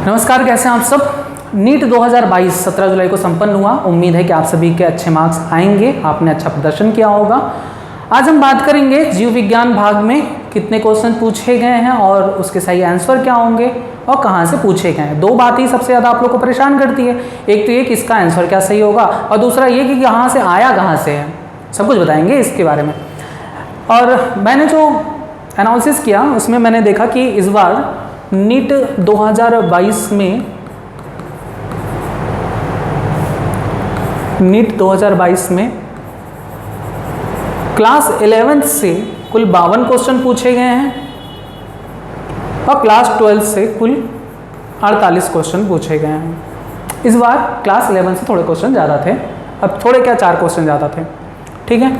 नमस्कार, कैसे हैं आप सब। नीट 2022 17 जुलाई को संपन्न हुआ। उम्मीद है कि आप सभी के अच्छे मार्क्स आएंगे, आपने अच्छा प्रदर्शन किया होगा। आज हम बात करेंगे जीव विज्ञान भाग में कितने क्वेश्चन पूछे गए हैं और उसके सही आंसर क्या होंगे और कहाँ से पूछे गए हैं। दो बात ही सबसे ज़्यादा आप लोग को परेशान करती है, एक तो ये कि इसका आंसर क्या सही होगा और दूसरा ये कि कहाँ से आया, कहाँ से है। सब कुछ बताएंगे इसके बारे में। और मैंने जो एनालिसिस किया उसमें मैंने देखा कि इस बार नीट 2022 में क्लास 11 से कुल 52 क्वेश्चन पूछे गए हैं और क्लास 12 से कुल 48 क्वेश्चन पूछे गए हैं। इस बार क्लास 11 से थोड़े क्वेश्चन ज़्यादा थे, अब थोड़े क्या 4 क्वेश्चन ज़्यादा थे, ठीक है।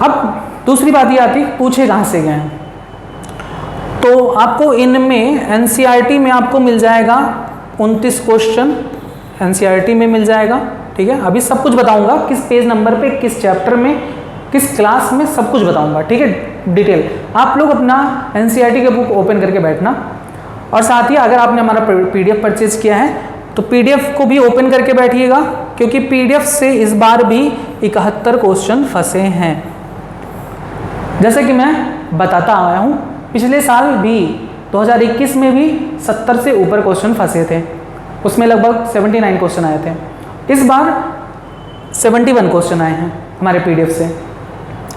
अब दूसरी बात ये आती पूछे कहाँ से गए हैं। तो आपको इनमें एनसीईआरटी में आपको मिल जाएगा 29 क्वेश्चन, एनसीईआरटी में मिल जाएगा, ठीक है। अभी सब कुछ बताऊंगा, किस पेज नंबर पे, किस चैप्टर में, किस क्लास में, सब कुछ बताऊंगा, ठीक है, डिटेल। आप लोग अपना एनसीईआरटी के बुक ओपन करके बैठना और साथ ही अगर आपने हमारा पीडीएफ परचेज किया है तो पीडीएफ को भी ओपन करके बैठिएगा, क्योंकि पीडीएफ से इस बार भी 71 क्वेश्चन फंसे हैं। जैसे कि मैं बताता आया हूँ, पिछले साल भी 2021 में भी 70 से ऊपर क्वेश्चन फंसे थे, उसमें लगभग 79 क्वेश्चन आए थे। इस बार 71 क्वेश्चन आए हैं हमारे पीडीएफ से।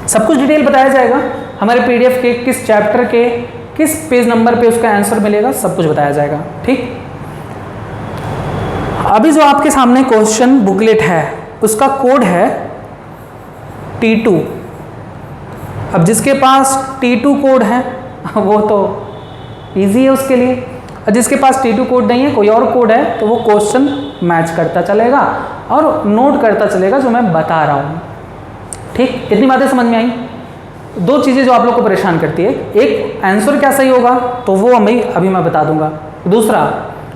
सब कुछ डिटेल बताया जाएगा हमारे पीडीएफ के, किस चैप्टर के किस पेज नंबर पे उसका आंसर मिलेगा, सब कुछ बताया जाएगा, ठीक। अभी जो आपके सामने क्वेश्चन बुकलेट है उसका कोड है T2। अब जिसके पास T2 कोड है वो तो इजी है उसके लिए, और जिसके पास T2 कोड नहीं है, कोई और कोड है, तो वो क्वेश्चन मैच करता चलेगा और नोट करता चलेगा जो मैं बता रहा हूँ, ठीक। इतनी बातें समझ में आई। दो चीज़ें जो आप लोग को परेशान करती है, एक आंसर क्या सही होगा तो वो अभी मैं बता दूंगा, दूसरा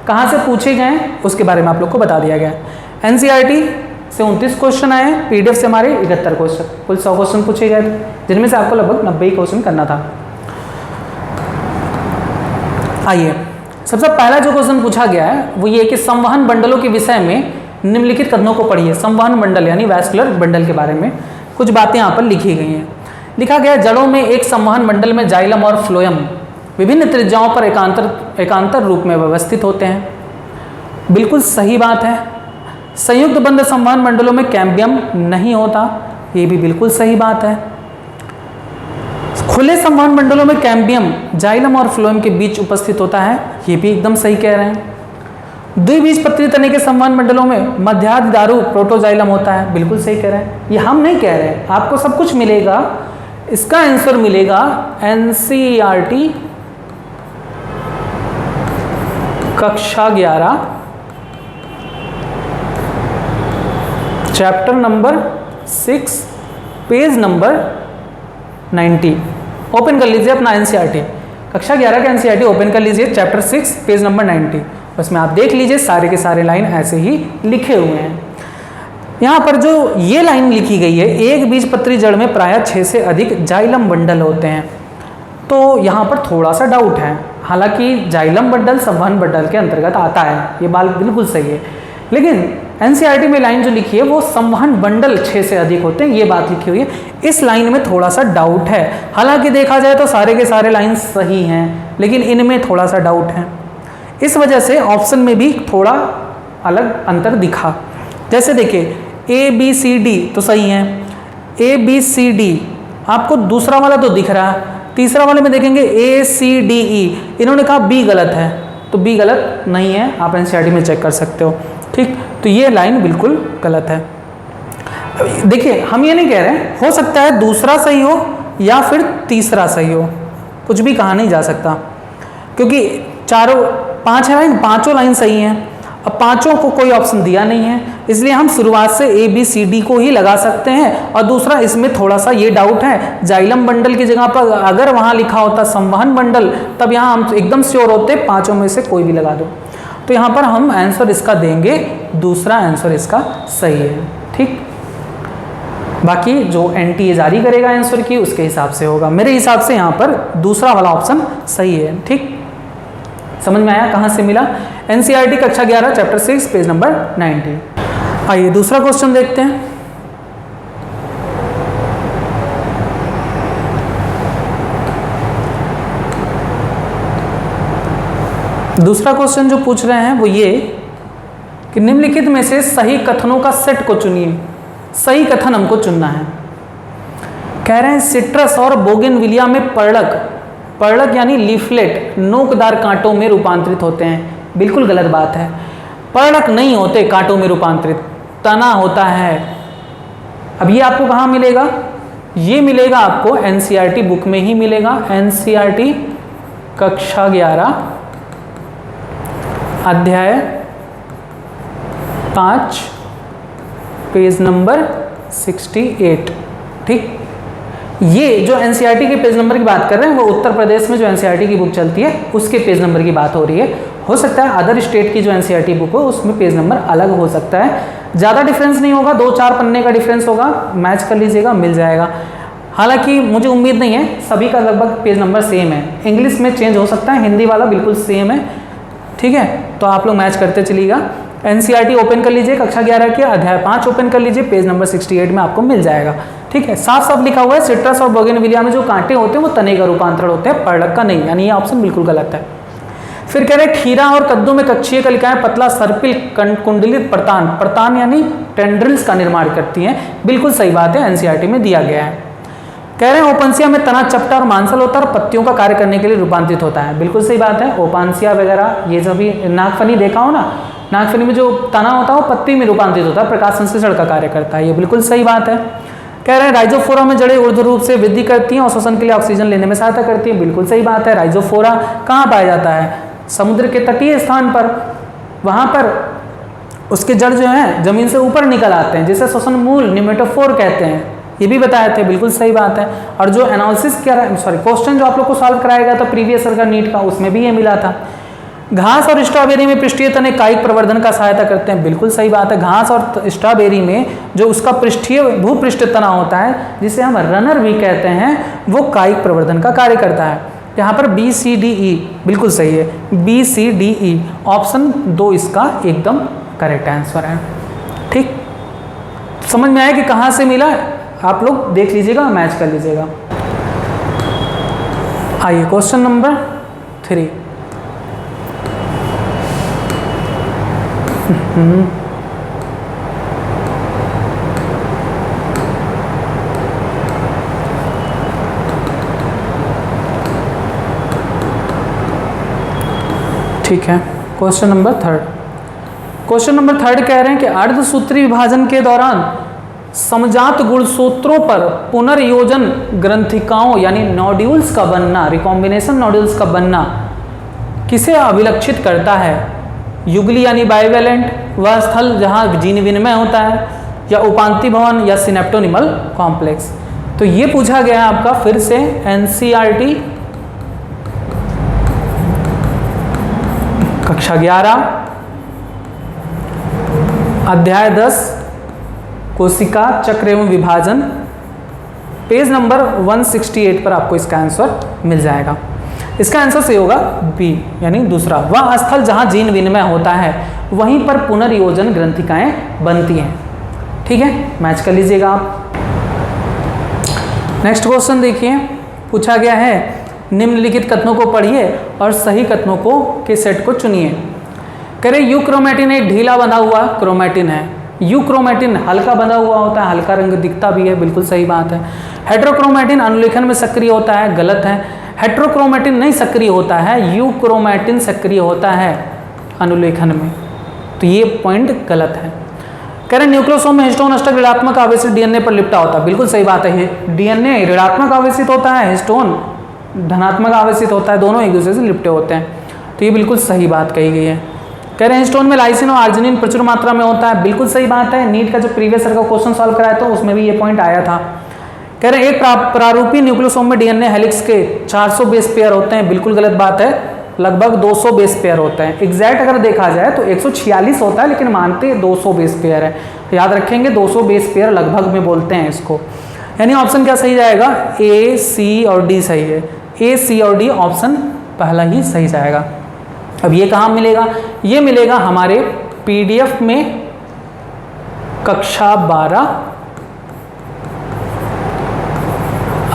कहाँ से पूछे गए उसके बारे में आप लोग को बता दिया गया। एनसीईआरटी से 29 क्वेश्चन आए, पीडीएफ से हमारे 71 क्वेश्चन, कुल 100 क्वेश्चन पूछे गए थे, जिनमें से आपको लगभग 90 क्वेश्चन करना था। आइए, सबसे पहला जो क्वेश्चन पूछा गया है वो ये कि संवहन बंडलों के विषय में निम्नलिखित कथनों को पढ़िए। संवहन बंडल यानी वैस्कुलर बंडल के बारे में कुछ बातें यहाँ पर लिखी गई हैं। लिखा गया जड़ों में एक संवहन बंडल में जाइलम और फ्लोएम विभिन्न त्रिज्याओं पर एकांतर रूप में व्यवस्थित होते हैं। बिल्कुल सही बात है। संयुक्त बंध संवहन बंडलों में कैम्बियम नहीं होता, ये भी बिल्कुल सही बात है। खुले संवहन मंडलों में कैम्बियम जाइलम और फ्लोएम के बीच उपस्थित होता है, ये भी एकदम सही कह रहे हैं। द्विबीजपत्री तने के संवहन मंडलों में मध्याह्न दारू प्रोटोजाइलम होता है, बिल्कुल सही कह रहे हैं। ये हम नहीं कह रहे, आपको सब कुछ मिलेगा। इसका आंसर मिलेगा एनसीईआरटी कक्षा 11 chapter number 6 page number 90। Open कर लीजिए अपना एनसीईआरटी, कक्षा 11 का एनसीईआरटी ओपन कर लीजिए, चैप्टर 6 पेज नंबर 90। उसमें आप देख लीजिए सारे के सारे लाइन ऐसे ही लिखे हुए हैं। यहाँ पर जो ये लाइन लिखी गई है, एक बीजपत्री जड़ में प्रायः 6 से अधिक जाइलम बंडल होते हैं, तो यहाँ पर थोड़ा सा डाउट है। हालांकि जाइलम बंडल संवहन बंडल के अंतर्गत आता है, ये बात बिल्कुल सही है, लेकिन एनसीईआरटी में लाइन जो लिखी है वो संवहन बंडल 6 से अधिक होते हैं, ये बात लिखी हुई है। इस लाइन में थोड़ा सा डाउट है। हालांकि देखा जाए तो सारे के सारे लाइन सही हैं, लेकिन इनमें थोड़ा सा डाउट है। इस वजह से ऑप्शन में भी थोड़ा अलग अंतर दिखा। जैसे देखिए ABCD तो सही है, ABCD आपको दूसरा वाला तो दिख रहा है, तीसरा वाले में देखेंगे ACDE, इन्होंने कहा B गलत है, तो B गलत नहीं है, आप एनसीईआरटी में चेक कर सकते हो, ठीक। तो ये लाइन बिल्कुल गलत है। देखिए हम ये नहीं कह रहे, हो सकता है दूसरा सही हो या फिर तीसरा सही हो, कुछ भी कहा नहीं जा सकता, क्योंकि पांचों लाइन सही हैं। अब पांचों को कोई ऑप्शन दिया नहीं है, इसलिए हम शुरुआत से ABCD को ही लगा सकते हैं। और दूसरा, इसमें थोड़ा सा ये डाउट है, जाइलम बंडल की जगह पर अगर वहाँ लिखा होता संवहन बंडल, तब यहाँ हम एकदम श्योर होते पांचों में से कोई भी लगा दो। तो यहाँ पर हम आंसर इसका देंगे, दूसरा आंसर इसका सही है, ठीक। बाकी जो एनटीए जारी करेगा आंसर की उसके हिसाब से होगा। मेरे हिसाब से यहाँ पर दूसरा वाला ऑप्शन सही है, ठीक। समझ में आया कहाँ से मिला? एनसीईआरटी कक्षा 11 चैप्टर 6 पेज नंबर 90। आइए दूसरा क्वेश्चन देखते हैं। दूसरा क्वेश्चन जो पूछ रहे हैं वो ये कि निम्नलिखित में से सही कथनों का सेट को चुनिए। सही कथन हमको चुनना है। कह रहे हैं सिट्रस और बोगेनविलिया में पर्णक यानी लीफलेट नोकदार कांटों में रूपांतरित होते हैं। बिल्कुल गलत बात है। पर्णक नहीं होते कांटों में रूपांतरित, तना होता है। अब ये आपको कहाँ मिलेगा? ये मिलेगा आपको एनसीईआरटी बुक में ही मिलेगा। एनसीईआरटी कक्षा 11 अध्याय 5 पेज नंबर 68। ठीक, ये जो एनसीईआरटी के पेज नंबर की बात कर रहे हैं वो उत्तर प्रदेश में जो एनसीईआरटी की बुक चलती है उसके पेज नंबर की बात हो रही है। हो सकता है अदर स्टेट की जो एनसीईआरटी बुक हो उसमें पेज नंबर अलग हो सकता है। ज़्यादा डिफरेंस नहीं होगा, 2-4 पन्ने का डिफरेंस होगा, मैच कर लीजिएगा, मिल जाएगा। हालांकि मुझे उम्मीद नहीं है, सभी का लगभग पेज नंबर सेम है। इंग्लिश में चेंज हो सकता है, हिंदी वाला बिल्कुल सेम है। ठीक है, तो आप लोग मैच करते चलिएगा। एनसीईआरटी ओपन कर लीजिए, कक्षा 11 के अध्याय 5 ओपन कर लीजिए, पेज नंबर 68 में आपको मिल जाएगा। ठीक है, साफ साफ लिखा हुआ है सिट्रस और बोगेनविलिया में जो कांटे होते हैं वो तने का रूपांतरण होते हैं, पर्णक का नहीं, यानी ये ऑप्शन बिल्कुल गलत है। फिर कह रहे हैं खीरा और कद्दू में कक्षीय कलिकाएं पतला सर्पिल कुंडलित प्रतान यानी टेंड्रिल्स का निर्माण करती हैं। बिल्कुल सही बात है, एनसीईआरटी में दिया गया है। कह रहे हैं ओपांसिया में तना चपटा और मांसल होता है और पत्तियों का कार्य करने के लिए रूपांतरित होता है। बिल्कुल सही बात है। ओपांसिया वगैरह ये जो भी नागफनी देखा हो ना, नागफनी में जो तना होता है वो पत्ती में रूपांतरित होता है, प्रकाश संश्लेषण का कार्य करता है। ये बिल्कुल सही बात है। कह रहे हैं राइजोफोरा में जड़ें ऊर्ध्व रूप से वृद्धि करती हैं और श्वसन के लिए ऑक्सीजन लेने में सहायता करती है। बिल्कुल सही बात है। राइजोफोरा कहाँ पाया जाता है? समुद्र के तटीय स्थान पर, वहाँ पर उसके जड़ जो हैं जमीन से ऊपर निकल आते हैं, जिसे श्वसन मूल निमेटोफोर कहते हैं। ये भी बताए थे, बिल्कुल सही बात है। और जो एनालिसिस क्वेश्चन जो आप लोग को सॉल्व कराया गया था प्रीवियस ईयर का नीट का, उसमें भी ये मिला था। घास और स्ट्रॉबेरी में पृष्ठीय तने कायिक प्रवर्धन का सहायता करते हैं। बिल्कुल सही बात है। घास और स्ट्रॉबेरी में जो उसका पृष्ठीय भूपृष्ठ तना होता है, जिसे हम रनर भी कहते हैं, वो कायिक प्रवर्धन का कार्य करता है। यहाँ पर BCDE बिल्कुल सही है। BCDE ऑप्शन 2 इसका एकदम करेक्ट आंसर है। ठीक, समझ में आया कि कहाँ से मिला? आप लोग देख लीजिएगा, मैच कर लीजिएगा। आइए क्वेश्चन नंबर 3। ठीक है, क्वेश्चन नंबर 3। क्वेश्चन नंबर 3 कह रहे हैं कि अर्धसूत्री विभाजन के दौरान समजात गुणसूत्रों पर पुनर्योजन ग्रंथिकाओं यानी नोड्यूल्स का बनना, रिकॉम्बिनेशन नोड्यूल्स का बनना किसे अभिलक्षित करता है? युगली यानी बाइवेलेंट, वह स्थल जहां जीन विनिमय होता है, या उपांति भवन, या सिनेप्टोनिमल कॉम्प्लेक्स। तो ये पूछा गया है आपका फिर से एनसीईआरटी कक्षा 11 अध्याय 10 कोशिका चक्र एवं विभाजन, पेज नंबर 168 पर आपको इसका आंसर मिल जाएगा। इसका आंसर सही होगा बी, यानी दूसरा। वह स्थल जहां जीन विनिमय होता है वहीं पर पुनर्योजन ग्रंथिकाएं बनती हैं। ठीक है, मैच कर लीजिएगा आप। नेक्स्ट क्वेश्चन देखिए, पूछा गया है निम्नलिखित कथनों को पढ़िए और सही कथनों को के सेट को चुनिए। कह रहे यूक्रोमेटिन एक ढीला बंधा हुआ क्रोमेटिन है। यूक्रोमेटिन हल्का बंधा हुआ होता है, हल्का रंग दिखता भी है, बिल्कुल सही बात है। हेट्रोक्रोमेटिन अनुलेखन में सक्रिय होता है, गलत है। हेट्रोक्रोमेटिन नहीं सक्रिय होता है, यूक्रोमेटिन सक्रिय होता है अनुलेखन में, तो ये पॉइंट गलत है। कह रहे न्यूक्लियोसोम में हिस्टोन अष्टक ऋणात्मक आवेशित डीएनए पर लिपटा होता है। बिल्कुल सही बात है। डीएनए ऋणात्मक आवेशित होता है, हिस्टोन धनात्मक आवेशित होता है, दोनों एक दूसरे से लिपटे होते हैं, तो ये बिल्कुल सही बात कही गई है। कह रहे हैं हिस्टोन में लाइसिन और आर्जिनिन प्रचुर मात्रा में होता है। बिल्कुल सही बात है। नीट का जो प्रीवियस ईयर का क्वेश्चन सॉल्व कराया था उसमें भी ये पॉइंट आया था। कह रहे हैं एक प्रारूपी न्यूक्लियोसोम में डीएनए हेलिक्स के 400 बेस पेयर होते हैं। बिल्कुल गलत बात है, लगभग 200 बेस पेयर होते हैं। एग्जैक्ट अगर देखा जाए तो 146 होता है, लेकिन मानते 200 बेस पेयर है। याद रखेंगे 200 बेस पेयर लगभग में बोलते हैं इसको। यानी ऑप्शन क्या सही जाएगा? A, C और D सही है। A, C और D ऑप्शन पहला ही सही जाएगा। अब ये कहाँ मिलेगा? ये मिलेगा हमारे PDF में कक्षा 12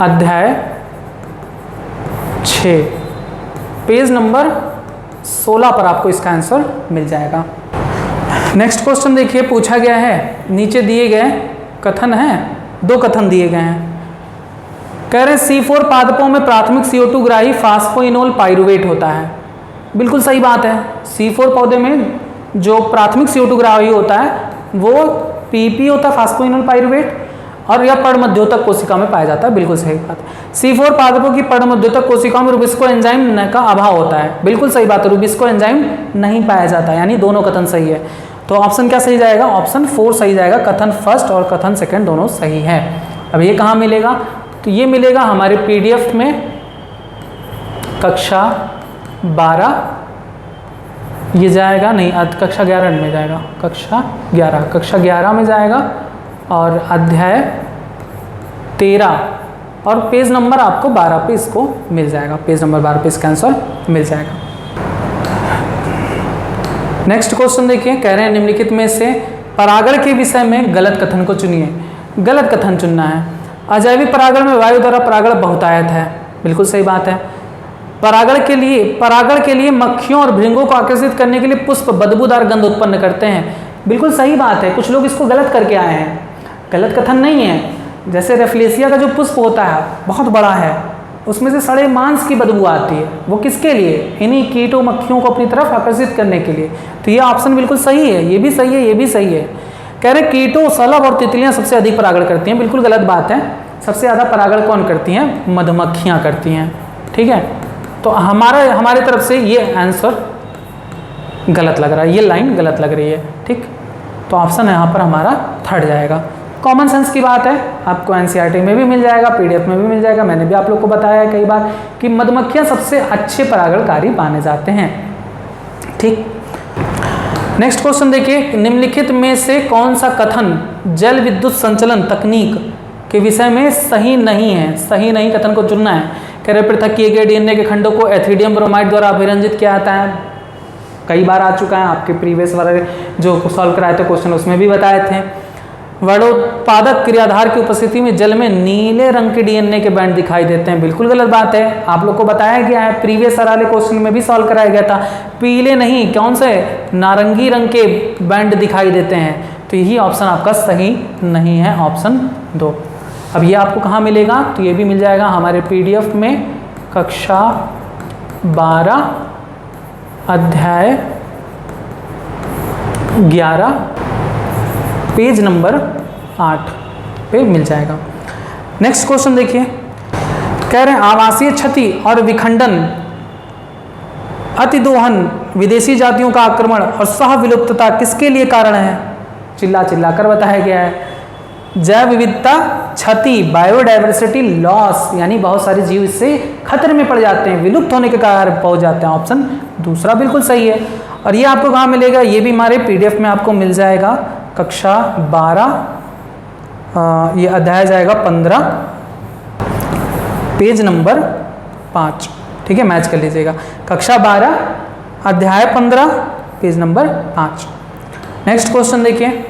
अध्याय 6 पेज नंबर 16 पर आपको इसका आंसर मिल जाएगा। नेक्स्ट क्वेश्चन देखिए, पूछा गया है, नीचे दिए गए कथन हैं, 2 कथन दिए गए हैं। कह रहे हैं C4 पादपों में प्राथमिक CO2 ग्राही फास्फोइनोल पाइरुवेट होता है। बिल्कुल सही बात है। C4 पौधे में जो प्राथमिक CO2 ग्राही होता है वो PP होता है, फास्फोइनोल पाइरुवेट, और यह पर्णमध्योतक कोशिका में पाया जाता है। बिल्कुल सही बात है। C4 पादपों की पर्णमध्योतक कोशिकाओं में रुबिस्को एंजाइम का अभाव होता है। बिल्कुल सही बात है, रुबिस्को एंजाइम नहीं पाया जाता है, यानी दोनों कथन सही है। तो ऑप्शन क्या सही जाएगा? ऑप्शन 4 सही जाएगा। कथन फर्स्ट और कथन सेकंड दोनों सही है। अब ये कहाँ मिलेगा? तो ये मिलेगा हमारे PDF में कक्षा 12, ये जाएगा नहीं, कक्षा 11 में जाएगा, कक्षा 11 में जाएगा, और अध्याय 13 और पेज नंबर आपको 12 पे इसको मिल जाएगा। पेज नंबर 12 पे इसका आंसर मिल जाएगा। नेक्स्ट क्वेश्चन देखिए, कह रहे हैं निम्नलिखित में से परागण के विषय में गलत कथन को चुनिए। गलत कथन चुनना है। अजैविक परागण में वायु द्वारा परागण बहुतायत है। बिल्कुल सही बात है। परागण के लिए मक्खियों और भृंगों को आकर्षित करने के लिए पुष्प बदबूदार गंध उत्पन्न करते हैं। बिल्कुल सही बात है। कुछ लोग इसको गलत करके आए हैं, गलत कथन नहीं है। जैसे रेफ्लेसिया का जो पुष्प होता है बहुत बड़ा है, उसमें से सड़े मांस की बदबू आती है, वो किसके लिए? इन्हीं कीटों मक्खियों को अपनी तरफ आकर्षित करने के लिए। तो ये ऑप्शन बिल्कुल सही है, ये भी सही है, ये भी सही है। कह रहे कीटों, शलभ और तितलियां सबसे अधिक परागण करती हैं। बिल्कुल गलत बात है। सबसे ज़्यादा परागण कौन करती हैं? मधुमक्खियाँ करती हैं। ठीक है, तो हमारे तरफ से ये आंसर गलत लग रहा है, ये लाइन गलत लग रही है। ठीक, तो ऑप्शन यहाँ पर हमारा थर्ड जाएगा। कॉमन सेंस की बात है, आपको NCERT में भी मिल जाएगा, PDF में भी मिल जाएगा। मैंने भी आप लोग को बताया है कई बार कि मधुमक्खियाँ सबसे अच्छे परागणकारी माने जाते हैं। ठीक, नेक्स्ट क्वेश्चन देखिए, निम्नलिखित में से कौन सा कथन जल विद्युत संचलन तकनीक के विषय में सही नहीं है? सही नहीं कथन को चुनना है। कह रहे पृथक किए गए DNA के खंडों को एथिडियम ब्रोमाइड द्वारा अभिरंजित किया जाता है। कई बार आ चुका है, आपके प्रीवियस वाले जो सॉल्व कराए थे क्वेश्चन उसमें भी बताए थे। वर्णोत्पादक क्रियाधार की उपस्थिति में जल में नीले रंग के DNA के बैंड दिखाई देते हैं। बिल्कुल गलत बात है। आप लोग को बताया गया है, प्रीवियस वाले क्वेश्चन में भी सॉल्व कराया गया था, पीले नहीं, कौन से, नारंगी रंग के बैंड दिखाई देते हैं। तो यही ऑप्शन आपका सही नहीं है, ऑप्शन 2। अब ये आपको कहाँ मिलेगा? तो ये भी मिल जाएगा हमारे PDF में कक्षा 12 अध्याय 11 पेज नंबर 8 पे मिल जाएगा। नेक्स्ट क्वेश्चन देखिए, कह रहे हैं आवासीय क्षति और विखंडन, अतिदोहन, विदेशी जातियों का आक्रमण और सह विलुप्तता किसके लिए कारण है? चिल्ला चिल्ला कर बताया गया है। जैव विविधता क्षति, बायोडाइवर्सिटी लॉस, यानी बहुत सारे जीव इससे खतरे में पड़ जाते हैं, विलुप्त होने के कारण पहुंच जाते हैं। ऑप्शन दूसरा बिल्कुल सही है। और ये आपको कहाँ मिलेगा? ये भी हमारे PDF में आपको मिल जाएगा, कक्षा 12 ये अध्याय जाएगा 15 पेज नंबर 5। ठीक है, मैच कर लीजिएगा। कक्षा 12 अध्याय 15 पेज नंबर 5। नेक्स्ट क्वेश्चन देखिए,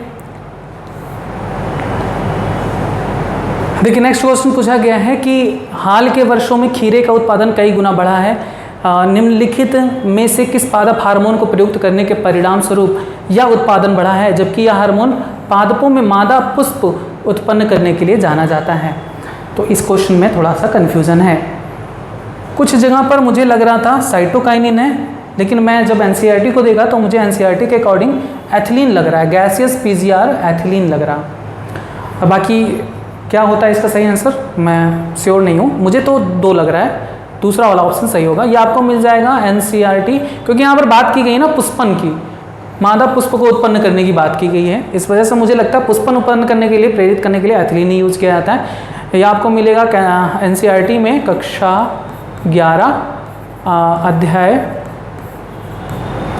नेक्स्ट क्वेश्चन पूछा गया है कि हाल के वर्षों में खीरे का उत्पादन कई गुना बढ़ा है। निम्नलिखित में से किस पादप हार्मोन को प्रयुक्त करने के परिणाम स्वरूप यह उत्पादन बढ़ा है, जबकि यह हार्मोन पादपों में मादा पुष्प उत्पन्न करने के लिए जाना जाता है? तो इस क्वेश्चन में थोड़ा सा कन्फ्यूजन है। कुछ जगह पर मुझे लग रहा था साइटोकाइनिन है, लेकिन मैं जब NCERT को देखा तो मुझे NCERT के अकॉर्डिंग एथिलीन लग रहा है, गैसियस PGR एथिलीन लग रहा। अब बाकी क्या होता है इसका सही आंसर मैं श्योर नहीं हूँ, मुझे तो 2 लग रहा है, दूसरा वाला ऑप्शन सही होगा। ये आपको मिल जाएगा NCERT, क्योंकि यहाँ पर बात की गई है ना पुष्पन की, मादा पुष्प को उत्पन्न करने की बात की गई है। इस वजह से मुझे लगता है पुष्पन उत्पन्न करने के लिए, प्रेरित करने के लिए एथिलीन ही यूज किया जाता है। ये आपको मिलेगा NCERT में कक्षा 11 अध्याय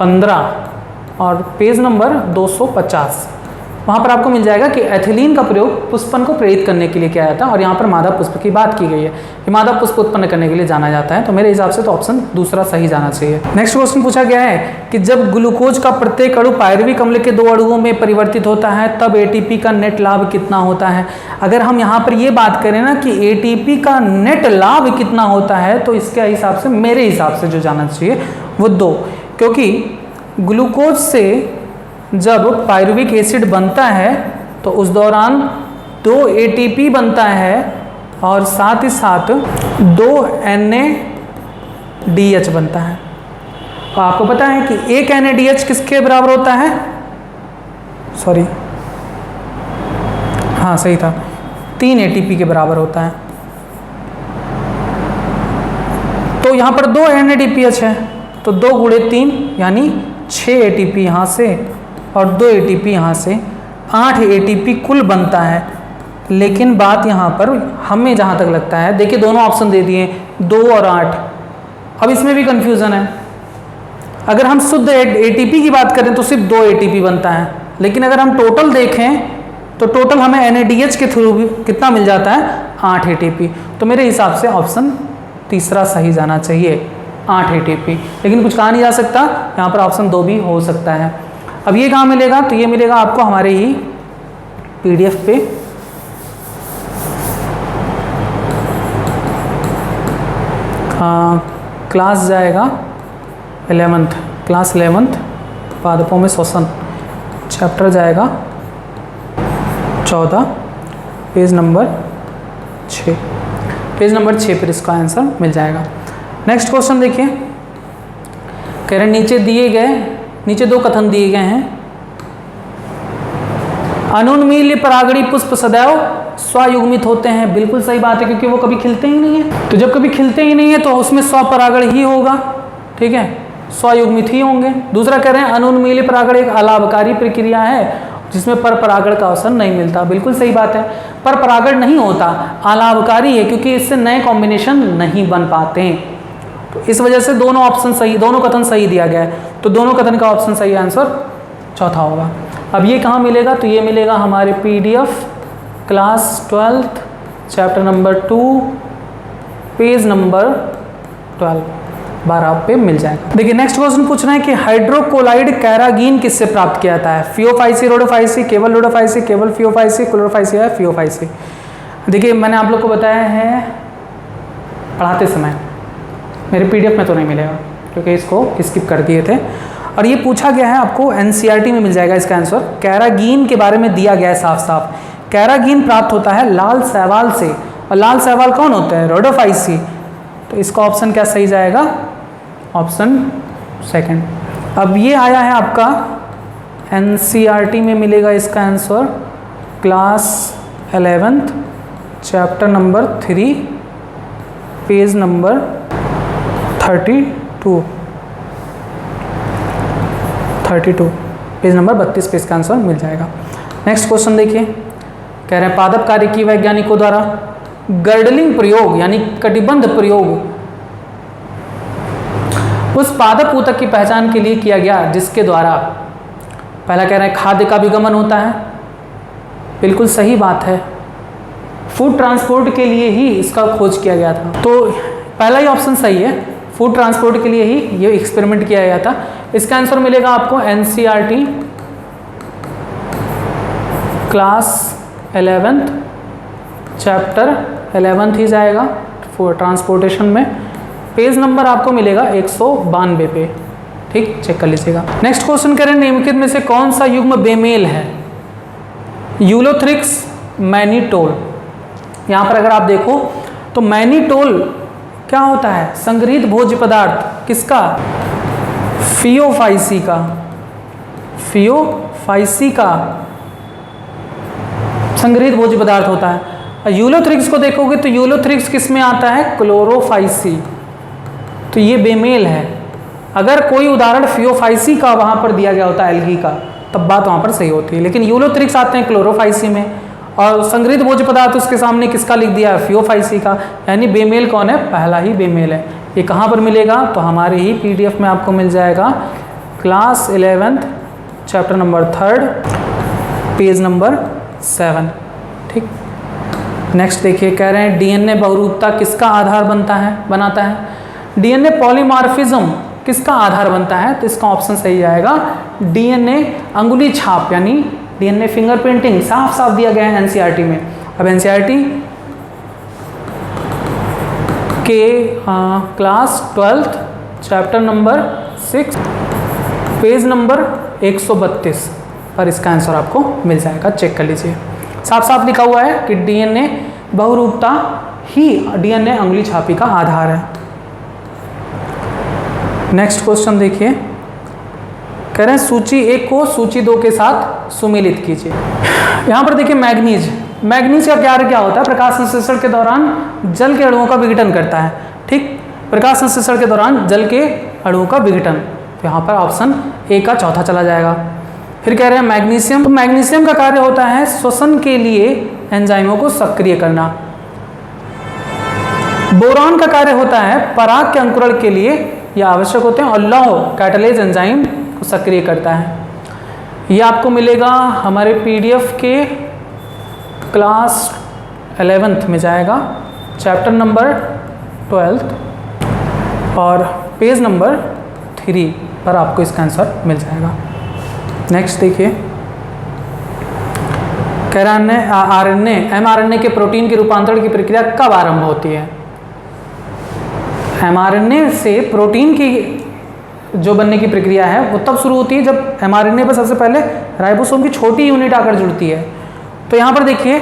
15 और पेज नंबर 250 वहाँ पर आपको मिल जाएगा कि एथिलीन का प्रयोग पुष्पन को प्रेरित करने के लिए किया जाता है, और यहाँ पर मादा पुष्प की बात की गई है कि मादा पुष्प उत्पन्न करने के लिए जाना जाता है। तो मेरे हिसाब से तो ऑप्शन दूसरा सही जाना चाहिए। नेक्स्ट क्वेश्चन पूछा गया है कि जब ग्लूकोज का प्रत्येक अणु पायरुविक अम्ल के 2 अणुओं में परिवर्तित होता है तब एटीपी का नेट लाभ कितना होता है। अगर हम यहाँ पर ये बात करें ना कि एटीपी का नेट लाभ कितना होता है, तो इसके हिसाब से मेरे हिसाब से जो जाना चाहिए वो 2, क्योंकि ग्लूकोज से जब पायरुविक एसिड बनता है तो उस दौरान 2 एटीपी बनता है और साथ ही साथ 2 NADH बनता है। और आपको पता है कि 1 NADH किसके बराबर होता है, सॉरी हाँ सही था, 3 ATP के बराबर होता है। तो यहाँ पर 2 NADPH है, तो 2 गुणे 3 यानी 6 ATP यहाँ से और 2 ATP यहाँ से, 8 ATP कुल बनता है। लेकिन बात यहाँ पर हमें जहाँ तक लगता है, देखिए दोनों ऑप्शन दे दिए 2 और 8, अब इसमें भी कंफ्यूजन है। अगर हम शुद्ध ATP की बात करें तो सिर्फ 2 ATP बनता है, लेकिन अगर हम टोटल देखें तो टोटल हमें NADH के थ्रू भी कितना मिल जाता है, 8 ATP। तो मेरे हिसाब से ऑप्शन तीसरा सही जाना चाहिए, 8 ATP। लेकिन कुछ कहा नहीं जा सकता, यहाँ पर ऑप्शन 2 भी हो सकता है। अब ये कहाँ मिलेगा, तो ये मिलेगा आपको हमारे ही PDF पे। क्लास जाएगा 11th, क्लास 11th पादपों में श्वसन, चैप्टर जाएगा 14, पेज नंबर 6, पेज नंबर 6 पर इसका आंसर मिल जाएगा। नेक्स्ट क्वेश्चन देखिए, कह रहे नीचे 2 कथन दिए गए हैं। अनुन्मील्य परागणी पुष्प सदैव स्वयुग्मित होते हैं। बिल्कुल सही बात है, क्योंकि वो कभी खिलते ही नहीं है। तो जब कभी खिलते ही नहीं है तो उसमें स्वपरागण ही होगा, ठीक है, स्वयुग्मित ही होंगे। दूसरा कह रहे हैं अनुन्मील्य परागण एक अलाभकारी प्रक्रिया है जिसमें पर परागण का अवसर नहीं मिलता। बिल्कुल सही बात है, पर परागण नहीं होता, अलाभकारी है, क्योंकि इससे नए कॉम्बिनेशन नहीं बन पाते हैं। तो इस वजह से दोनों ऑप्शन सही, दोनों कथन सही दिया गया है। तो दोनों कथन का ऑप्शन सही आंसर चौथा होगा। अब ये कहाँ मिलेगा, तो ये मिलेगा हमारे PDF class 12th chapter number 2 page number 12 पे मिल जाएगा। देखिए नेक्स्ट क्वेश्चन पूछ रहे हैं कि हाइड्रोकोलाइड कैरागीन किससे प्राप्त किया जाता है। फियोफाइसी, रोडोफाइसी, केवल रोडोफाइसी, केवल फियोफाइसी, क्लोरोफाइसी या फियोफाइसी। देखिए मैंने आप लोग को बताया है पढ़ाते समय, मेरे PDF में तो नहीं मिलेगा क्योंकि इसको स्किप कर दिए थे। और ये पूछा गया है आपको NCERT में मिल जाएगा इसका आंसर। कैरागीन के बारे में दिया गया है साफ साफ। कैरागीन प्राप्त होता है लाल शैवाल से, और लाल शैवाल कौन होता है, रोडोफाइसी। तो इसका ऑप्शन क्या सही जाएगा, ऑप्शन सेकंड। अब ये आया है आपका NCERT में मिलेगा इसका answer, class 11th chapter number 3 page number 32 page number 32 पे इसका आंसर मिल जाएगा। नेक्स्ट क्वेश्चन देखिए, कह रहे हैं पादप कार्य की वैज्ञानिकों द्वारा गर्डलिंग प्रयोग यानी कटिबंध प्रयोग उस पादप ऊतक की पहचान के लिए किया गया जिसके द्वारा, पहला कह रहे हैं खाद्य का विगमन होता है। बिल्कुल सही बात है, फूड ट्रांसपोर्ट के लिए ही इसका खोज किया गया था। तो पहला ही ऑप्शन सही है, फूड ट्रांसपोर्ट के लिए ही ये एक्सपेरिमेंट किया गया था। इसका आंसर मिलेगा आपको NCERT class 11th chapter 11th ही जाएगा फूड ट्रांसपोर्टेशन में, पेज नंबर आपको मिलेगा 192 पे, ठीक, चेक कर लीजिएगा। नेक्स्ट क्वेश्चन कह रहे हैं निम्नलिखित में से कौन सा युग्म बेमेल है, यूलोथ्रिक्स, मैनीटोल। यहाँ पर अगर आप देखो तो मैनीटोल क्या होता है, संग्रहित भोज्य पदार्थ किसका, फियोफाइसी का, फियोफाइसी का संग्रहित भोज्य पदार्थ होता है। यूलोथ्रिक्स को देखोगे तो यूलोथ्रिक्स किस में आता है, क्लोरोफाइसी। तो ये बेमेल है। अगर कोई उदाहरण फियोफाइसी का वहाँ पर दिया गया होता है एल्गी का, तब बात वहाँ पर सही होती है, लेकिन यूलोथ्रिक्स आते हैं क्लोरोफाइसी में, और संग्रहित भोज्य पदार्थ उसके सामने किसका लिख दिया है, फियोफाइसी का, यानी बेमेल कौन है, पहला ही बेमेल है। ये कहाँ पर मिलेगा, तो हमारे ही PDF में आपको मिल जाएगा, class 11th chapter number 3 page number 7। ठीक, नेक्स्ट देखिए, कह रहे हैं डीएनए बहुरूपता किसका आधार बनाता है? डीएनए पॉलीमॉर्फिज्म किसका आधार बनता है? तो इसका ऑप्शन सही आएगा डीएनए अंगुली छाप, यानी डीएनए फिंगरप्रिंटिंग। साफ साफ दिया गया है एनसीईआरटी में। अब एनसीईआरटी के class 12th chapter number 6 page number 132 पर इसका आंसर आपको मिल जाएगा, चेक कर लीजिए। साफ साफ लिखा हुआ है कि डीएनए बहुरूपता ही डीएनए अंगुली छापी का आधार है। नेक्स्ट क्वेश्चन देखिए, कह रहे हैं सूची 1 को सूची 2 के साथ सुमेलित कीजिए। यहाँ पर देखिए मैग्नीज का कार्य क्या होता है? प्रकाश संश्लेषण के दौरान जल के अणुओं का विघटन करता है। ठीक, प्रकाश संश्लेषण के दौरान जल के अणुओं का विघटन, तो यहाँ पर ऑप्शन ए का चौथा चला जाएगा। फिर कह रहे हैं मैग्नीशियम, तो मैग्नीशियम का कार्य होता है श्वसन के लिए एंजाइमों को सक्रिय करना। बोरॉन का कार्य होता है पराग के अंकुरण के लिए यह आवश्यक होते हैं, और लौह कैटालेज एंजाइम को सक्रिय करता है। ये आपको मिलेगा हमारे पीडीएफ के क्लास 11th में जाएगा, चैप्टर नंबर 12 और पेज नंबर 3 पर आपको इसका आंसर मिल जाएगा। नेक्स्ट देखिए, कह रहा है आरएनए एमआरएनए के प्रोटीन के रूपांतरण की प्रक्रिया कब आरंभ होती है? एमआरएनए से प्रोटीन की जो बनने की प्रक्रिया है वो तब शुरू होती है जब एमआरएनए पर सबसे पहले राइबोसोम की छोटी यूनिट आकर जुड़ती है। तो यहाँ पर देखिए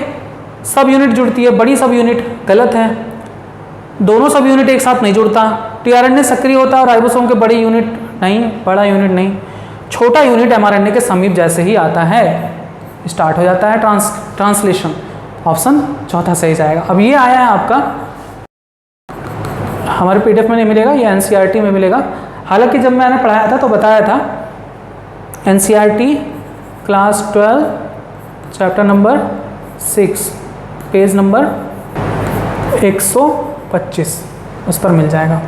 सब यूनिट जुड़ती है, बड़ी सब यूनिट गलत है, दोनों सब यूनिट एक साथ नहीं जुड़ता। टीआरएनए सक्रिय होता है और राइबोसोम के बड़ी यूनिट नहीं, बड़ा यूनिट नहीं, छोटा यूनिट एमआरएनए के समीप जैसे ही आता है स्टार्ट हो जाता है ट्रांसलेशन। ऑप्शन चौथा सही जाएगा। अब ये आया है आपका हमारे पीडीएफ में नहीं मिलेगा, ये एनसीईआरटी में मिलेगा। हालांकि जब मैंने पढ़ाया था तो बताया था NCERT class 12 chapter number 6 page number 125 उस पर मिल जाएगा।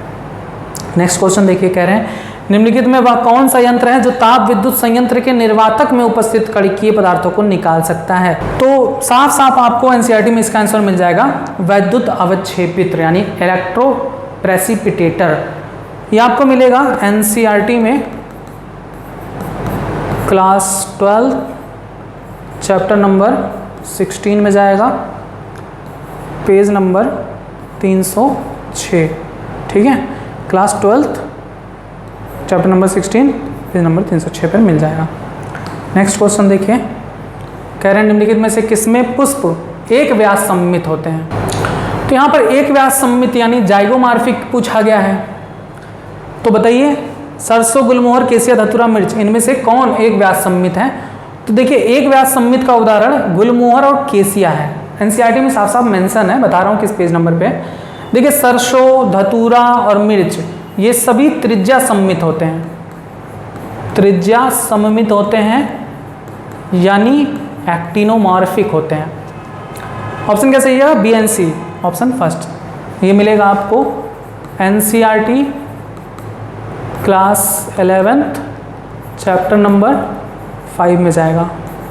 नेक्स्ट क्वेश्चन देखिए, कह रहे हैं निम्नलिखित में वह कौन सा यंत्र है जो ताप विद्युत संयंत्र के निर्वातक में उपस्थित कणिकीय पदार्थों को निकाल सकता है? तो साफ साफ आपको एनसीईआरटी में इसका आंसर मिल जाएगा वैद्युत अवक्षेपित्र, यानी इलेक्ट्रो प्रेसिपिटेटर। ये आपको मिलेगा एनसीईआरटी में क्लास 12 चैप्टर नंबर 16 में जाएगा, पेज नंबर 306। ठीक है, class 12 chapter number 16 page number 306 पर मिल जाएगा। नेक्स्ट क्वेश्चन देखिए, कह रहे हैं निम्नलिखित में से किसमें पुष्प एक व्यास सममित होते हैं? तो यहाँ पर एक व्यास सममित यानी जाइगोमॉर्फिक पूछा गया है। तो बताइए सरसों, गुलमोहर, केसिया, धतूरा, मिर्च, इनमें से कौन एक व्यास सममित है? तो देखिए एक व्यास सममित का उदाहरण गुलमोहर और केसिया है। एनसीईआरटी में साफ साफ मेंशन है, बता रहा हूँ किस पेज नंबर पे। देखिए सरसों, धतूरा और मिर्च ये सभी त्रिज्या सममित होते हैं, त्रिज्या सममित होते हैं यानी एक्टिनोमॉर्फिक होते हैं। ऑप्शन क्या सही है? B and C, option first. ये मिलेगा आपको NCERT class 11th chapter number 5 में जाएगा,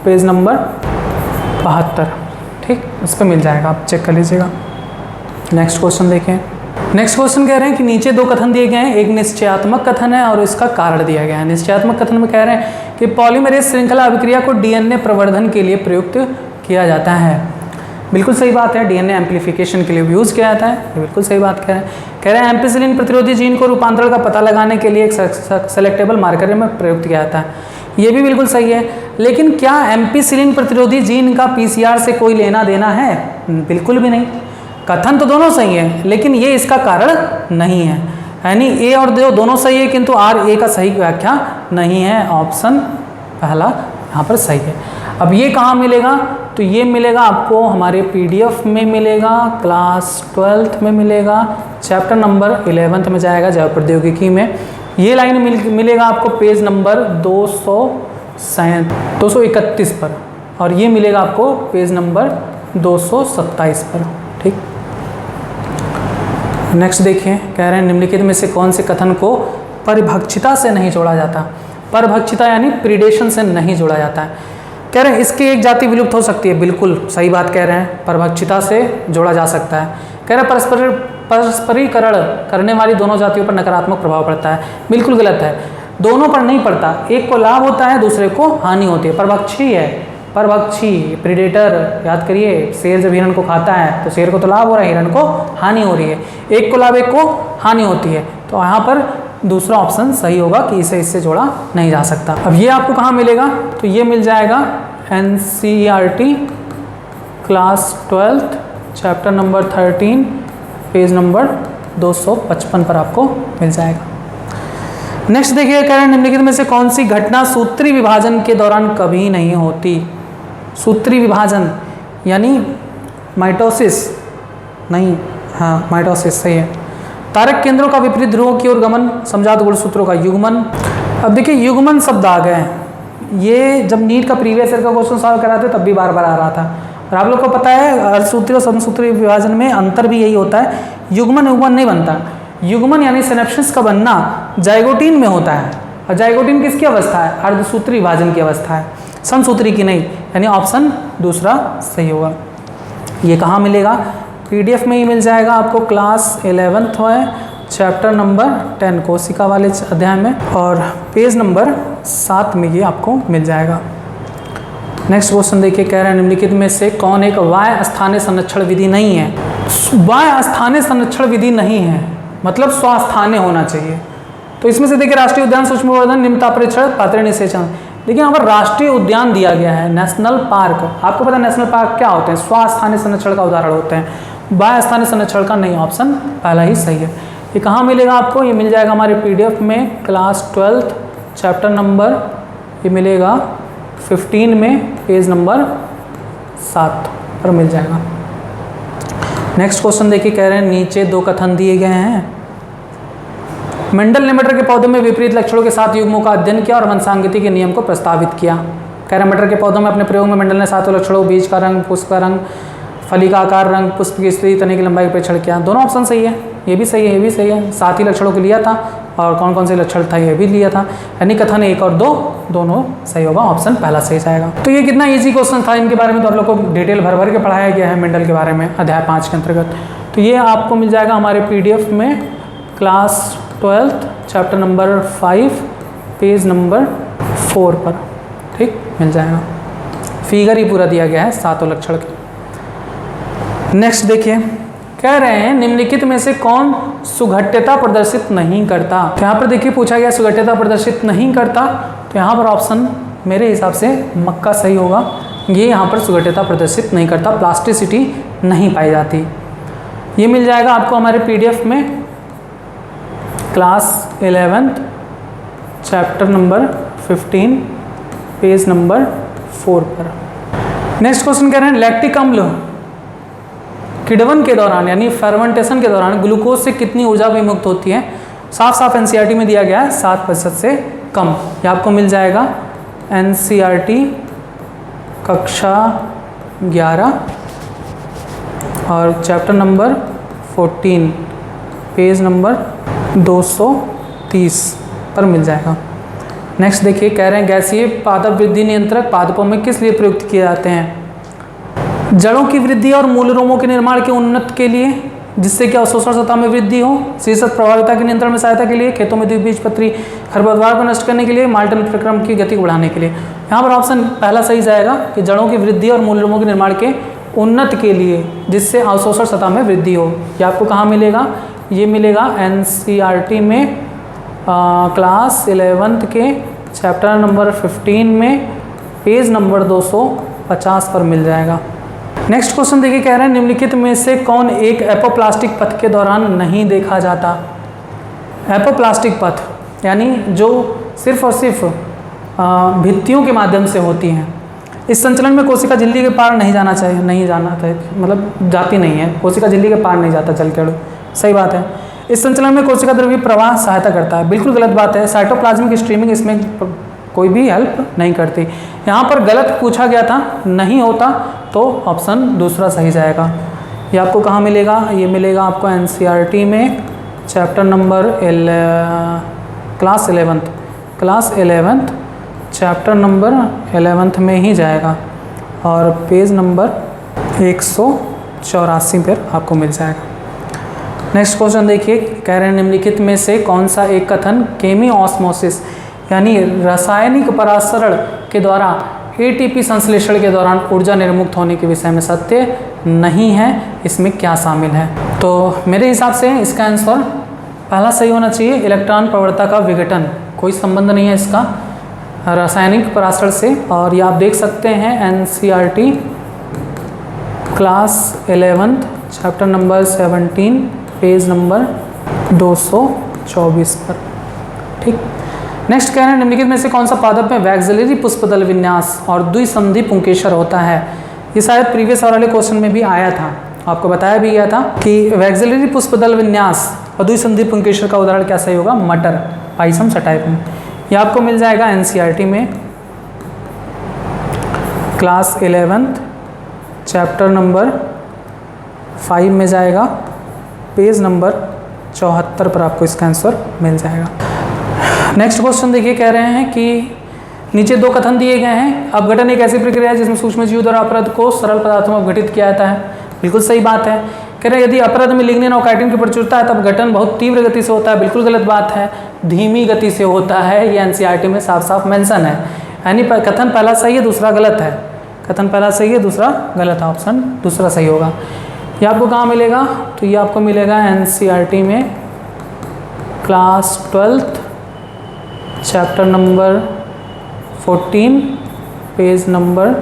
पेज नंबर 72। ठीक, उस पर मिल जाएगा, आप चेक कर लीजिएगा। नेक्स्ट क्वेश्चन देखें। नेक्स्ट क्वेश्चन कह रहे हैं कि नीचे दो कथन दिए गए हैं, एक निश्चयात्मक कथन है और इसका कारण दिया गया है। निश्चयात्मक कथन में कह रहे हैं कि पॉलीमरेज श्रृंखला अभिक्रिया को डीएनए प्रवर्धन के लिए प्रयुक्त किया जाता है। बिल्कुल सही बात है, डीएनए एम्प्लीफिकेशन के लिए यूज़ किया जाता है, ये बिल्कुल सही बात कह रहे हैं। कह रहे हैं एम्पिसिलिन प्रतिरोधी जीन को रूपांतरण का पता लगाने के लिए एक सेलेक्टेबल मार्कर में प्रयुक्त किया जाता है, ये भी बिल्कुल सही है। लेकिन क्या एम्पिसिलिन प्रतिरोधी जीन का पीसीआर से कोई लेना देना है? बिल्कुल भी नहीं। कथन तो दोनों सही है लेकिन ये इसका कारण नहीं है, यानी ए और दोनों सही है किंतु आर ए का सही व्याख्या नहीं है। ऑप्शन पहला यहाँ पर सही है। अब ये कहाँ मिलेगा? तो ये मिलेगा आपको हमारे पीडीएफ में मिलेगा, क्लास 12th में मिलेगा, चैप्टर नंबर 11th में जाएगा जैव प्रौद्योगिकी में। ये लाइन मिलेगा आपको पेज नंबर 231 पर और ये मिलेगा आपको पेज नंबर 227 पर। ठीक, नेक्स्ट देखिए, कह रहे हैं निम्नलिखित में से कौन से कथन को परिभक्षिता से नहीं जोड़ा जाता? परिभक्षिता यानी प्रीडेशन से नहीं जोड़ा जाता है। कह रहे हैं इसकी एक जाति विलुप्त हो सकती है, बिल्कुल सही बात कह रहे हैं, परभक्षिता से जोड़ा जा सकता है। कह रहे हैं परस्परीकरण करने वाली दोनों जातियों पर नकारात्मक प्रभाव पड़ता है, बिल्कुल गलत है, दोनों पर नहीं पड़ता, एक को लाभ होता है दूसरे को हानि होती है। परभक्षी है, परभक्षी प्रीडेटर, याद करिए, शेर जब हिरण को खाता है तो शेर को तो लाभ हो रहा है, हिरण को हानि हो रही है, एक को लाभ एक को हानि होती है। तो यहाँ पर दूसरा ऑप्शन सही होगा कि इसे इससे जोड़ा नहीं जा सकता। अब ये आपको कहाँ मिलेगा, तो ये मिल जाएगा NCERT class 12th chapter number 13 page number 255 पर आपको मिल जाएगा। नेक्स्ट देखिए, कह रहे हैं निम्नलिखित में से कौन सी घटना सूत्री विभाजन के दौरान कभी नहीं होती। सूत्री विभाजन यानी माइटोसिस नहीं, हाँ माइटोसिस सही है। तारक केंद्रों का विपरीत ध्रुवों की ओर गमन, समजात गुणसूत्रों का युग्मन। अब देखिए युग्मन शब्द आ गए हैं, ये जब नीट का प्रीवियस ईयर का क्वेश्चन सॉल्व करा थे तब भी बार बार आ रहा था, और आप लोग को पता है अर्धसूत्री और समसूत्री विभाजन में अंतर भी यही होता है, युग्मन युग्मन नहीं बनता। युग्मन यानी सिनेप्सिस का बनना जाइगोटीन में होता है, और जाइगोटीन किसकी अवस्था है, अर्धसूत्री विभाजन की अवस्था है, समसूत्री की नहीं, यानी ऑप्शन दूसरा सही होगा। ये कहाँ मिलेगा, PDF में ही मिल जाएगा आपको, क्लास 11th है चैप्टर नंबर 10 कोशिका वाले अध्याय में, और पेज नंबर 7 में ये आपको मिल जाएगा। नेक्स्ट क्वेश्चन देखिए, कह रहे हैं निम्नलिखित में से कौन एक वाय स्थानीय संरक्षण विधि नहीं है। वाय स्थानीय संरक्षण विधि नहीं है मतलब स्वास्थानीय होना चाहिए। तो इसमें से देखिए राष्ट्रीय उद्यान, सूक्ष्म प्रवर्धन, निम्नता परीक्षण, पात्र निषेचन। देखिए यहाँ पर राष्ट्रीय उद्यान दिया गया है, नेशनल पार्क, आपको पता है नेशनल पार्क क्या होते हैं, स्वास्थानीय संरक्षण का उदाहरण होते हैं, वाय स्थानीय संरक्षण का नहीं, ऑप्शन पहला ही सही है। ये कहाँ मिलेगा आपको, ये मिल जाएगा हमारे PDF में क्लास 12th चैप्टर नंबर, ये मिलेगा 15 में पेज नंबर 7 पर मिल जाएगा। नेक्स्ट क्वेश्चन देखिए, कह रहे हैं नीचे दो कथन दिए गए हैं। मेंडल ने मटर के पौधों में विपरीत लक्षणों के साथ युग्मों का अध्ययन किया और वंशांगति के नियम को प्रस्तावित किया। कह रहे हैं मटर के पौधों में अपने प्रयोग में मेंडल ने 7 लक्षणों, बीज का रंग, पुष्प का रंग, फली का आकार, रंग, पुष्प की स्थिति, तने की लंबाई का परीक्षण किया। दोनों ऑप्शन सही है, ये भी सही है, ये भी सही है, 7 ही लक्षणों को लिया था, और कौन कौन से लक्षण था ये भी लिया था, यानी कथन 1 और 2 दोनों सही होगा, ऑप्शन पहला सही जाएगा। तो ये कितना इजी क्वेश्चन था, इनके बारे में तो आप लोग को डिटेल भर भर के पढ़ाया गया है मेंडल के बारे में अध्याय 5 के अंतर्गत। तो ये आपको मिल जाएगा हमारे PDF में class 12th chapter number 5 page number 4 पर, ठीक मिल जाएगा, फिगर ही पूरा दिया गया है 7 लक्षण के। नेक्स्ट देखिए, कह रहे हैं निम्नलिखित में से कौन सुघट्यता प्रदर्शित नहीं करता। तो यहाँ पर देखिए पूछा गया सुघट्यता प्रदर्शित नहीं करता, तो यहाँ पर ऑप्शन मेरे हिसाब से मक्का सही होगा। ये यहाँ पर सुघट्यता प्रदर्शित नहीं करता, प्लास्टिसिटी नहीं पाई जाती। ये मिल जाएगा आपको हमारे PDF में class 11th chapter number 15 page number 4 पर। नेक्स्ट क्वेश्चन कह रहे हैं लैक्टिक अम्ल किण्वन के दौरान यानी फर्मेंटेशन के दौरान ग्लूकोज से कितनी ऊर्जा विमुक्त होती है। साफ साफ NCERT में दिया गया है 7% से कम। ये आपको मिल जाएगा NCERT कक्षा 11 और चैप्टर नंबर 14 पेज नंबर 230 पर मिल जाएगा। नेक्स्ट देखिए, कह रहे हैं गैसीय पादप वृद्धि नियंत्रक पादपों में किस लिए प्रयुक्त किए जाते हैं। जड़ों की वृद्धि और मूल रोमों के निर्माण के उन्नत के लिए, जिससे कि अवशोषण सतह में वृद्धि हो, शीर्षक प्रभाविता के नियंत्रण में सहायता के लिए, खेतों में द्विबीजपत्री खरपतवार को नष्ट करने के लिए, माल्टन प्रक्रम की गति को बढ़ाने के लिए। यहाँ पर ऑप्शन पहला सही जाएगा कि जड़ों की वृद्धि और मूल रोमों के निर्माण के उन्नत के लिए, जिससे अवशोषण सतह में वृद्धि हो। ये आपको कहाँ मिलेगा, ये मिलेगा NCERT में क्लास 11th के चैप्टर नंबर 15 में पेज नंबर 250 पर मिल जाएगा। नेक्स्ट क्वेश्चन देखिए, कह रहे हैं निम्नलिखित में से कौन एक एपोप्लास्टिक पथ के दौरान नहीं देखा जाता। एपोप्लास्टिक पथ यानी जो सिर्फ और सिर्फ भित्तियों के माध्यम से होती हैं। इस संचलन में कोशिका झिल्ली के पार नहीं जाना चाहिए, नहीं जाना चाहिए, मतलब जाती नहीं है, कोशिका झिल्ली के पार नहीं जाता जल के अणु, सही बात है। इस संचलन में कोशिका द्रव्य प्रवाह सहायता करता है, बिल्कुल गलत बात है। साइटोप्लाज्मिक स्ट्रीमिंग इसमें कोई भी हेल्प नहीं करती। यहाँ पर गलत पूछा गया था, नहीं होता, तो ऑप्शन दूसरा सही जाएगा। ये आपको कहाँ मिलेगा, ये मिलेगा आपको NCERT में chapter number class 11th chapter number 11 में ही जाएगा और पेज नंबर 184 पर आपको मिल जाएगा। नेक्स्ट क्वेश्चन देखिए, कह रहे हैं निम्नलिखित में से कौन सा एक कथन केमियोस्मोसिस यानी रासायनिक परासरण के द्वारा एटीपी संश्लेषण के दौरान ऊर्जा निर्मुक्त होने के विषय में सत्य नहीं है, इसमें क्या शामिल है? तो मेरे हिसाब से इसका आंसर पहला सही होना चाहिए, इलेक्ट्रॉन प्रवणता का विघटन। कोई संबंध नहीं है इसका रासायनिक परासरण से। और ये आप देख सकते हैं NCERT class 11 chapter number 17 page number 224 पर। ठीक, नेक्स्ट कह रहे हैं निम्नलिखित में से कौन सा पादप में वैक्सिलरी पुष्पदल विन्यास और द्विसंधि पुंकेसर होता है? ये शायद प्रीवियस वाले क्वेश्चन में भी आया था, आपको बताया भी गया था कि वैक्सिलरी पुष्पदल विन्यास और द्विसंधि पुंकेसर का उदाहरण क्या सही होगा? मटर, पाइसम सटाइपम। ये आपको मिल जाएगा एनसीईआरटी में क्लास 11 चैप्टर नंबर 5 में जाएगा, पेज नंबर 74 पर आपको इसका आंसर मिल जाएगा। नेक्स्ट क्वेश्चन देखिए, कह रहे हैं कि नीचे दो कथन दिए गए हैं, अपघटन एक ऐसी प्रक्रिया है जिसमें सूक्ष्मजीव द्वारा अपरद को सरल पदार्थों में अपघटित किया जाता है। बिल्कुल सही बात है। कह रहे हैं यदि अपरद में लिग्निन और काइटिन की प्रचुरता है तब घटन बहुत तीव्र गति से होता है। बिल्कुल गलत बात है, धीमी गति से होता है। ये एनसीईआरटी में साफ साफ मेंशन है, यानी कथन पहला सही है दूसरा गलत है। कथन पहला सही है दूसरा गलत है, ऑप्शन दूसरा सही होगा। ये आपको कहाँ मिलेगा? तो ये आपको मिलेगा एनसीईआरटी में class 12 chapter number 14 page number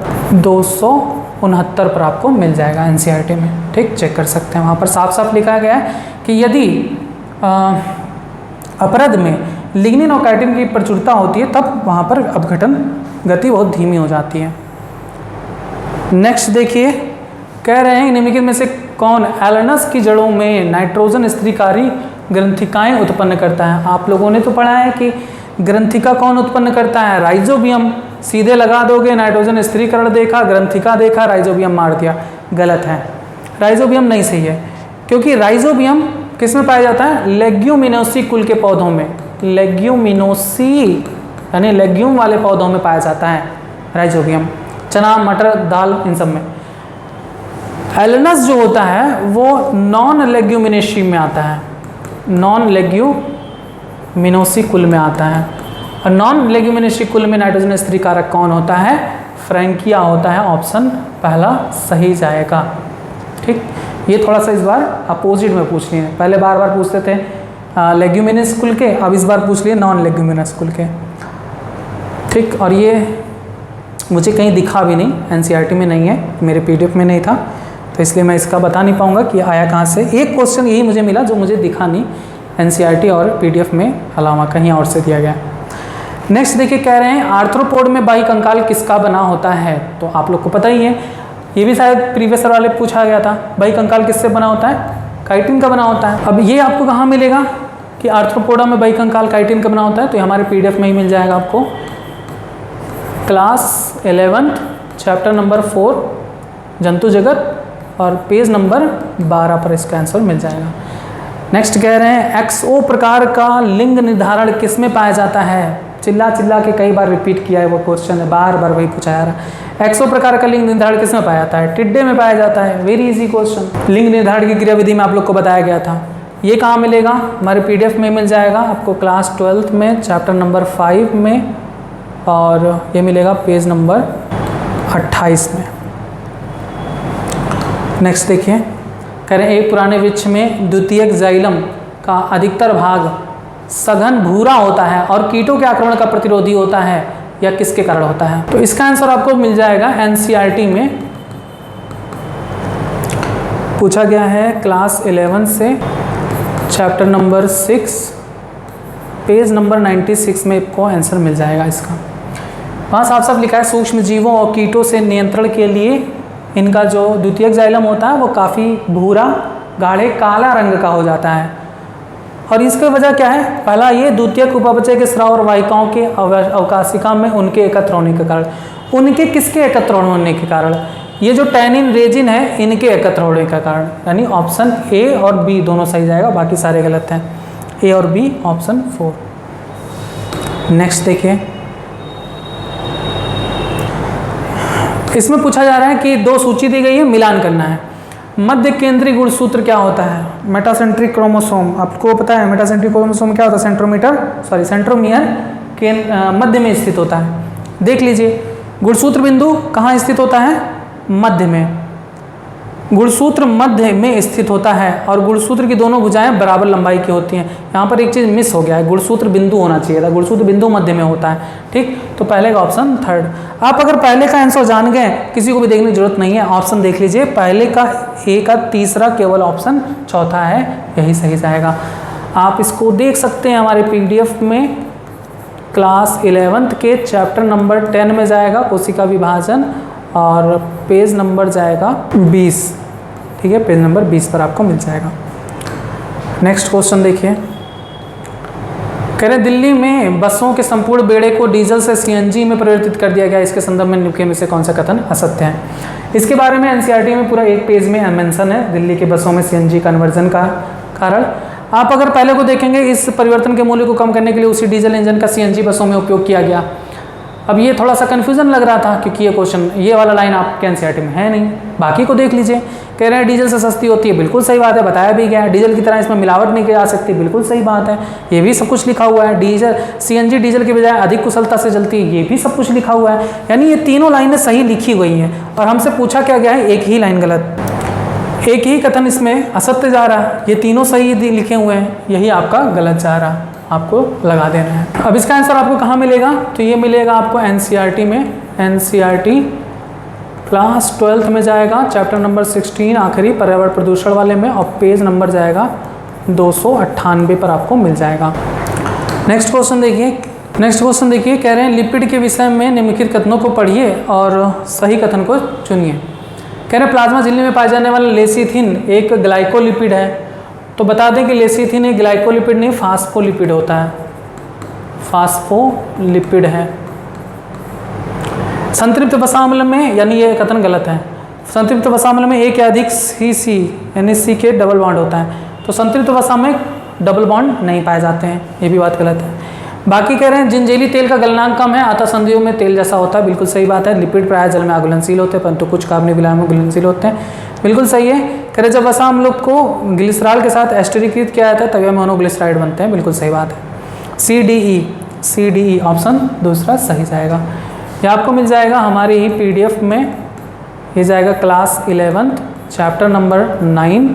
269 पर आपको मिल जाएगा एनसीईआरटी में। ठीक, चेक कर सकते हैं, वहाँ पर साफ साफ लिखा गया है कि यदि अपरद में लिग्निन और काइटिन की प्रचुरता होती है तब वहाँ पर अपघटन गति बहुत धीमी हो जाती है। नेक्स्ट देखिए, कह रहे हैं निम्नलिखित में से कौन एलनस की जड़ों में नाइट्रोजन स्त्रीकारी ग्रंथिकाएं उत्पन्न करता है? आप लोगों ने तो पढ़ा है कि ग्रंथिका कौन उत्पन्न करता है? राइजोबियम। सीधे लगा दोगे, नाइट्रोजन स्त्रीकरण देखा, ग्रंथिका देखा, राइजोबियम मार दिया। गलत है, राइजोबियम नहीं सही है, क्योंकि राइजोबियम किस में पाया जाता है? लेग्यूमिनोसी कुल के पौधों में। लेग्यूमिनोसी यानी लेग्यूम वाले पौधों में पाया जाता है राइजोबियम, चना, मटर, दाल, इन सब में। एलनस जो होता है वो नॉन लेग्यूमिनेसी में आता है, नॉन लेग्यूमिनोसी कुल में आता है। और नॉन लेग्यूमिनेसी कुल में नाइट्रोजन स्त्रीकारक कौन होता है? फ्रैंकिया होता है। ऑप्शन पहला सही जाएगा। ठीक, ये थोड़ा सा इस बार अपोजिट में पूछ लिए, पहले बार बार पूछते थे लेग्यूमिनस कुल के, अब इस बार पूछ लिए नॉन लेग्यूमिनस कुल के। ठीक, और ये मुझे कहीं दिखा भी नहीं, एनसीईआरटी में नहीं है, मेरे पीडीएफ में नहीं था, तो इसलिए मैं इसका बता नहीं पाऊंगा कि आया कहाँ से। एक क्वेश्चन यही मुझे मिला जो मुझे दिखा नहीं एनसीईआरटी और पीडीएफ में, अलावा कहीं और से दिया गया। नेक्स्ट देखिए, कह रहे हैं आर्थ्रोपोड में बाह्य कंकाल किसका बना होता है? तो आप लोग को पता ही है, ये भी शायद प्रीवियस वाले पूछा गया था, बाह्य कंकाल किससे बना होता है? काइटिन का बना होता है। अब ये आपको कहाँ मिलेगा कि आर्थ्रोपोडा में बाह्य कंकाल काइटिन का बना होता है? तो हमारे पीडीएफ में ही मिल जाएगा आपको, क्लास 11 चैप्टर नंबर 4 जंतु जगत और पेज नंबर 12 पर इसका आंसर मिल जाएगा। नेक्स्ट कह रहे हैं एक्सओ प्रकार का लिंग निर्धारण किस में पाया जाता है? चिल्ला चिल्ला के कई बार रिपीट किया है वो क्वेश्चन है, बार बार वही पूछा जा रहा है। एक्सओ प्रकार का लिंग निर्धारण किस में पाया जाता है? टिड्डे में पाया जाता है। Very easy question. लिंग निर्धारण की क्रियाविधि में आप लोग को बताया गया था। ये कहाँ मिलेगा? हमारे पीडीएफ में मिल जाएगा आपको क्लास 12 में चैप्टर नंबर 5 में, और ये मिलेगा पेज नंबर 28 में। नेक्स्ट देखिए, कह रहे हैं एक पुराने वृक्ष में द्वितीयक जाइलम का अधिकतर भाग सघन भूरा होता है और कीटों के आक्रमण का प्रतिरोधी होता है, या किसके कारण होता है? तो इसका आंसर आपको मिल जाएगा एनसीईआरटी में पूछा गया है क्लास 11 से चैप्टर नंबर 6 पेज नंबर 96 में आपको आंसर मिल जाएगा इसका। वहाँ साफ साफ लिखा है सूक्ष्म जीवों और कीटों से नियंत्रण के लिए इनका जो द्वितीयक जाइलम होता है वो काफ़ी भूरा गाढ़े काला रंग का हो जाता है। और इसकी वजह क्या है? पहला ये द्वितीयक उपापचय के स्राव और वाहिकाओं के अवकाशिका में उनके एकत्र होने के कारण। उनके किसके एकत्र होने के कारण? ये जो टैनिन रेजिन है इनके एकत्र होने का कारण, यानी ऑप्शन ए और बी दोनों सही जाएगा, बाकी सारे गलत हैं। ए और बी ऑप्शन 4। नेक्स्ट देखिए, इसमें पूछा जा रहा है कि दो सूची दी गई है, मिलान करना है। मध्य केंद्रीय गुणसूत्र क्या होता है? मेटासेंट्रिक क्रोमोसोम, आपको पता है मेटासेंट्रिक क्रोमोसोम क्या होता है? सेंट्रोमियर के मध्य में स्थित होता है। देख लीजिए गुणसूत्र बिंदु कहाँ स्थित होता है? मध्य में। गुणसूत्र मध्य में स्थित होता है और गुणसूत्र की दोनों भुजाएं बराबर लंबाई की होती हैं। यहाँ पर एक चीज़ मिस हो गया है, गुणसूत्र बिंदु होना चाहिए था, गुणसूत्र बिंदु मध्य में होता है। ठीक, तो पहले का ऑप्शन थर्ड। आप अगर पहले का आंसर जान गए, किसी को भी देखने की जरूरत नहीं है, ऑप्शन देख लीजिए, पहले का ए का तीसरा केवल ऑप्शन चौथा है, यही सही जाएगा। आप इसको देख सकते हैं हमारे PDF में, क्लास 11th के चैप्टर नंबर 10 में जाएगा कोशिका विभाजन, और पेज नंबर जाएगा 20। ठीक है, पेज नंबर 20 पर आपको मिल जाएगा। नेक्स्ट क्वेश्चन देखिए, कह रहे दिल्ली में बसों के संपूर्ण बेड़े को डीजल से CNG में परिवर्तित कर दिया गया, इसके संदर्भ में निम्न में से कौन सा कथन असत्य है? इसके बारे में NCERT में पूरा एक पेज में मेंशन है, दिल्ली के बसों में CNG कन्वर्जन का कारण। आप अगर पहले को देखेंगे, इस परिवर्तन के मूल्य को कम करने के लिए उसी डीजल इंजन का CNG बसों में उपयोग किया गया। अब ये थोड़ा सा कन्फ्यूजन लग रहा था क्योंकि ये क्वेश्चन, ये वाला लाइन आपके NCERT में है नहीं, बाकी को देख लीजिए। कह रहे हैं डीजल से सस्ती होती है, बिल्कुल सही बात है, बताया भी गया है। डीजल की तरह इसमें मिलावट नहीं की जा सकती, बिल्कुल सही बात है, ये भी सब कुछ लिखा हुआ है। डीजल CNG डीजल के बजाय अधिक कुशलता से चलती है, ये भी सब कुछ लिखा हुआ है। यानी ये तीनों लाइनें सही लिखी हुई हैं और हमसे पूछा क्या गया है? एक ही लाइन गलत, एक ही कथन इसमें असत्य जा रहा है। ये तीनों सही लिखे हुए हैं, यही आपका गलत जा रहा है, आपको लगा देना है। अब इसका आंसर आपको कहाँ मिलेगा? तो ये मिलेगा आपको NCERT में, NCERT क्लास 12th में जाएगा, चैप्टर नंबर 16 आखिरी पर्यावरण प्रदूषण वाले में, और पेज नंबर जाएगा 298 पर आपको मिल जाएगा। नेक्स्ट क्वेश्चन देखिए, कह रहे हैं लिपिड के विषय में निम्नलिखित कथनों को पढ़िए और सही कथन को चुनिए। कह रहे प्लाज्मा झिल्ली में पाए जाने वाला लेसिथिन एक ग्लाइकोलिपिड है, तो बता दें कि लेसिथिन एक ग्लाइकोलिपिड नहीं, फास्फोलिपिड होता है, फास्फोलिपिड है। संतृप्त वसाम्ल में, यानी ये कथन गलत है, संतृप्त वसाम्ल में एक या अधिक CC यानी C के डबल बॉन्ड होता है, तो संतृप्त वसा में डबल बॉन्ड नहीं पाए जाते हैं, ये भी बात गलत है। बाकी कह रहे हैं जिंजेली तेल का गलनांक कम है, अतः संधियों में तेल जैसा होता है, बिल्कुल सही बात है। लिपिड प्रायः जल में अघुलनशील होते हैं, परंतु कुछ कार्बनिक विलायक में घुलनशील होते हैं, बिल्कुल सही है। कह रहे जब वसा अम्लों को ग्लिसरॉल के साथ एस्टरीकृत किया जाता है तभी मोनोग्लिसराइड बनते हैं, बिल्कुल सही बात है। CDE ऑप्शन दूसरा सही जाएगा। ये आपको मिल जाएगा हमारी ही PDF में, ये जाएगा class 11th chapter number 9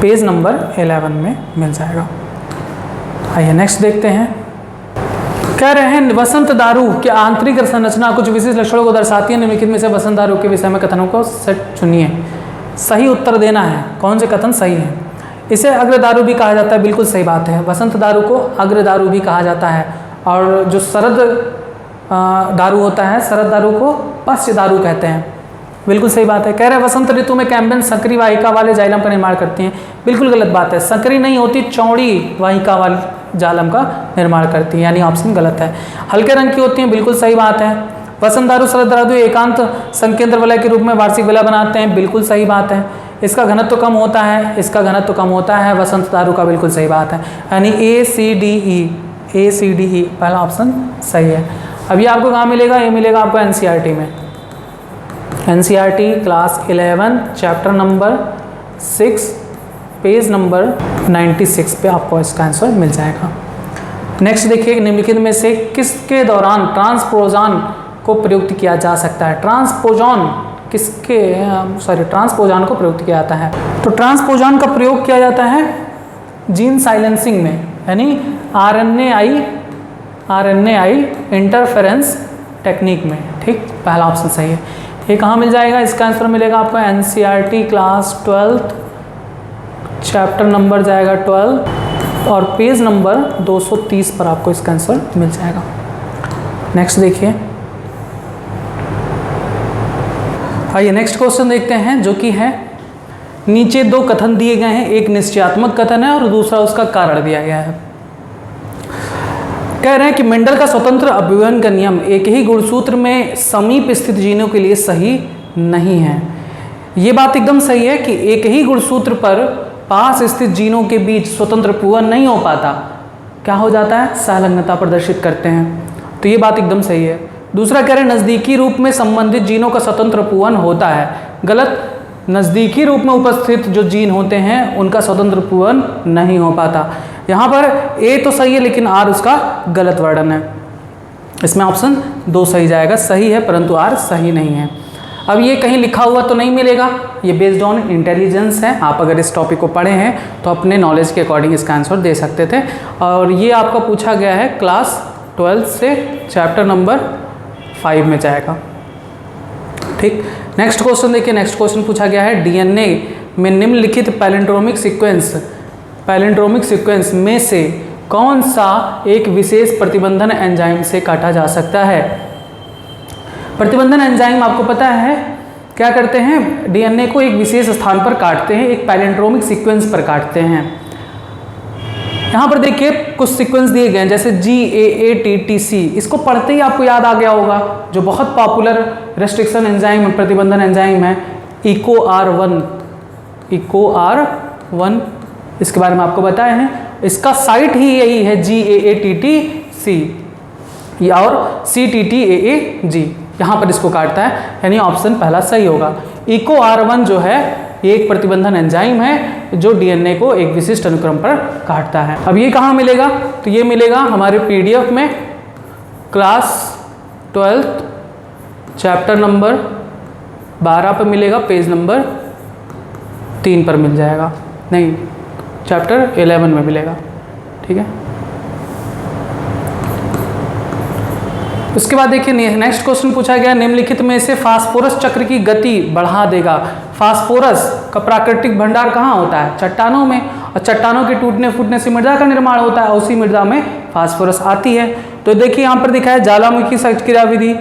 page number 11 में मिल जाएगा। आइए नेक्स्ट देखते हैं। कह रहे हैं वसंत दारू की आंतरिक संरचना कुछ विशिष्ट लक्षणों को दर्शाती है, निम्नलिखित में से वसंत दारू के विषय में कथनों को सेट चुनिए। सही उत्तर देना है, कौन से कथन सही है। इसे अग्र दारू भी कहा जाता है, बिल्कुल सही बात है, वसंत दारू को अग्र दारू भी कहा जाता है, और जो शरद दारू होता है, शरद दारू को पश्च दारू कहते हैं, बिल्कुल सही बात है। कह रहे हैं वसंत ऋतु में कैम्बियम संकरी वाहिका वाले जाइलम का निर्माण करती हैं, बिल्कुल गलत बात है, संकरी नहीं होती, चौड़ी वाहिका वाले जालम का निर्माण करती है, यानी ऑप्शन गलत है। हल्के रंग की होती हैं, बिल्कुल सही बात है। वसंत दारू शरद दारू एकांत संकेंद्र वलय के रूप में वार्षिक विलय बनाते हैं, बिल्कुल सही बात है। इसका घनत्व कम होता है, इसका घनत्व कम होता है वसंत दारू का, बिल्कुल सही बात है, यानी ACDE पहला ऑप्शन सही है। अभी आपको कहाँ मिलेगा? ये मिलेगा आपको NCERT में, NCERT class 11 chapter number 6 page number 96 पे आपको इसका आंसर मिल जाएगा। नेक्स्ट देखिए, निम्नलिखित में से किसके दौरान ट्रांसपोज़ान को प्रयुक्त किया जा सकता है? ट्रांसपोज़ान ट्रांसपोज़ान को प्रयुक्त किया जाता है, तो ट्रांसपोज़ान का प्रयोग किया जाता है जीन साइलेंसिंग में, यानी RNAi इंटरफेरेंस टेक्निक में। ठीक, पहला ऑप्शन सही है। ये कहाँ मिल जाएगा? इसका आंसर मिलेगा आपको NCERT क्लास 12 चैप्टर नंबर जाएगा 12 और पेज नंबर 230 पर आपको इसका आंसर मिल जाएगा। नेक्स्ट देखिए, आइए नेक्स्ट क्वेश्चन देखते हैं, जो कि है नीचे दो कथन दिए गए हैं, एक निश्चयात्मक कथन है और दूसरा उसका कारण दिया गया है। कह रहे हैं कि मेंडल का स्वतंत्र अभिवहन का नियम एक ही गुणसूत्र में समीप स्थित जीनों के लिए सही नहीं है। ये बात एकदम सही है कि एक ही गुणसूत्र पर पास स्थित जीनों के बीच स्वतंत्र अपव्यवन नहीं हो पाता, क्या हो जाता है? सहलग्नता प्रदर्शित करते हैं, तो ये बात एकदम सही है। दूसरा कह रहे हैं नज़दीकी रूप में संबंधित जीनों का स्वतंत्र पूवन होता है। गलत, नज़दीकी रूप में उपस्थित जो जीन होते हैं उनका स्वतंत्र पूवन नहीं हो पाता। यहाँ पर ए तो सही है लेकिन आर उसका गलत वर्णन है। इसमें ऑप्शन 2 सही जाएगा, सही है परंतु आर सही नहीं है। अब ये कहीं लिखा हुआ तो नहीं मिलेगा, ये बेस्ड ऑन इंटेलिजेंस है। आप अगर इस टॉपिक को पढ़े हैं तो अपने नॉलेज के अकॉर्डिंग इसका आंसर दे सकते थे। और ये आपका पूछा गया है क्लास 12 से चैप्टर नंबर 5 में जाएगा। ठीक, नेक्स्ट क्वेश्चन देखिए। नेक्स्ट क्वेश्चन पूछा गया है डीएनए में निम्नलिखित पैलिंड्रोमिक सीक्वेंस में से कौन सा एक विशेष प्रतिबंधन एंजाइम से काटा जा सकता है। प्रतिबंधन एंजाइम आपको पता है क्या करते हैं, डीएनए को एक विशेष स्थान पर काटते हैं, एक पैलिंड्रोमिक सीक्वेंस पर काटते हैं। यहाँ पर देखिए कुछ सीक्वेंस दिए गए हैं जैसे GAATTC, इसको पढ़ते ही आपको याद आ गया होगा, जो बहुत पॉपुलर रेस्ट्रिक्शन एंजाइम प्रतिबंधन एंजाइम है। EcoR1 इसके बारे में आपको बताए हैं। इसका साइट ही यही है GAATTC और CTTAAG, यहाँ पर इसको काटता है, यानी ऑप्शन पहला सही होगा। EcoR1 जो है ये एक प्रतिबंधन एंजाइम है जो डीएनए को एक विशिष्ट अनुक्रम पर काटता है। अब ये कहाँ मिलेगा, तो ये मिलेगा हमारे PDF में क्लास 12 चैप्टर नंबर 12 पर मिलेगा, पेज नंबर 3 पर मिल जाएगा, नहीं चैप्टर 11 में मिलेगा। ठीक है, उसके बाद देखिए नेक्स्ट क्वेश्चन पूछा गया निम्नलिखित में से फास्फोरस चक्र की गति बढ़ा देगा। फास्फोरस का प्राकृतिक भंडार कहाँ होता है, चट्टानों में, और चट्टानों के टूटने फूटने से मृदा का निर्माण होता है, उसी मृदा में फास्फोरस आती है। तो देखिए यहाँ पर दिखा है ज्वालामुखी क्रिया विधि,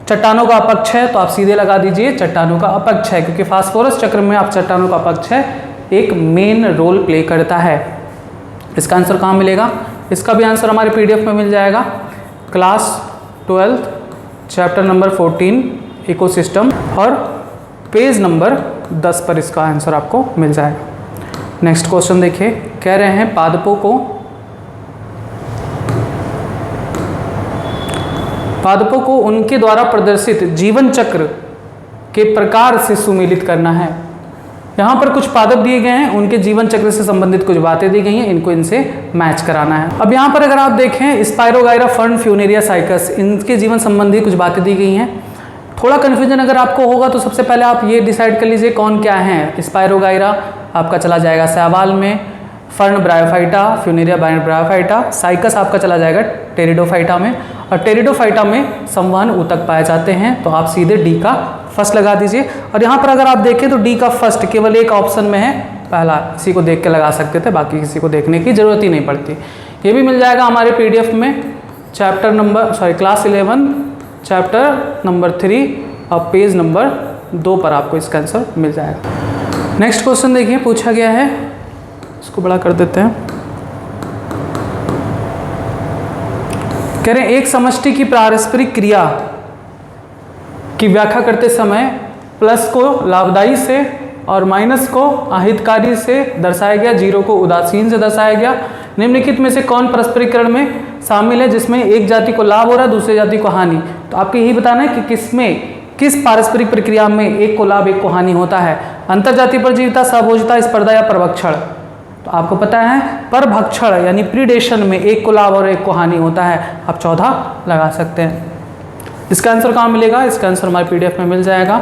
चट्टानों का अपक्ष है, तो आप सीधे लगा दीजिए चट्टानों का अपक्ष है, क्योंकि फास्फोरस चक्र में आप चट्टानों का अपक्ष है एक मेन रोल प्ले करता है। इसका आंसर कहाँ मिलेगा, इसका भी आंसर हमारे PDF में मिल जाएगा क्लास 12 चैप्टर नंबर 14 इकोसिस्टम और पेज नंबर 10 पर इसका आंसर आपको मिल जाएगा। नेक्स्ट क्वेश्चन देखिए, कह रहे हैं पादपों को उनके द्वारा प्रदर्शित जीवन चक्र के प्रकार से सुमेलित करना है। यहाँ पर कुछ पादप दिए गए हैं, उनके जीवन चक्र से संबंधित कुछ बातें दी गई हैं, इनको इनसे मैच कराना है। अब यहाँ पर अगर आप देखें स्पायरोगाइरा फर्न फ्यूनेरिया साइकस, इनके जीवन संबंधी कुछ बातें दी गई हैं। थोड़ा कन्फ्यूजन अगर आपको होगा तो सबसे पहले आप ये डिसाइड कर लीजिए कौन क्या है। स्पायरोगाइरा आपका चला जाएगा शैवाल में, fern bryophyta, Funaria bryophyta, cycas आपका चला जाएगा टेरिडोफाइटा में, और टेरिडोफाइटा में संवहन ऊतक पाए जाते हैं, तो आप सीधे डी का फर्स्ट लगा दीजिए। और यहाँ पर अगर आप देखें तो डी का फर्स्ट केवल एक ऑप्शन में है, पहला, इसी को देख के लगा सकते थे, बाकी किसी को देखने की जरूरत ही नहीं पड़ती। ये भी मिल जाएगा हमारे PDF में chapter number class 11 chapter number 3 और पेज नंबर 2 पर आपको इसका आंसर मिल जाएगा। नेक्स्ट क्वेश्चन देखिए पूछा गया है, इसको बड़ा कर देते हैं। कह रहे हैं एक समष्टि की पारस्परिक क्रिया की व्याख्या करते समय प्लस को लाभदायी से और माइनस को अहितकारी से दर्शाया गया, जीरो को उदासीन से दर्शाया गया। निम्नलिखित में से कौन पारस्परिकरण में शामिल है जिसमें एक जाति को लाभ हो रहा है दूसरी जाति को हानि। तो आपको यही बताना है कि किस पारस्परिक प्रक्रिया में एक को लाभ एक को हानि होता है। अंतरजातीय परजीविता, सहभोजिता, स्पर्धा या परभक्षण। तो आपको पता है परभक्षण यानी प्रीडेशन में एक को लाभ और एक को हानि होता है, आप 14 लगा सकते हैं। इसका आंसर कहाँ मिलेगा, इसका आंसर हमारे PDF में मिल जाएगा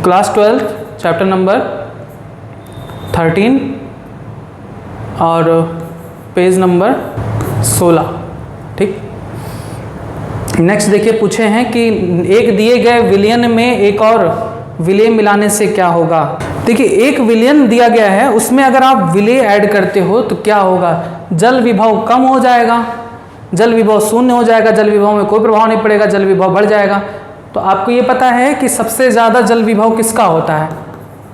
क्लास 12 चैप्टर नंबर 13 और पेज नंबर 16। ठीक, नेक्स्ट देखिए पूछे हैं कि एक दिए गए विलयन में एक और विलेय मिलाने से क्या होगा। देखिए एक विलयन दिया गया है, उसमें अगर आप विलेय ऐड करते हो तो क्या होगा, जल विभव कम हो जाएगा, जल विभव शून्य हो जाएगा, जल विभव में कोई प्रभाव नहीं पड़ेगा, जल विभव बढ़ जाएगा। तो आपको ये पता है कि सबसे ज़्यादा जल विभव किसका होता है,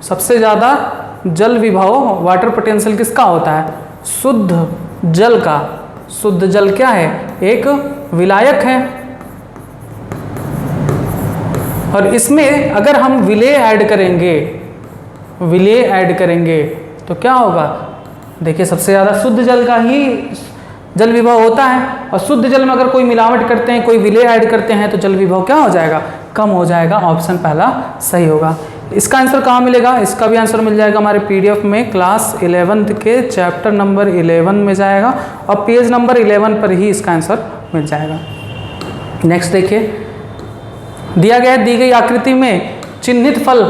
सबसे ज़्यादा जल विभव वाटर पोटेंशियल किसका होता है, शुद्ध जल का। शुद्ध जल क्या है, एक विलायक है। और इसमें अगर हम विलेय ऐड करेंगे तो क्या होगा, देखिए सबसे ज़्यादा शुद्ध जल का ही जल विभव होता है, और शुद्ध जल में अगर कोई मिलावट करते हैं, कोई विलेय ऐड करते हैं, तो जल विभव क्या हो जाएगा, कम हो जाएगा। ऑप्शन पहला सही होगा। इसका आंसर कहाँ मिलेगा, इसका भी आंसर मिल जाएगा हमारे PDF में क्लास 11th के चैप्टर नंबर 11 में जाएगा, और पेज नंबर 11 पर ही इसका आंसर मिल जाएगा। नेक्स्ट देखिए, दिया गया दी गई आकृति में चिन्हित फल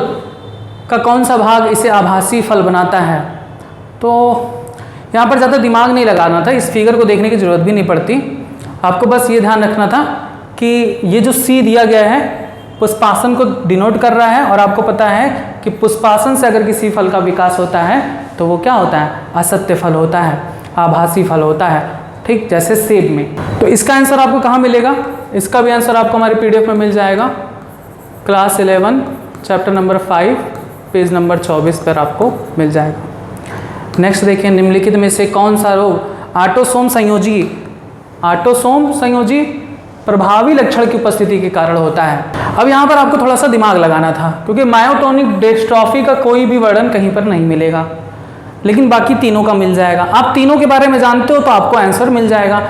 का कौन सा भाग इसे आभासी फल बनाता है। तो यहाँ पर ज़्यादा दिमाग नहीं लगाना था, इस फिगर को देखने की ज़रूरत भी नहीं पड़ती, आपको बस ये ध्यान रखना था कि ये जो C दिया गया है पुष्पासन को डिनोट कर रहा है, और आपको पता है कि पुष्पासन से अगर किसी फल का विकास होता है तो वो क्या होता है, असत्य फल होता है, आभासी फल होता है, ठीक, जैसे सेब में। तो इसका आंसर आपको कहाँ मिलेगा, इसका भी आंसर आपको हमारे PDF में मिल जाएगा class 11 chapter number 5 page number 24 पर आपको मिल जाएगा। नेक्स्ट देखिए, निम्नलिखित में से कौन सा रोग ऑटोसोम संयोजी प्रभावी लक्षण की उपस्थिति के कारण होता है। अब यहाँ पर आपको थोड़ा सा दिमाग लगाना था, क्योंकि मायोटोनिक डिस्ट्रॉफी का कोई भी वर्णन कहीं पर नहीं मिलेगा, लेकिन बाकी तीनों का मिल जाएगा। आप तीनों के बारे में जानते हो तो आपको आंसर मिल जाएगा।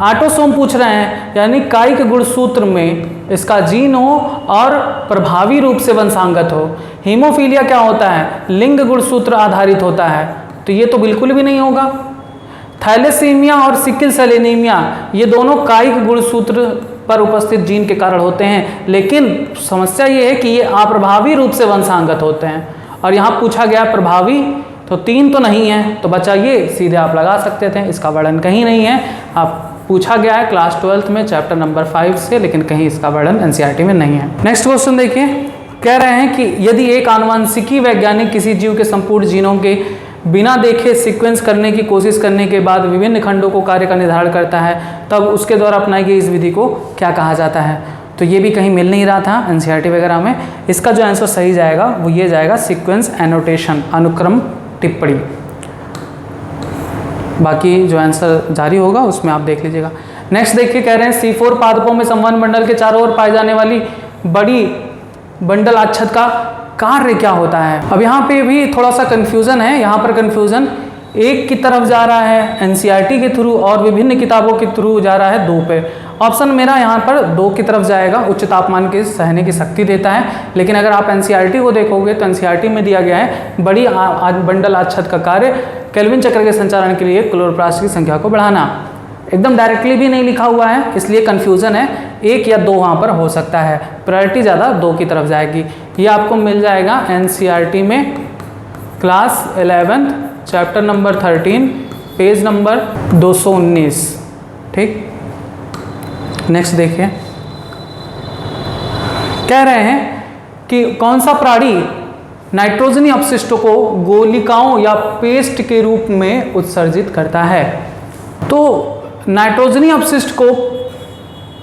ऑटोसोम पूछ रहे हैं, यानी कायिक गुणसूत्र में इसका जीन हो और प्रभावी रूप से वंशांगत हो। हीमोफीलिया क्या होता है, लिंग गुणसूत्र आधारित होता है, तो ये तो बिल्कुल भी नहीं होगा। थैलेसीमिया और सिकल सेल एनीमिया ये दोनों कायिक गुणसूत्र पर उपस्थित जीन के कारण होते हैं, लेकिन समस्या ये है कि ये अप्रभावी रूप से वंशांगत होते हैं। और यहाँ पूछा गया प्रभावी, तो 3 तो नहीं है, तो बचा ये, सीधे आप लगा सकते थे, इसका वर्णन कहीं नहीं है। आप पूछा गया है क्लास 12th में चैप्टर नंबर 5 से, लेकिन कहीं इसका वर्णन NCERT में नहीं है। नेक्स्ट क्वेश्चन देखिए, कह रहे हैं कि यदि एक आनुवंशिकी वैज्ञानिक किसी जीव के संपूर्ण जीनों के बिना देखे सीक्वेंस करने की कोशिश करने के बाद विभिन्न खंडों को कार्य का निर्धारण करता है, तब उसके द्वारा अपनाई गई इस विधि को क्या कहा जाता है। तो ये भी कहीं मिल नहीं रहा था NCERT वगैरह में। इसका जो आंसर सही जाएगा वो ये जाएगा, सीक्वेंस एनोटेशन, अनुक्रम टिप्पणी। बाकी जो आंसर जारी होगा उसमें आप देख लीजिएगा। नेक्स्ट देखिए, कह रहे हैं C4 पादपों में संवहन मंडल के चारों ओर पाई जाने वाली बड़ी बंडल आच्छद का कार्य क्या होता है। अब यहाँ पे भी थोड़ा सा कन्फ्यूज़न है। यहाँ पर कन्फ्यूज़न एक की तरफ जा रहा है NCERT के थ्रू, और विभिन्न किताबों के थ्रू जा रहा है 2 पे। ऑप्शन मेरा यहाँ पर 2 की तरफ जाएगा, उच्च तापमान के सहने की शक्ति देता है। लेकिन अगर आप NCERT को देखोगे तो NCERT में दिया गया है बड़ी बंडल आच्छद का कार्य केल्विन चक्र के संचालन के लिए क्लोरोप्लास्ट की संख्या को बढ़ाना। एकदम डायरेक्टली भी नहीं लिखा हुआ है, इसलिए कन्फ्यूज़न है। 1 या 2 वहाँ पर हो सकता है, प्रायोरिटी ज़्यादा 2 की तरफ जाएगी। ये आपको मिल जाएगा NCERT में class 11 chapter number 13 page number 219, ठीक। नेक्स्ट देखिए, कह रहे हैं कि कौन सा प्राणी नाइट्रोजनी अपशिष्टों को गोलिकाओं या पेस्ट के रूप में उत्सर्जित करता है। तो नाइट्रोजनी अपशिष्ट को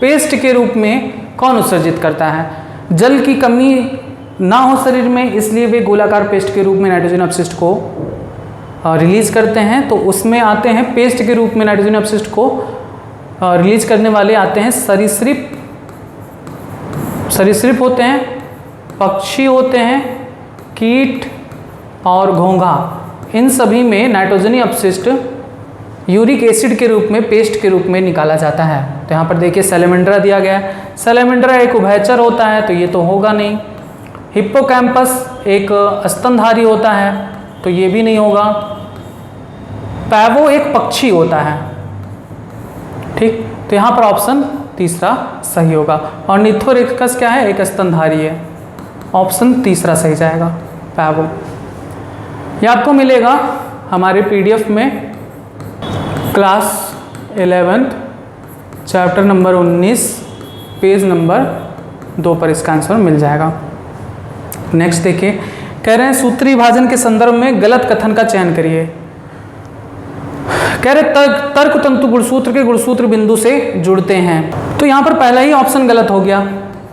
पेस्ट के रूप में कौन उत्सर्जित करता है। जल की कमी ना हो शरीर में, इसलिए वे गोलाकार पेस्ट के रूप में नाइट्रोजन अपशिष्ट को रिलीज करते हैं। तो उसमें आते हैं पेस्ट के रूप में नाइट्रोजन अपशिष्ट को रिलीज करने वाले आते हैं सरीसृप होते हैं, पक्षी होते हैं, कीट और घोंघा। इन सभी में नाइट्रोजनी अपशिष्ट यूरिक एसिड के रूप में, पेस्ट के रूप में निकाला जाता है। तो यहाँ पर देखिए सैलेमेंड्रा दिया गया है। सैलेमेंड्रा एक उभयचर होता है, तो ये तो होगा नहीं। हिप्पोकैम्पस एक स्तनधारी होता है, तो ये भी नहीं होगा। पैवो एक पक्षी होता है, ठीक। तो यहाँ पर ऑप्शन तीसरा सही होगा। और निथोरेक्टस क्या है, एक स्तनधारी है। ऑप्शन तीसरा सही जाएगा, पैवो। ये आपको मिलेगा हमारे PDF में class 11 chapter number 19 page number 2 पर इसका आंसर मिल जाएगा। नेक्स्ट देखिए, कह रहे हैं सूत्री विभाजन के संदर्भ में गलत कथन का चयन करिए। कह रहे तर्क तंतु गुणसूत्र के गुणसूत्र बिंदु से जुड़ते हैं। तो यहाँ पर पहला ही ऑप्शन गलत हो गया।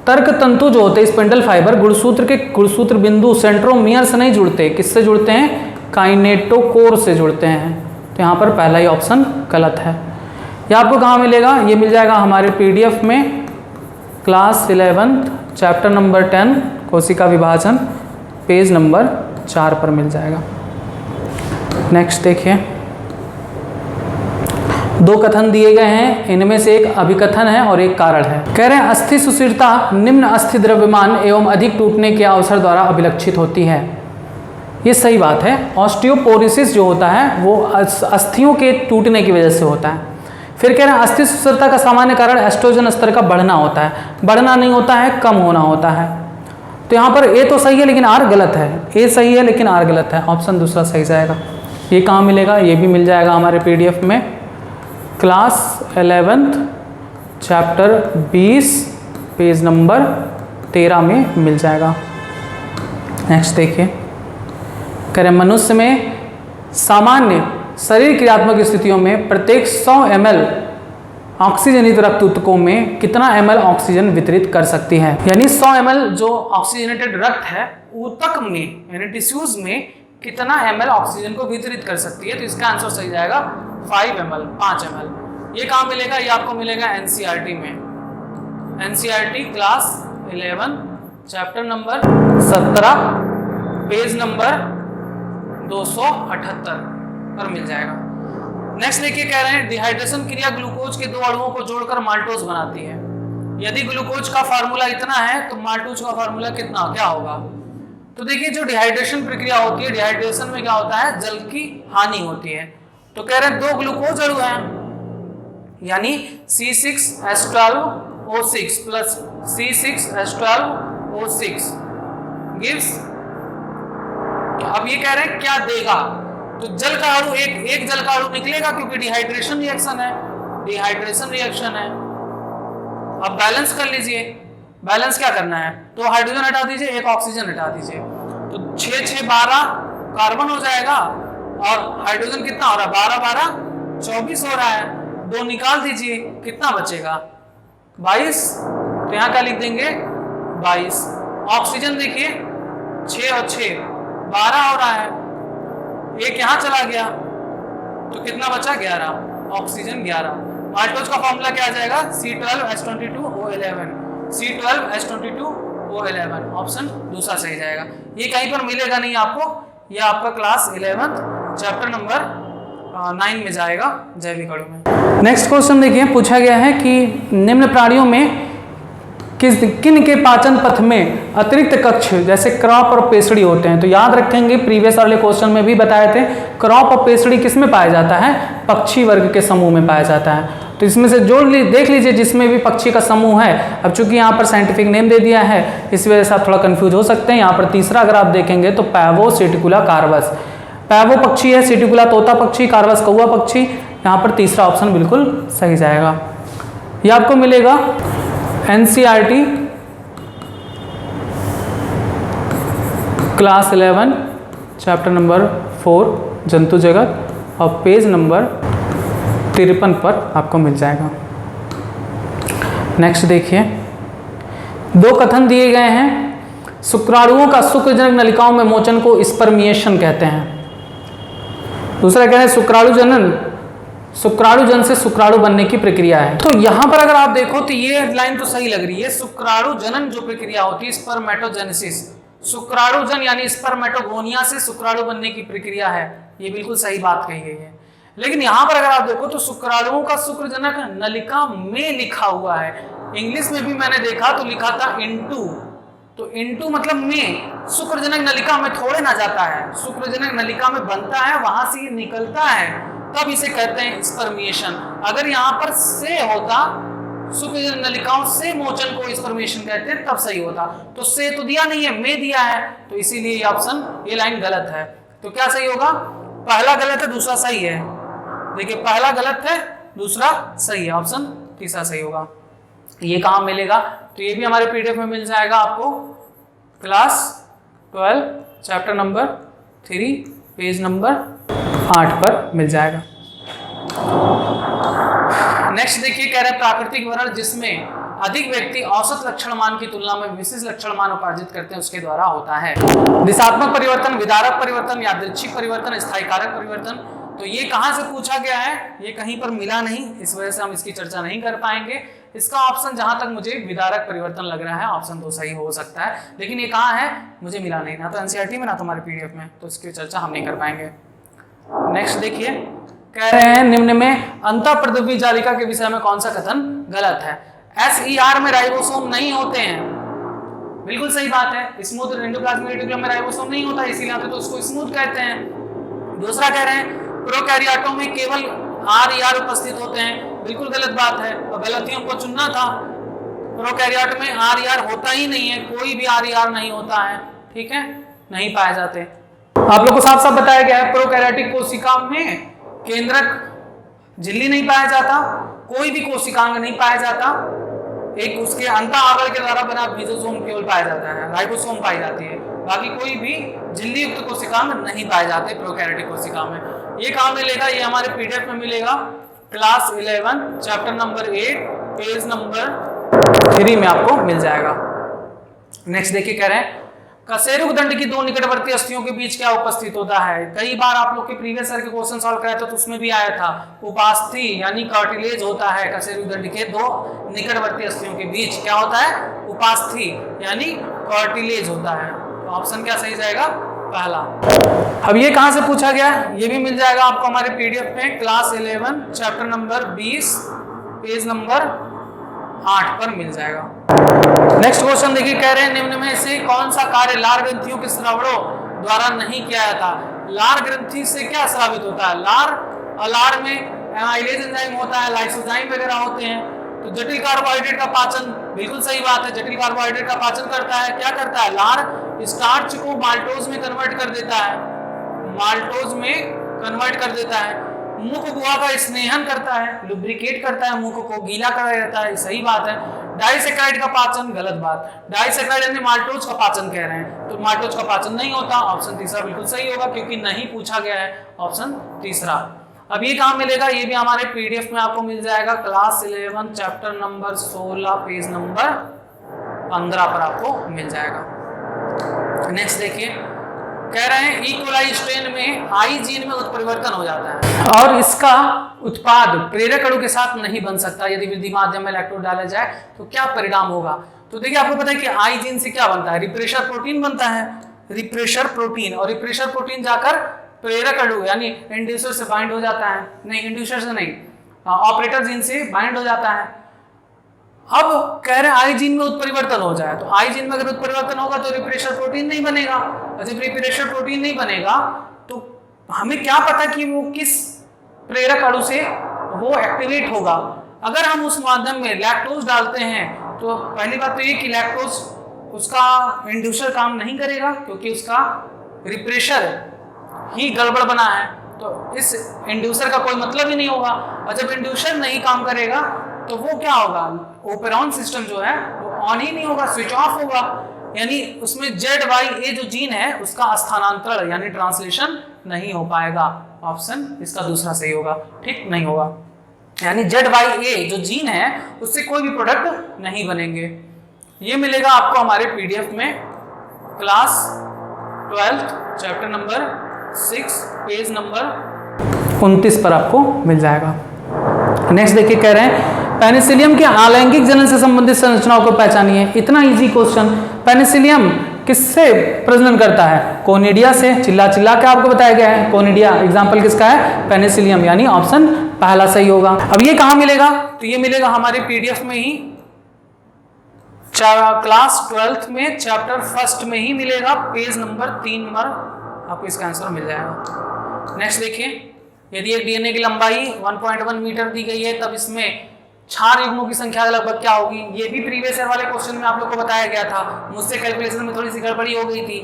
तर्क तंतु जो होते हैं स्पिंडल फाइबर गुणसूत्र के गुणसूत्र बिंदु सेंट्रोमियर से नहीं जुड़ते। किससे जुड़ते हैं, काइनेटोकोर से जुड़ते हैं। तो यहाँ पर पहला ही ऑप्शन गलत है। ये आपको कहाँ मिलेगा, ये मिल जाएगा हमारे PDF में क्लास 11 चैप्टर नंबर 10 कोशिका विभाजन पेज नंबर 4 पर मिल जाएगा। नेक्स्ट देखिए, दो कथन दिए गए हैं, इनमें से एक अभिकथन है और एक कारण है। कह रहे हैं अस्थि सुशीर्ता निम्न अस्थि द्रव्यमान एवं अधिक टूटने के अवसर द्वारा अभिलक्षित होती है। ये सही बात है। ऑस्टियोपोरोसिस जो होता है वो अस्थियों के टूटने की वजह से होता है। फिर कह रहे हैं अस्थि सुशीर्ता का सामान्य कारण एस्ट्रोजन स्तर का बढ़ना होता है। बढ़ना नहीं होता है, कम होना होता है। तो यहाँ पर ए तो सही है लेकिन आर गलत है। ए सही है लेकिन आर गलत है। ऑप्शन दूसरा सही जाएगा। ये कहाँ मिलेगा? ये भी मिल जाएगा हमारे पीडीएफ में, class 11th chapter 20 page number 13 में मिल जाएगा। नेक्स्ट देखिए, कह रहे मनुष्य में सामान्य शरीर क्रियात्मक स्थितियों में प्रत्येक 100 ml ऑक्सीजनित रक्त ऊतकों में कितना ml ऑक्सीजन वितरित कर सकती है? यानी 100 ml जो ऑक्सीजनेटेड रक्त है ऊतक में यानी टिश्यूज में कितना ml ऑक्सीजन को वितरित कर सकती है? तो इसका आंसर सही जाएगा 5 ml। ये कहाँ मिलेगा? ये आपको मिलेगा एनसीईआरटी में। NCERT class 11 chapter number 17 page number 278 पर मिल जाएगा। नेक्स्ट देखिए, कह रहे हैं डिहाइड्रेशन क्रिया ग्लूकोज के दो अणुओं को जोड़कर माल्टोज बनाती है। यदि ग्लूकोज का फार्मूला इतना है तो माल्टोज का फार्मूला कितना क्या होगा? तो देखिए जो डिहाइड्रेशन प्रक्रिया होती है, डिहाइड्रेशन में क्या होता है? जल की हानि होती है। तो कह रहे हैं दो ग्लूकोज अणु हैं यानी C6H12O6 प्लस C6H12O6 गिव्स। अब ये कह रहे हैं क्या देगा? तो जल का अणु एक जल का अणु निकलेगा क्योंकि डिहाइड्रेशन रिएक्शन है, डिहाइड्रेशन रिएक्शन है। अब बैलेंस कर लीजिए, बैलेंस क्या करना है? तो हाइड्रोजन हटा दीजिए, एक ऑक्सीजन हटा दीजिए, तो 6 6 12 कार्बन हो जाएगा और हाइड्रोजन कितना हो रहा है? 12 12 24 हो रहा है। 2 निकाल दीजिए, कितना बचेगा? 22। तो यहाँ क्या लिख देंगे? 22। ऑक्सीजन देखिए 6 और 6 12 हो रहा है, एक यहाँ चला गया तो कितना बचा? 11। ऑक्सीजन 11। माल्टोज का फॉर्मूला क्या आ जाएगा? C12H22O11। C12H22O11 ऑप्शन दूसरा सही जाएगा। ये कहीं पर मिलेगा नहीं आपको, ये आपका क्लास 11th चैप्टर नंबर 9 में जाएगा जैविक अणु में। नेक्स्ट क्वेश्चन देखिए, पूछा गया है कि निम्न प्राणियों में किन के पाचन पथ में अतिरिक्त कक्ष जैसे क्रॉप और पेसड़ी होते हैं? तो याद रखेंगे प्रीवियस वाले क्वेश्चन में भी बताए थे, क्रॉप और पेसड़ी किस में पाया जाता है? पक्षी वर्ग के समूह में पाया जाता है। तो इसमें से जोड़ देख लीजिए जिसमें भी पक्षी का समूह है। अब चूंकि यहाँ पर साइंटिफिक नेम दे दिया है इस वजह से आप थोड़ा कंफ्यूज हो सकते हैं। यहाँ पर तीसरा अगर आप देखेंगे तो पैवो सिटिकुला कार्वस, पैवो पक्षी है, सिटिकुला तोता पक्षी, कार्वस कौवा पक्षी। यहाँ पर तीसरा ऑप्शन बिल्कुल सही जाएगा। यह आपको मिलेगा एनसीईआरटी क्लास 11 चैप्टर नंबर 4 जंतु जगत और पेज नंबर 53 पर आपको मिल जाएगा। नेक्स्ट देखिए, दो कथन दिए गए हैं। शुक्राणुओं का शुक्रजनक नलिकाओं में मोचन को स्पर्मिएशन कहते हैं। दूसरा कह रहे हैं शुक्राणु जनन, शुक्राणु जन से शुक्राणु बनने की प्रक्रिया है। तो यहां पर अगर आप देखो तो ये लाइन तो सही लग रही है। शुक्राणु जनन जो प्रक्रिया होती है स्पर्मेटोजेनेसिस, शुक्राणु जन यानी स्पर्मेटोगोनिया से शुक्राणु बनने की प्रक्रिया है, ये बिल्कुल सही बात कही गई है। लेकिन यहां पर अगर आप देखो तो शुक्राणुओं का शुक्रजनक नलिका में लिखा हुआ है। इंग्लिश में भी मैंने देखा तो लिखा था इनटू, तो इनटू मतलब में, शुक्रजनक नलिका में थोड़े ना जाता है, शुक्रजनक नलिका में बनता है, वहां से ये निकलता है, तब इसे कहते हैं स्पर्मिएशन। अगर यहाँ पर से होता, शुक्रजनक नलिकाओं से मोचन को स्पर्मिएशन कहते हैं, तब सही होता। तो से तो दिया नहीं है, में दिया है, तो इसीलिए ये ऑप्शन, ये लाइन गलत है। तो क्या सही होगा? पहला गलत है, दूसरा सही है। देखिए पहला गलत है, दूसरा सही है, ऑप्शन तीसरा सही होगा। ये कहाँ मिलेगा? तो ये भी हमारे पीडीएफ में मिल जाएगा आपको, class 12 chapter number 3 page number 8 पर मिल जाएगा। नेक्स्ट देखिए, कह रहे हैं प्राकृतिक वर्ण जिसमें अधिक व्यक्ति औसत लक्षण मान की तुलना में विशिष्ट लक्षण मान उपार्जित करते हैं उसके द्वारा होता है। दिशात्मक परिवर्तन, विदारक परिवर्तन, यादृच्छिक परिवर्तन, स्थायी कारक परिवर्तन। तो ये कहाँ से पूछा गया है? ये कहीं पर मिला नहीं, इस वजह से हम इसकी चर्चा नहीं कर पाएंगे। इसका ऑप्शन जहां तक मुझे विदारक परिवर्तन लग रहा है, ऑप्शन 2 सही हो सकता है, लेकिन ये कहाँ है मुझे मिला नहीं, ना तो एनसीईआरटी में ना तो हमारे पीडीएफ में, तो इसकी चर्चा हम नहीं कर पाएंगे। नेक्स्ट देखिए, कह रहे हैं निम्न में अंतःप्रद्रव्य जालिका के विषय में कौन सा कथन गलत है? SER में राइबोसोम नहीं होते हैं, बिल्कुल सही बात है। स्मूथ एंडोप्लाज्मिक रेटिकुलम में राइबोसोम नहीं होता, इसीलिए तो उसको स्मूथ कहते हैं। दूसरा कह रहे हैं प्रोकैरियोटों में केवल RER उपस्थित होते हैं, बिल्कुल गलत बात है और गलतियों को चुनना था। प्रोकैरियोट में RER होता ही नहीं है, कोई भी RER नहीं होता है, ठीक है, नहीं पाए जाते। आप लोग को साफ साफ बताया गया है प्रोकैरियोटिक कोशिका में केंद्रक झिल्ली नहीं पाया जाता, कोई भी कोशिकांग नहीं पाया जाता, एक उसके अंतः आवरण के द्वारा बना बीजोसोम केवल पाया जाता है, राइबोसोम पाई जाती है, बाकी कोई भी झिल्ली युक्त कोशिकांग नहीं पाए जाते प्रोकैरियोटिक कोशिका में। ये कहाँ मिलेगा? ये हमारे पीडीएफ में मिलेगा, class 11 chapter number 8 page number 3 में आपको मिल जाएगा। नेक्स्ट देखिए, कह रहे हैं कशेरुक दंड की दो निकटवर्ती अस्थियों के बीच क्या उपस्थित होता है? कई बार आप लोग के प्रीवियस ईयर के क्वेश्चन सॉल्व कराए थे तो उसमें भी आया था, उपास्थि यानी कार्टिलेज होता है कशेरुक दंड के दो निकटवर्ती अस्थियों के बीच क्या होता है? उपास्थि यानी कार्टिलेज होता है। तो ऑप्शन क्या सही जाएगा? पहला। अब ये कहां से पूछा गया? ये भी मिल जाएगा आपको हमारे पीडीएफ में, class 11 chapter number 20 page number 8 पर मिल जाएगा। नेक्स्ट क्वेश्चन देखिए, कह रहे हैं निम्न में से कौन सा कार्य लार ग्रंथियों के स्रावणों द्वारा नहीं किया जाता? लार ग्रंथि से क्या स्रावित होता है? लार में एमाइलेज एंजाइम होता है, लाइसोजाइम वगैरह होते हैं। तो जटिल कार्बोहाइड्रेट का पाचन, बिल्कुल सही बात है, जटिल कार्बोहाइड्रेट का पाचन करता है। क्या करता है? लार स्टार्च को माल्टोज में कन्वर्ट कर देता है, माल्टोज में कन्वर्ट कर देता है। मुख गुहा का स्नेहन करता है, लुब्रिकेट करता है, मुख को गीला कर देता है, सही बात है। डाइसैकेराइड का पाचन, गलत बात। डाइसैकेराइड यानी माल्टोज का पाचन कह रहे हैं, तो माल्टोज का पाचन नहीं होता। ऑप्शन तीसरा बिल्कुल सही होगा क्योंकि नहीं पूछा गया है, ऑप्शन तीसरा। अब ये कहाँ मिलेगा? ये भी हमारे पीडीएफ में आपको मिल जाएगा, class 11 chapter number 16 page number 15 पर आपको मिल जाएगा। नेक्स्ट देखिए, कह रहे हैं ई कोलाई स्ट्रेन में आई जीन में उत्परिवर्तन हो जाता है और इसका उत्पाद प्रेरक अणु के साथ नहीं बन सकता। यदि वृद्धि माध्यम में लैक्टोज डाला जाए तो क्या परिणाम होगा? तो देखिए, आपको पता है कि आई जीन से क्या बनता है? रिप्रेशर प्रोटीन बनता है, रिप्रेशर प्रोटीन, और रिप्रेशर प्रोटीन जाकर प्रेरक अणु यानी इंड्यूसर से बाइंड हो जाता है, नहीं इंड्यूसर से नहीं, ऑपरेटर जीन से बाइंड हो जाता है। अब कह रहे हैं आई जीन में उत्परिवर्तन हो जाए, तो आई जीन में अगर उत्परिवर्तन होगा तो रिप्रेशर प्रोटीन नहीं बनेगा, और जब रिप्रेशर प्रोटीन नहीं बनेगा तो हमें क्या पता कि वो किस प्रेरक अणु से वो एक्टिवेट होगा। अगर हम उस माध्यम में लैक्टोज डालते हैं तो पहली बात तो ये कि लैक्टोज उसका इंड्यूसर काम नहीं करेगा क्योंकि उसका रिप्रेशर ही गड़बड़ बना है, तो इस इंड्यूसर का कोई मतलब ही नहीं होगा। और जब इंड्यूसर नहीं काम करेगा तो वो क्या होगा? ओपेरॉन सिस्टम जो है वो ऑन ही नहीं होगा, स्विच ऑफ होगा, यानी उसमें ZYA जो जीन है उसका स्थानांतरण यानी ट्रांसलेशन नहीं हो पाएगा। ऑप्शन इसका दूसरा सही होगा, ठीक नहीं होगा, यानी ZYA जो जीन है उससे कोई भी प्रोडक्ट नहीं बनेंगे। ये मिलेगा आपको हमारे पीडीएफ में, class 12 chapter number 6 page number 29 पर आपको मिल जाएगा। नेक्स्ट देखिए, कह रहे हैं पेनिसिलियम के अलैंगिक जनन से संबंधित संरचनाओं को पहचानिए। इतना इजी क्वेश्चन। पेनिसिलियम किससे प्रजनन करता है? कोनिडिया से। चिल्ला चिल्ला के आपको बताया गया है, कोनिडिया एग्जाम्पल किसका है? पेनिसिलियम, यानी ऑप्शन पहला सही होगा। अब ये कहाँ मिलेगा? तो ये मिलेगा हमारे पीडीएफ में ही, क्लास 12 में चैप्टर 1 में ही मिलेगा, पेज नंबर 3 पर आपको इसका आंसर मिल जाएगा। नेक्स्ट देखिए, यदि एक डीएनए की लंबाई 1.1 मीटर दी गई है तब इसमें क्षार युग्मों की संख्या लगभग क्या होगी? ये भी प्रीवियस ईयर वाले क्वेश्चन में आप लोग को बताया गया था, मुझसे कैलकुलेशन में थोड़ी सी गड़बड़ी हो गई थी।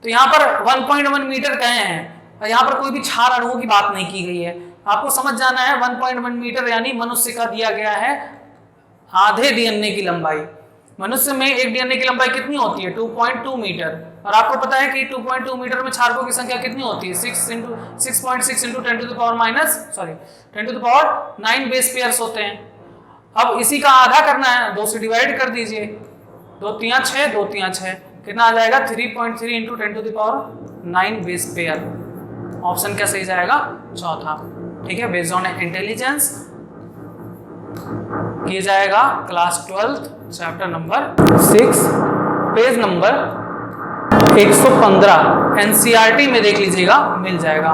तो यहाँ पर 1.1 मीटर कहे हैं और यहाँ पर कोई भी क्षार अणुओं की बात नहीं की गई है। आपको समझ जाना है 1.1 मीटर यानी मनुष्य का दिया गया है आधे डीएनए की लंबाई। मनुष्य में एक डीएनए की लंबाई कितनी होती है? 2.2 मीटर, और आपको पता है कि 2.2 मीटर में क्षारकों की संख्या कितनी होती है? 6.6 into 10 to the power 9 base pairs होते हैं। अब इसी का आधा करना है, 2 से डिवाइड कर दीजिए, 2 3 6, 2 3 6, कितना आ जाएगा? 3.3 into 10 to the power 9 base pair. Option क्या सही जाएगा? चौथा, ठीक है। बेस्ड ऑन इंटेलिजेंस किया जाएगा, class 12 chapter number 6 page number 115 NCERT में देख लीजिएगा, मिल जाएगा,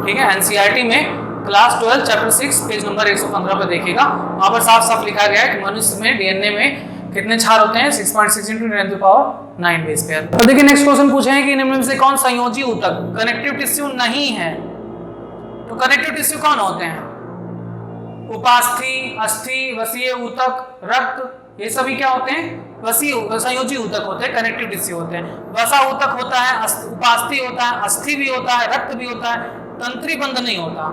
ठीक है, एनसीईआरटी में क्लास 12 चैप्टर 6 पेज नंबर 115 पे देखिएगा, वहां पर साफ साफ लिखा गया है कि मनुष्य में डीएनए में कितने क्षार होते हैं, 6.6 × 10⁹ बेस पेयर। तो देखिए नेक्स्ट क्वेश्चन पूछे हैं कि निम्न में से कौन संयोजी ऊतक कनेक्टिव टिश्यू नहीं है। तो कनेक्टिव टिश्यू कौन होते हैं? उपास्थि, अस्थि, वसीय ऊतक, रक्त, ये सभी क्या होते हैं? संयोजी ऊतक होते हैं, कनेक्टिव टिश्यू होते हैं। वसा ऊतक होता है, उपास्थि होता है, अस्थि भी होता है, रक्त भी होता है, तंत्री बंध नहीं होता।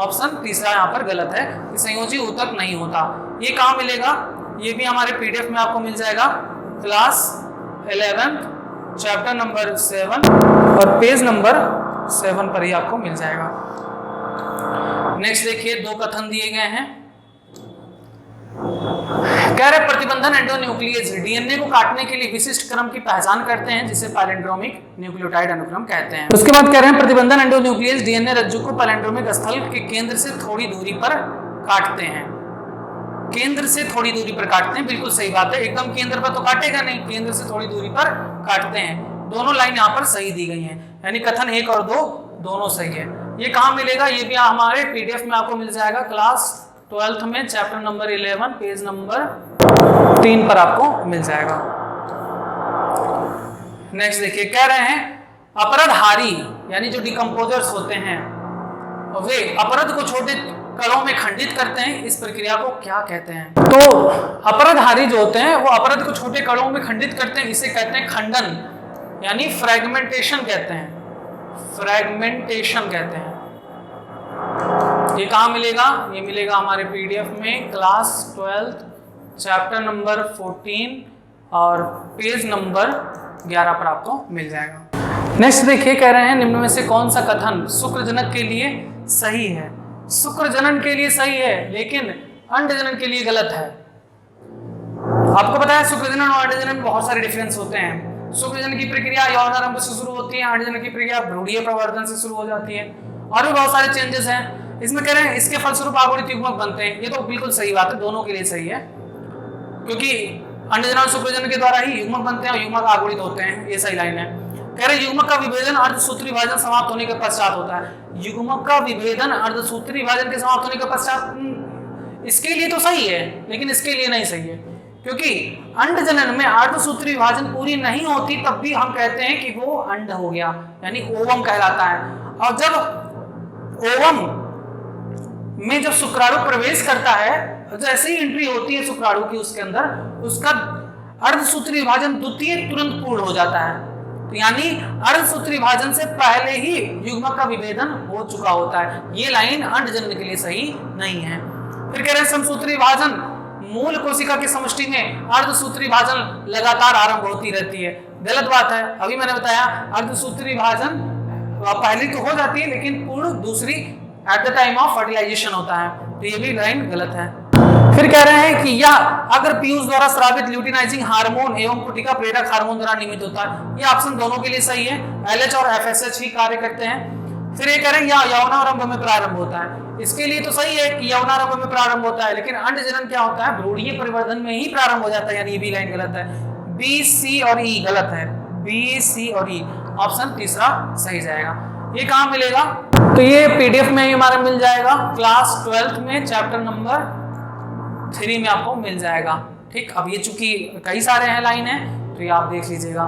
ऑप्शन तीसरा यहाँ पर गलत है कि संयोजी ऊतक नहीं होता। ये कहाँ मिलेगा? ये भी हमारे पीडीएफ में आपको मिल जाएगा, क्लास 11 चैप्टर नंबर 7 और पेज नंबर 7 पर ही आपको मिल जाएगा। नेक्स्ट देखिए, दो कथन दिए गए हैं। कह रहे प्रतिबंधन एंडोन्यूक्लियेज डीएनए को काटने के लिए विशिष्ट क्रम की पहचान करते हैं जिसे पैलिंड्रोमिक न्यूक्लियोटाइड अनुक्रम कहते हैं। उसके बाद कह रहे हैं प्रतिबंधन एंडोन्यूक्लियेज डीएनए रज्जु को पैलिंड्रोमिक स्थल के केंद्र से थोड़ी दूरी पर काटते हैं। केंद्र से थोड़ी दूरी पर काटते हैं, बिल्कुल सही बात है, एकदम केंद्र पर तो काटेगा नहीं, केंद्र से थोड़ी दूरी पर काटते हैं। दोनों लाइन यहाँ पर सही दी गई हैं, यानी कथन 1 और 2 दोनों सही है। ये कहाँ मिलेगा? ये भी हमारे पीडीएफ में आपको मिल जाएगा, क्लास 12th में चैप्टर नंबर 11 पेज नंबर 3 पर आपको मिल जाएगा। नेक्स्ट देखिए, कह रहे हैं अपरदहारी यानी जो डिकम्पोजर्स होते हैं वे अपरद को छोटे कणों में खंडित करते हैं, इस प्रक्रिया को क्या कहते हैं? तो अपरदहारी जो होते हैं वो अपरद को छोटे कणों में खंडित करते हैं, इसे कहते हैं खंडन यानी फ्रैगमेंटेशन कहते हैं, फ्रैगमेंटेशन कहते हैं। ये कहाँ मिलेगा? ये मिलेगा हमारे पीडीएफ में, क्लास 12 चैप्टर नंबर 14 और पेज नंबर 11 पर आपको मिल जाएगा। नेक्स्ट देखिए, कह रहे हैं निम्न में से कौन सा कथन शुक्रजनक के लिए सही है? शुक्रजनन के लिए सही है लेकिन अंडजनन के लिए गलत है। आपको पता है शुक्रजनन और अंडजनन में बहुत सारे डिफरेंस होते हैं। शुक्रजनन की प्रक्रिया यौनारंभ से शुरू होती है, अंडजनन की प्रक्रिया भ्रूणीय प्रवर्धन से शुरू हो जाती है, और भी बहुत सारे चेंजेस हैं। इसमें कह रहे हैं इसके फलस्वरूप आगुणित युग्मक बनते हैं। ये तो बिल्कुल सही बात है, दोनों के लिए सही है, क्योंकि अंडजनन और शुक्रजनन के द्वारा ही युग्मक बनते हैं और युग्मक आगुणित होते हैं। ये सही लाइन है। कह रहे युग्मक का विभेदन अर्धसूत्री विभाजन समाप्त होने के पश्चात होता है। युग्मक का विभेदन अर्धसूत्री विभाजन के समाप्त होने के पश्चात, इसके लिए तो सही है लेकिन इसके लिए नहीं सही है, क्योंकि अंडजनन में अर्धसूत्री विभाजन पूरी नहीं होती तब भी हम कहते हैं कि वो अंड हो गया, यानी ओवम कहलाता है। और जब ओवम में जब शुक्राणु प्रवेश करता है, जैसे ही एंट्री होती है शुक्राणु की उसके अंदर, उसका अर्धसूत्री विभाजन द्वितीय तुरंत पूर्ण हो जाता है। तो यानी अर्धसूत्री विभाजन से पहले ही युग्मक का विभेदन हो चुका होता है। ये लाइन अंडजनन के लिए सही नहीं है। फिर कह रहे हैं समसूत्री विभाजन, मूल कोशिका की समष्टि में अर्धसूत्री विभाजन लगातार आरंभ होती रहती है। गलत बात है, अभी मैंने बताया अर्धसूत्री विभाजन पहले तो हो जाती है लेकिन पूर्ण दूसरी at the time of fertilization होता है, तो ये भी लाइन गलत है। फिर कह रहे हैं कि यह अगर पीयूष द्वारा स्रावित ल्यूटिनाइजिंग हार्मोन एवं कुटिका प्रेरक हार्मोन द्वारा निमित्त होता है। ये ऑप्शन दोनों के लिए सही है, LH और FSH ही कार्य करते हैं। फिर ये कह रहे हैं यह यौनारंभ में प्रारंभ होता है। इसके लिए तो सही है कि यौनारंभ में प्रारंभ होता है, लेकिन अंडजनन क्या होता है? भ्रूणीय परिवर्धन में ही प्रारंभ हो जाता है, यानी ये भी लाइन गलत है। B, C और E गलत है। B, C और E, ऑप्शन तीसरा सही जाएगा। ये कहाँ मिलेगा? तो ये PDF में ही हमारा मिल जाएगा, क्लास 12 में चैप्टर नंबर 3 में आपको मिल जाएगा। ठीक, अब ये चूंकि कई सारे हैं लाइन है तो ये आप देख लीजिएगा।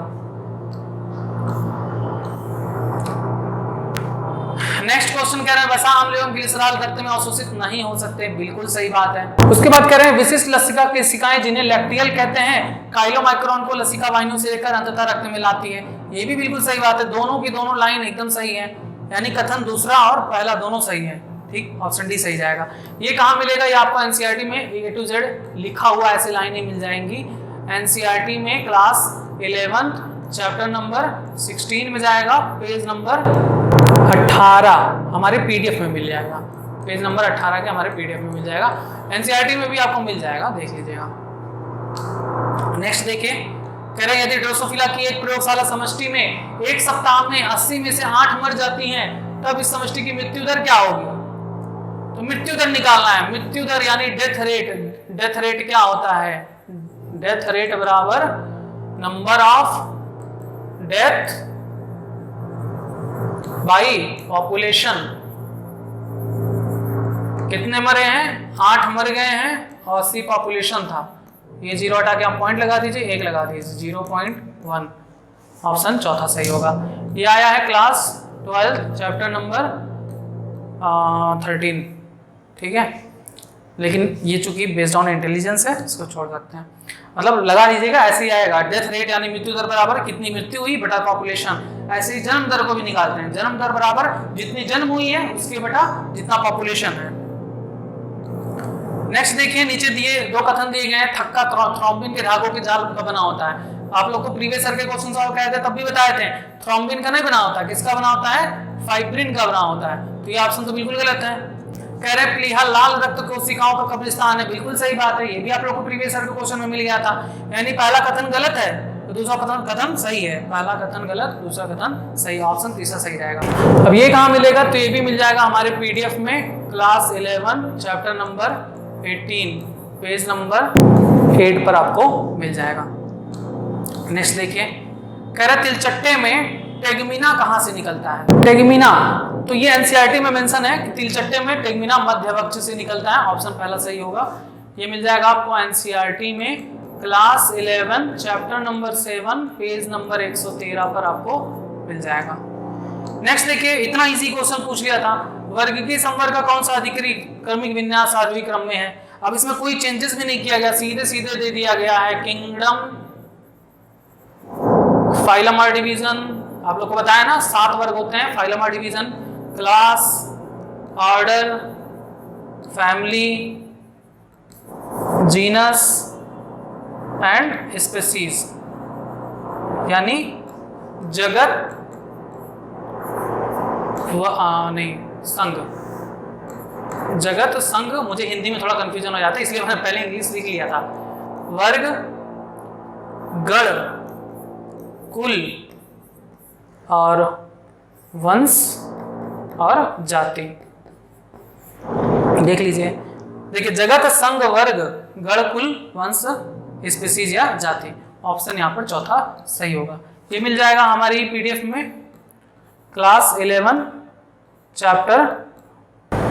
नेक्स्ट क्वेश्चन कह रहे हैं वसा अम्ल एवं ग्लिसरॉल रक्त में अवशोषित नहीं हो सकते, बिल्कुल सही बात है। उसके बाद कह रहे हैं विशिष्ट लसिका केशिकाएं जिन्हें लैक्टियल कहते हैं काइलोमाइक्रोन को लसिका वाहिनियों से लेकर अंततः रक्त में लाती है। ये भी बिल्कुल सही बात है, दोनों की दोनों लाइन एकदम सही है, यानी कथन दूसरा और पहला दोनों सही है। ठीक, ऑप्शन डी सही जाएगा। ये कहाँ मिलेगा? ये आपको एनसीईआरटी में A to Z लिखा हुआ ऐसे लाइनें मिल जाएंगी। एनसीईआरटी में क्लास 11 चैप्टर नंबर 16 में जाएगा, पेज नंबर 18 हमारे पीडीएफ में मिल जाएगा। पेज नंबर 18 के हमारे पीडीएफ में मिल जाएगा। एनसीईआरटी में भी आपको मिल जाएगा, देख लीजिएगा। नेक्स्ट देखिए, कह रहे हैं यदि ड्रोसोफिला की एक प्रयोगशाला समष्टि में एक सप्ताह में 80 में से 8 मर जाती हैं, तब इस समष्टि की मृत्यु दर क्या होगी? तो मृत्यु दर निकालना है। मृत्यु दर यानी डेथ रेट। डेथ रेट क्या होता है? डेथ रेट बराबर number of death by population कितने मरे हैं? 8 मर गए हैं और 80 पॉपुलेशन था। ये 0 हटा के आप पॉइंट लगा दीजिए, 1 लगा दीजिए, 0.1 ऑप्शन चौथा सही होगा। ये आया है क्लास 12 चैप्टर नंबर 13, ठीक है। लेकिन ये चूंकि बेस्ड ऑन इंटेलिजेंस है, इसको छोड़ सकते हैं। मतलब लगा दीजिएगा, ऐसे ही आएगा। डेथ रेट यानी मृत्यु दर बराबर कितनी मृत्यु हुई बटा पॉपुलेशन। ऐसे ही जन्म दर को भी निकालते हैं। जन्म दर बराबर जितनी जन्म हुई है उसके बटा जितना पॉपुलेशन है। नेक्स्ट देखिए, नीचे दिए 2 कथन दिए गए हैं। थक्का थ्रोम्बिन के धागों के जाल का बना होता है। आप लोग को प्रीवियस ईयर के क्वेश्चन सॉल्व किए थे तब भी बताए थे, थ्रोम्बिन का नहीं बना होता, किसका बना होता है? फाइब्रिन का बना होता है। तो ये ऑप्शन तो बिल्कुल गलत है। कह रहे प्लीहा लाल रक्त कोशिकाओं का कब्रिस्तान है, बिल्कुल सही बात है। ये भी आप लोग को प्रीवियस ईयर के क्वेश्चन में मिल गया था। यानी पहला कथन गलत है तो दूसरा कथन सही है। पहला कथन गलत, दूसरा कथन सही, ऑप्शन तीसरा सही रहेगा। अब ये कहाँ मिलेगा? तो ये भी मिल जाएगा हमारे पीडीएफ में, class 11 chapter number 18 page number 8 पर आपको मिल जाएगा। नेक्स्ट देखिए, कह रहा तिलचट्टे में टेगमिना कहां से निकलता है? टेगमिना, तो ये एनसीईआरटी में मेंशन है कि तिलचट्टे में टेगमिना मध्य वक्ष से निकलता है। ऑप्शन पहला सही होगा। ये मिल जाएगा आपको एनसीईआरटी में class 11 chapter number 7 page number 113 पर आपको मिल जाएगा। नेक्स्ट देखिए, इतना इजी क्वेश्चन पूछ लिया था। वर्गीय संवर्ग का कौन सा अधिकारी क्रमिक विन्यास आरोही क्रम में है? अब इसमें कोई चेंजेस भी नहीं किया गया, सीधे सीधे दे दिया गया है किंगडम, फाइलम और डिवीजन। आप लोग को बताया ना 7 वर्ग होते हैं फाइलम और division, class, order, family, genus and species, यानी जगत नहीं संघ। जगत, संघ, मुझे हिंदी में थोड़ा कंफ्यूजन हो जाता है इसलिए मैंने पहले इंग्लिश लिख लिया था। वर्ग, गण, कुल और वंश और जाति। देख लीजिए, देखिए जगत, संघ, वर्ग, गण, कुल, वंश, स्पीसीज या जाति। ऑप्शन यहाँ पर चौथा सही होगा। ये मिल जाएगा हमारी पीडीएफ में, क्लास 11 चैप्टर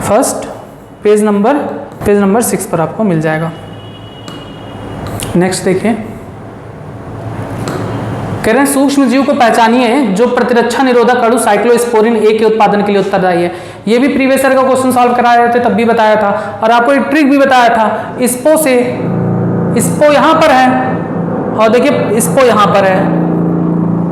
1 पेज नंबर 6 पर आपको मिल जाएगा। नेक्स्ट देखिए, कह रहे हैं सूक्ष्म जीव को पहचानिए जो प्रतिरक्षा निरोधक अणु साइक्लोस्पोरिन ए के उत्पादन के लिए उत्तरदायी है। ये भी प्रीवियस ईयर का क्वेश्चन सॉल्व कराए थे तब भी बताया था, और आपको एक ट्रिक भी बताया था। स्पो से, स्पो यहाँ पर है और देखिए स्पो यहाँ पर है,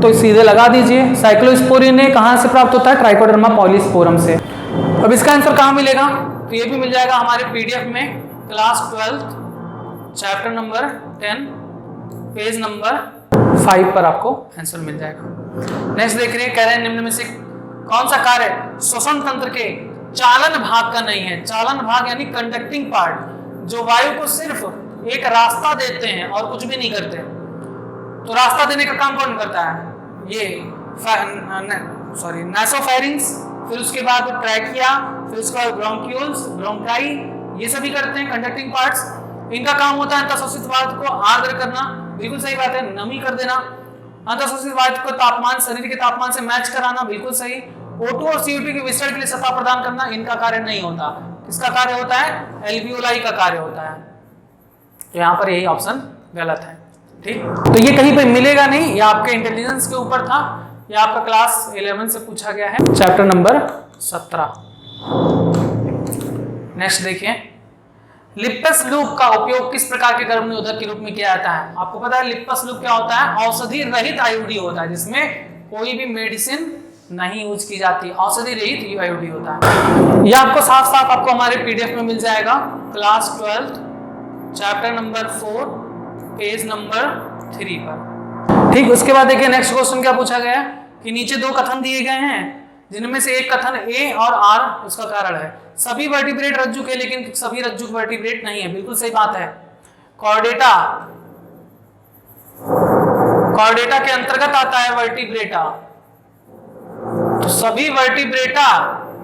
तो सीधे लगा दीजिए। साइक्लोस्पोरिन ए कहाँ से प्राप्त होता है? ट्राइकोडर्मा पॉलीस्पोरम से। अब इसका आंसर कहाँ मिलेगा? तो ये भी मिल जाएगा हमारे पीडीएफ में, class 12 chapter number 10 page number 5 पर आपको आंसर मिल जाएगा। नेक्स्ट देख रहे हैं, कह रहे हैं निम्न में से कौन सा कार्य श्वसन तंत्र के चालन भाग का नहीं है? चालन भाग यानी कंडक्टिंग पार्ट, जो वायु को सिर्फ एक रास्ता देते हैं और कुछ भी नहीं करते। तो रास्ता देने का काम कौन करता है? ये नासोफेरिंक्स, फिर उसके बाद ट्रैकिया, फिर उसके बाद ब्रोंक्यूल्स, ब्रोंकाई, ये सभी करते हैं कंडक्टिंग पार्ट्स। इनका काम होता है अंतःशोषित वायु को आर्द्र करना, बिल्कुल सही बात है, नमी कर देना। अंतःशोषित वायु को तापमान, शरीर के तापमान से मैच कराना, बिल्कुल सही। O2 और CO2 के विसरण के लिए सत्ता प्रदान करना, इनका कार्य नहीं होता। किसका कार्य होता है? एल्वियोलाई का कार्य होता है। तो यहाँ पर यही ऑप्शन गलत है। ठीक, तो ये कहीं पे मिलेगा नहीं, ये आपके इंटेलिजेंस के ऊपर था, ये आपका क्लास 11 से पूछा गया है, चैप्टर नंबर 17। नेक्स्ट देखिए, लिप्पस लूप का उपयोग किस प्रकार के गर्भ निरोधक के रूप में किया जाता है? आपको पता है लिप्पस लूप क्या होता है? औषधि रहित आईओडी होता है, जिसमें कोई भी मेडिसिन नहीं यूज की जाती, औषधि रहित आईओडी होता है। यह आपको साफ साफ आपको हमारे पीडीएफ में मिल जाएगा, class 12 chapter number 4 page number 3 पर। ठीक, उसके बाद देखिए नेक्स्ट क्वेश्चन क्या पूछा गया कि नीचे 2 कथन दिए गए हैं, जिनमें से एक कथन ए और आर उसका कारण है। सभी वर्टिब्रेट रज्जुक है लेकिन सभी रज्जुक वर्टिब्रेट नहीं है, बिल्कुल सही बात है। कॉर्डेटा, कॉर्डेटा के अंतर्गत आता है वर्टिब्रेटा, तो सभी वर्टिब्रेटा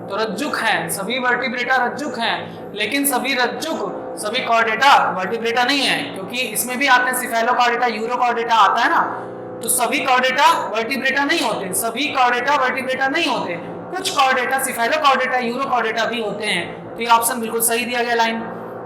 तो रज्जुक हैं, सभी वर्टिब्रेटा रज्जुक हैं, लेकिन सभी रज्जुक, सभी कॉर्डेटा वर्टिब्रेटा नहीं है, क्योंकि इसमें भी आते हैं सिफेलोकॉर्डेटा, यूरोकॉर्डेटा आता है ना, तो सभी कॉर्डेटा वर्टिब्रेटा नहीं होते, सभी कॉर्डेटा वर्टिब्रेटा नहीं होते, कुछ कॉर्डेटा सिफेलोकॉर्डेटा, यूरोकॉर्डेटा भी होते हैं। तो ये ऑप्शन बिल्कुल सही दिया गया लाइन।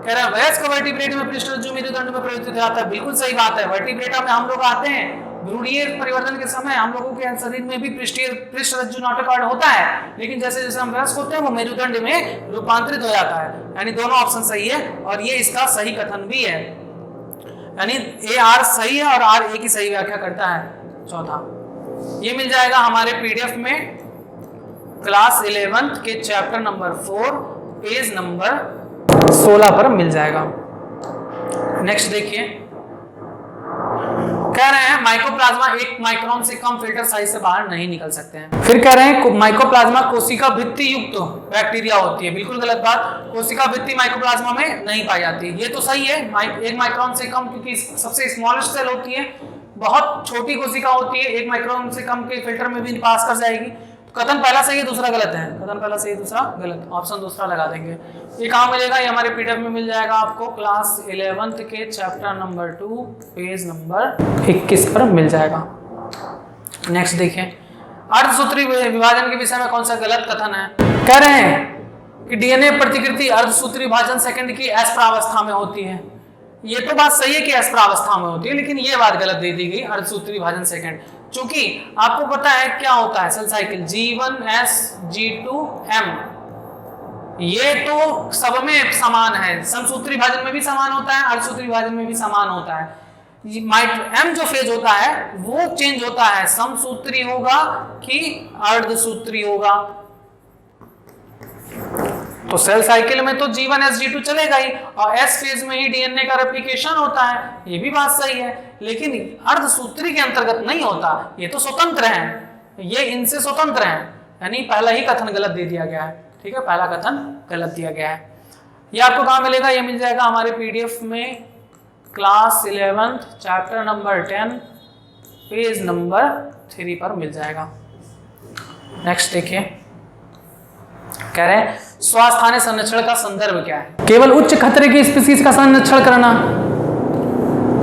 कह रहा है वयस्क वर्टिब्रेट में पृष्ठरज्जु मेरुदंड में परिवर्तित हो जाता है, बिल्कुल सही बात है। वर्टिब्रेटा में हम लोग आते हैं, भ्रूणीय परिवर्तन के समय हम लोगों के शरीर में भी पृष्ठरज्जु नॉटोकॉर्ड होता है, लेकिन जैसे जैसे हम वयस्क होते हैं वो मेरुदंड में रूपांतरित हो जाता है। यानी दोनों ऑप्शन सही है और ये इसका सही कथन भी है, यानी ए आर सही है और आर ए की सही व्याख्या करता है। चौथा ये मिल जाएगा हमारे पीडीएफ में क्लास 11th के चैप्टर नंबर 4 पेज नंबर 16 पर मिल जाएगा। नेक्स्ट देखिए, कह रहे हैं माइकोप्लाज्मा 1 माइक्रोन से कम फिल्टर साइज से बाहर नहीं निकल सकते हैं। फिर कह रहे हैं माइकोप्लाज्मा कोशिका भित्ति युक्त बैक्टीरिया होती है, बिल्कुल गलत बात। कोशिका भित्ति माइकोप्लाज्मा में नहीं पाई जाती, ये तो सही है 1 माइक्रोन से कम, क्योंकि सबसे स्मॉलेस्ट सेल होती है, बहुत छोटी कोशिका होती है, 1 माइक्रोन से कम के फिल्टर में भी पास कर जाएगी। कथन पहला सही है, दूसरा गलत है। कथन पहला सही, दूसरा गलत, ऑप्शन दूसरा लगा देंगे। ये कहाँ मिलेगा? ये हमारे पीडीएफ में मिल जाएगा आपको क्लास 11th के चैप्टर नंबर 2 पेज नंबर 21 पर मिल जाएगा। नेक्स्ट देखिए, अर्धसूत्री विभाजन के विषय में कौन सा गलत कथन है? कह रहे हैं कि डीएनए प्रतिकृति अर्धसूत्री विभाजन सेकंड की एस प्रावस्था में होती है। ये तो बात सही है कि एस प्रावस्था में होती है, लेकिन ये बात गलत दे दी गई, अर्धसूत्री विभाजन सेकंड। चूंकि आपको पता है क्या होता है सेल साइकिल G1S G2M, ये तो सब में समान है, समसूत्री विभाजन में भी समान होता है, अर्धसूत्री विभाजन में भी समान होता है। M जो फेज होता है वो चेंज होता है, समसूत्री होगा कि अर्धसूत्री होगा। तो सेल साइकिल में तो G1S G2 चलेगा ही, और S फेज में ही डीएनए का रेप्लिकेशन होता है, ये भी बात सही है, लेकिन अर्धसूत्री के अंतर्गत नहीं होता, ये तो स्वतंत्र हैं, ये इनसे स्वतंत्र हैं, यानी पहला ही कथन गलत दे दिया गया है। ठीक है, पहला कथन गलत दिया गया है। ये आपको कहाँ मिलेगा? ये मिल जाएगा हमारे पीडीएफ में class 11th chapter number 10 page number 3 पर मिल जाएगा। नेक्स्ट देखिए, कह रहे हैं स्वास्थानीय संरक्षण का संदर्भ क्या है? केवल उच्च खतरे की स्पीसीज का संरक्षण करना,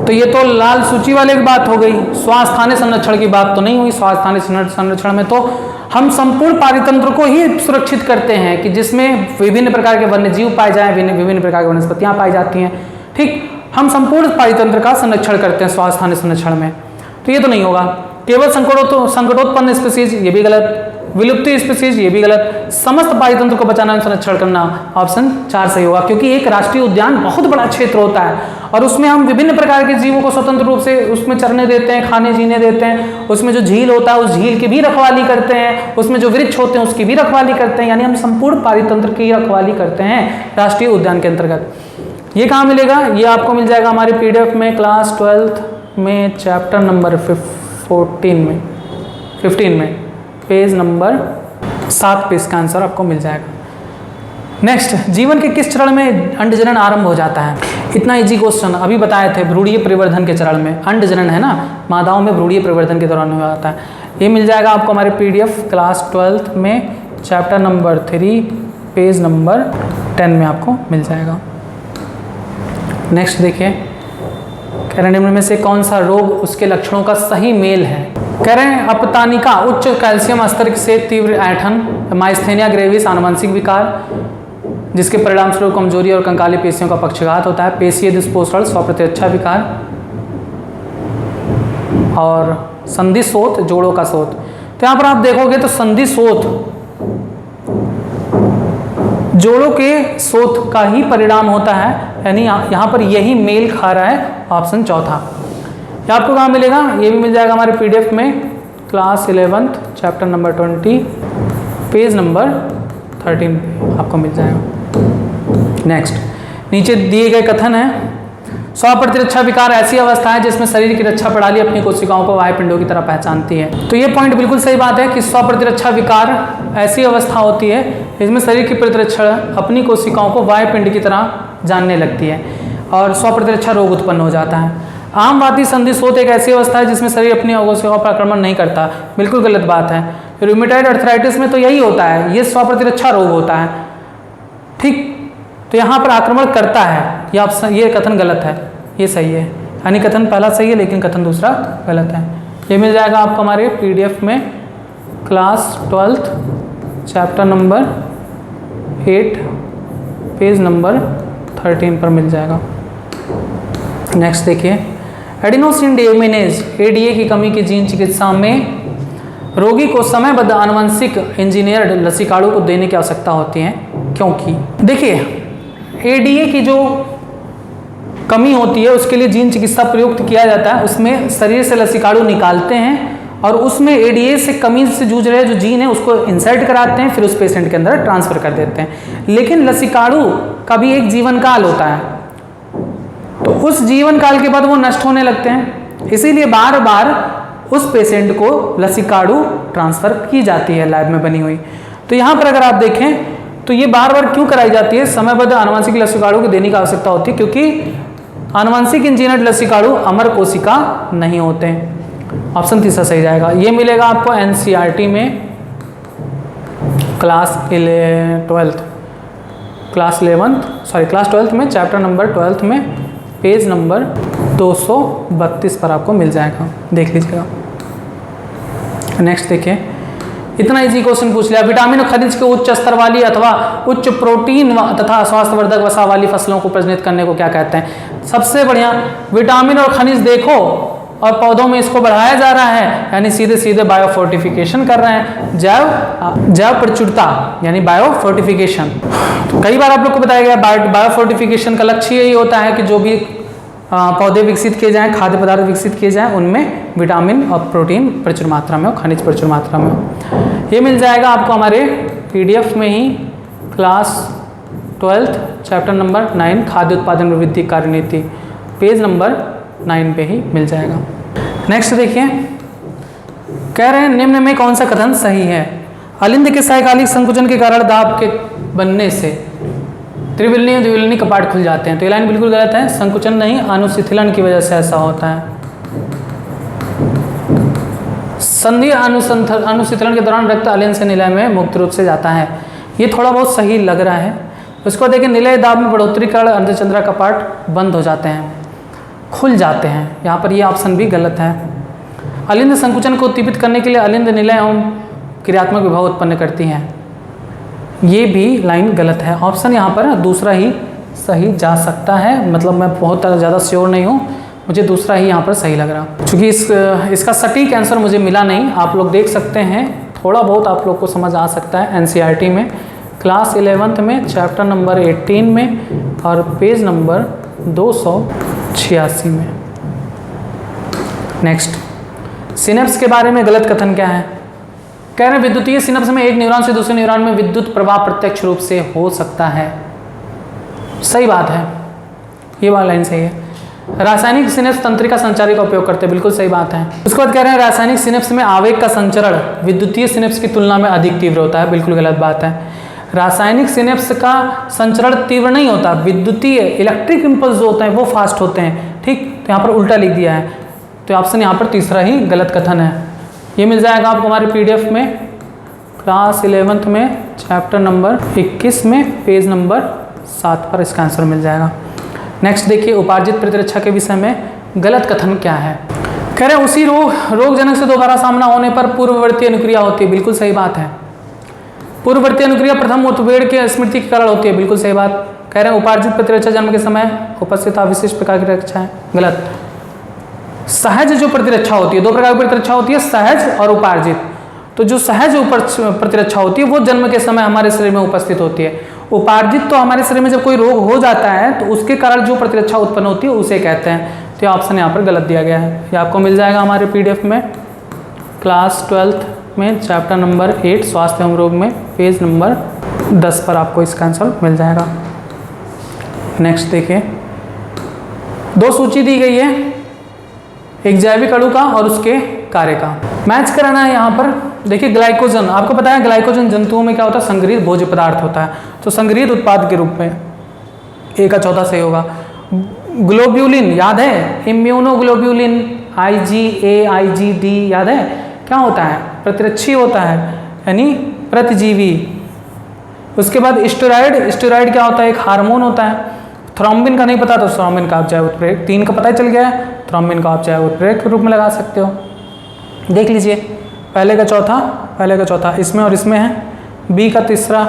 तो ये तो लाल सूची वाले की बात हो गई, स्वास्थानीय संरक्षण की बात तो नहीं हुई। स्वास्थानीय संरक्षण में तो हम संपूर्ण पारितंत्र को ही सुरक्षित करते हैं कि जिसमें विभिन्न प्रकार के वन्य जीव पाए जाएं, विभिन्न प्रकार की वनस्पतियां पाई जाती हैं। ठीक, हम संपूर्ण पारितंत्र का संरक्षण करते हैं स्वास्थानीय संरक्षण में, तो ये तो नहीं होगा। केवल संकटोत्पन्न स्पीसीज, ये भी गलत। विलुप्ति स्पीसीज, ये भी गलत। समस्त पारितंत्र को बचाना और संरक्षण करना, ऑप्शन 4 सही होगा, क्योंकि एक राष्ट्रीय उद्यान बहुत बड़ा क्षेत्र होता है और उसमें हम विभिन्न प्रकार के जीवों को स्वतंत्र रूप से उसमें चरने देते हैं, खाने जीने देते हैं। उसमें जो झील होता है उस झील की भी रखवाली करते हैं, उसमें जो वृक्ष होते हैं उसकी भी रखवाली करते हैं, यानी हम संपूर्ण पारितंत्र की रखवाली करते हैं राष्ट्रीय उद्यान के अंतर्गत। ये कहाँ मिलेगा? ये आपको मिल जाएगा हमारे पीडीएफ में क्लास 12th में चैप्टर नंबर 15 में पेज नंबर 7 पे इसका आंसर आपको मिल जाएगा। नेक्स्ट, जीवन के किस चरण में अंडजनन आरंभ हो जाता है? इतना इजी क्वेश्चन अभी बताए थे, भ्रूणीय परिवर्धन के चरण में अंडजनन है ना, मादाओं में भ्रूणीय परिवर्धन के दौरान हो जाता है। ये मिल जाएगा आपको हमारे पीडीएफ क्लास 12th में चैप्टर नंबर 3 पेज नंबर 10 में आपको मिल जाएगा। नेक्स्ट देखिए, कह रहे निम्न में से कौन सा रोग उसके लक्षणों का सही मेल है? कह रहे हैं अपतानिका, उच्च कैल्शियम स्तर से तीव्र ऐंठन, माइस्थेनिया ग्रेविस आनुवंशिक विकार जिसके परिणाम स्वरूप कमजोरी और कंकाली पेशियों का पक्षघात होता है, पेशीय दुष्पोषण, स्वप्रतिरक्षा विकार और संधिशोथ, जोड़ों का शोथ। तो यहाँ पर आप देखोगे तो संधिशोथ जोड़ों के शोथ का ही परिणाम होता है, यानी यहाँ पर यही मेल खा रहा है, ऑप्शन चौथा। ये आपको कहाँ मिलेगा? ये भी मिल जाएगा हमारे पीडीएफ में class 11th chapter number 20 page number 13 पे आपको मिल जाएगा। नेक्स्ट, नीचे दिए गए कथन है, स्वप्रतिरक्षा विकार ऐसी अवस्था है जिसमें शरीर की रक्षा प्रणाली अपनी कोशिकाओं को वायु पिंडों की तरह पहचानती है। तो ये पॉइंट बिल्कुल सही बात है कि स्वप्रतिरक्षा विकार ऐसी अवस्था होती है जिसमें शरीर की प्रतिरक्षा अपनी कोशिकाओं को वायु पिंड की तरह जानने लगती है और स्वप्रतिरक्षा रोग उत्पन्न हो जाता है। आमवादी संधिशोथ एक ऐसी अवस्था है जिसमें शरीर अपनी कोशिकाओं पर आक्रमण नहीं करता, बिल्कुल गलत बात है। रूमेटॉइड अर्थराइटिस में तो यही होता है, ये स्वप्रतिरक्षा रोग होता है। ठीक, तो यहाँ पर आक्रमण करता है, ये कथन गलत है, ये सही है, यानी कथन पहला सही है लेकिन कथन दूसरा गलत है। ये मिल जाएगा आपको हमारे पीडीएफ में class 12th chapter number 8 page number 13 पर मिल जाएगा। नेक्स्ट देखिए, एडिनोसिन डिएमिनेज एडीए की कमी की जीन चिकित्सा में रोगी को समयबद्ध आनुवंशिक इंजीनियर्ड लसीकाणु को देने की आवश्यकता होती है, क्योंकि देखिए एडीए की जो कमी होती है उसके लिए जीन चिकित्सा प्रयुक्त किया जाता है। उसमें शरीर से लसीकाणु निकालते हैं और उसमें एडीए से कमी से जूझ रहे जो जीन है उसको इंसर्ट कराते हैं, फिर उस पेशेंट के अंदर ट्रांसफर कर देते हैं। लेकिन लसीकाणु का भी एक जीवन काल होता है, तो उस जीवन काल के बाद वो नष्ट होने लगते हैं, इसीलिए बार बार उस पेशेंट को लसीकाणु ट्रांसफर की जाती है लैब में बनी हुई। तो यहाँ पर अगर आप देखें तो ये बार बार क्यों कराई जाती है, समयबद्ध आनुवंशिक लसीकाणु को देने की आवश्यकता होती है, क्योंकि आनुवंशिक इंजीनियर्ड लसीकाणु अमर कोशिका नहीं होते हैं। ऑप्शन तीसरा सही जाएगा। ये मिलेगा आपको एनसीईआरटी में क्लास 12th में चैप्टर नंबर 12 में पेज नंबर 232 पर आपको मिल जाएगा, देख लीजिएगा। नेक्स्ट देखिए, इतना इजी क्वेश्चन पूछ लिया। विटामिन और खनिज के उच्च स्तर वाली अथवा उच्च प्रोटीन तथा स्वास्थ्यवर्धक वसा वाली फसलों को प्रजनित करने को क्या कहते हैं? सबसे बढ़िया विटामिन और खनिज देखो और पौधों में इसको बढ़ाया जा रहा है, यानी सीधे सीधे बायोफोर्टिफिकेशन कर रहे हैं, जैव प्रचुरता यानी बायोफोर्टिफिकेशन। तो कई बार आप लोग को बताया गया बायोफोर्टिफिकेशन का लक्ष्य यही होता है कि जो भी पौधे विकसित किए जाएं, खाद्य पदार्थ विकसित किए जाएं, उनमें विटामिन और प्रोटीन प्रचुर मात्रा में हो, खनिज प्रचुर मात्रा में हो। ये मिल जाएगा आपको हमारे पीडीएफ में ही, क्लास 12th चैप्टर नंबर 9 खाद्य उत्पादन में वृद्धि कार्यनीति, पेज नंबर 9 पे ही मिल जाएगा। नेक्स्ट देखिए, कह रहे हैं निम्न में कौन सा कथन सही है? अलिंद के सायकालिक संकुचन के कारण दाब के बनने से त्रिविलनी और द्विविलनी कपाट खुल जाते हैं। तो ये लाइन बिल्कुल गलत है, संकुचन नहीं, अनुशिथिलन की वजह से ऐसा होता है। संधि अनुशिथिलन के दौरान रक्त अलिंद से निलय में मुक्त रूप से जाता है। ये थोड़ा बहुत सही लग रहा है। उसको देखिए, निलय दाब में बढ़ोतरी के कारण अर्धचंद्रा कपाट बंद हो जाते हैं, खुल जाते हैं। यहाँ पर ये ऑप्शन भी गलत है। अलिंद संकुचन को उत्तेजित करने के लिए अलिंद निलय एवं क्रियात्मक विभव उत्पन्न करती हैं। ये भी लाइन गलत है। ऑप्शन यहाँ पर दूसरा ही सही जा सकता है, मतलब मैं बहुत ज़्यादा श्योर नहीं हूँ, मुझे दूसरा ही यहाँ पर सही लग रहा, क्योंकि इसका सटीक आंसर मुझे मिला नहीं। आप लोग देख सकते हैं, थोड़ा बहुत आप लोग को समझ आ सकता है। एनसीईआरटी में क्लास 11th में चैप्टर नंबर 18 में और पेज नंबर 286 में। नेक्स्ट, सिनेप्स के बारे में गलत कथन क्या है? कह रहे हैं विद्युतीय सिनेप्स में एक न्यूरॉन से दूसरे न्यूरॉन में विद्युत प्रवाह प्रत्यक्ष रूप से हो सकता है। सही बात है, ये वाला लाइन सही है। रासायनिक सिनेप्स तंत्रिका संचारी का उपयोग करते हैं, बिल्कुल सही बात है। उसके बाद कह रहे हैं रासायनिक सिनेप्स में आवेग का संचरण विद्युतीय सिनेप्स की तुलना में अधिक तीव्र होता है, बिल्कुल गलत बात है। रासायनिक सिनेप्स का संचरण तीव्र नहीं होता, विद्युतीय इलेक्ट्रिक इम्पल्स जो होते हैं वो फास्ट होते हैं, ठीक। तो यहाँ पर उल्टा लिख दिया है, तो ऑप्शन यहाँ पर तीसरा ही गलत कथन है। ये मिल जाएगा आपको हमारे पीडीएफ में क्लास 11th में चैप्टर नंबर 21 में पेज नंबर 7 पर इसका आंसर मिल जाएगा। नेक्स्ट देखिए, उपार्जित प्रतिरक्षा के विषय में गलत कथन क्या है? कह रहे हैं उसी रोगजनक से दोबारा सामना होने पर पूर्ववर्ती अनुक्रिया होती है, बिल्कुल सही बात है। पूर्ववर्ती अनुक्रिया प्रथम उत्पेड़ के स्मृति के कारण होती है, बिल्कुल सही बात। कह रहे हैं उपार्जित प्रतिरक्षा जन्म के समय उपस्थित अविशिष्ट प्रकार की रक्षा है, गलत। सहज जो प्रतिरक्षा होती है, दो प्रकार की प्रतिरक्षा होती है, सहज और उपार्जित। तो जो सहज प्रतिरक्षा होती है वो जन्म के समय हमारे शरीर में उपस्थित होती है। उपार्जित तो हमारे शरीर में जब कोई रोग हो जाता है तो उसके कारण जो प्रतिरक्षा उत्पन्न होती है उसे कहते हैं। तो ये ऑप्शन यहाँ पर गलत दिया गया है। ये आपको मिल जाएगा हमारे पीडीएफ में क्लास 12th में चैप्टर नंबर 8 स्वास्थ्य एवं रोग में पेज नंबर 10 पर आपको इसका आंसर मिल जाएगा। नेक्स्ट देखिए, दो सूची दी गई है, एक जैविक अणु का और उसके कार्य का मैच कराना है। यहाँ पर देखिए, ग्लाइकोजन, आपको पता है ग्लाइकोजन जंतुओं में क्या होता है, संग्रहित भोज्य पदार्थ होता है। तो संग्रहित उत्पाद के रूप में ए का चौथा सही होगा। ग्लोब्यूलिन याद है, इम्यूनोग्लोब्यूलिन IgA IgD याद है, क्या होता है, प्रतिरक्षी होता है, यानी प्रतिजीवी। उसके बाद स्टेरॉइड क्या होता है, एक हार्मोन होता है। थ्रोम्बिन का नहीं पता तो थ्रोम्बिन का आप चाहे उत्प्रेरक, 3 का पता ही चल गया है, थ्रोम्बिन का आप चाहे उत्प्रेरक के रूप में लगा सकते हो। देख लीजिए, पहले का चौथा इसमें और इसमें है, बी का तीसरा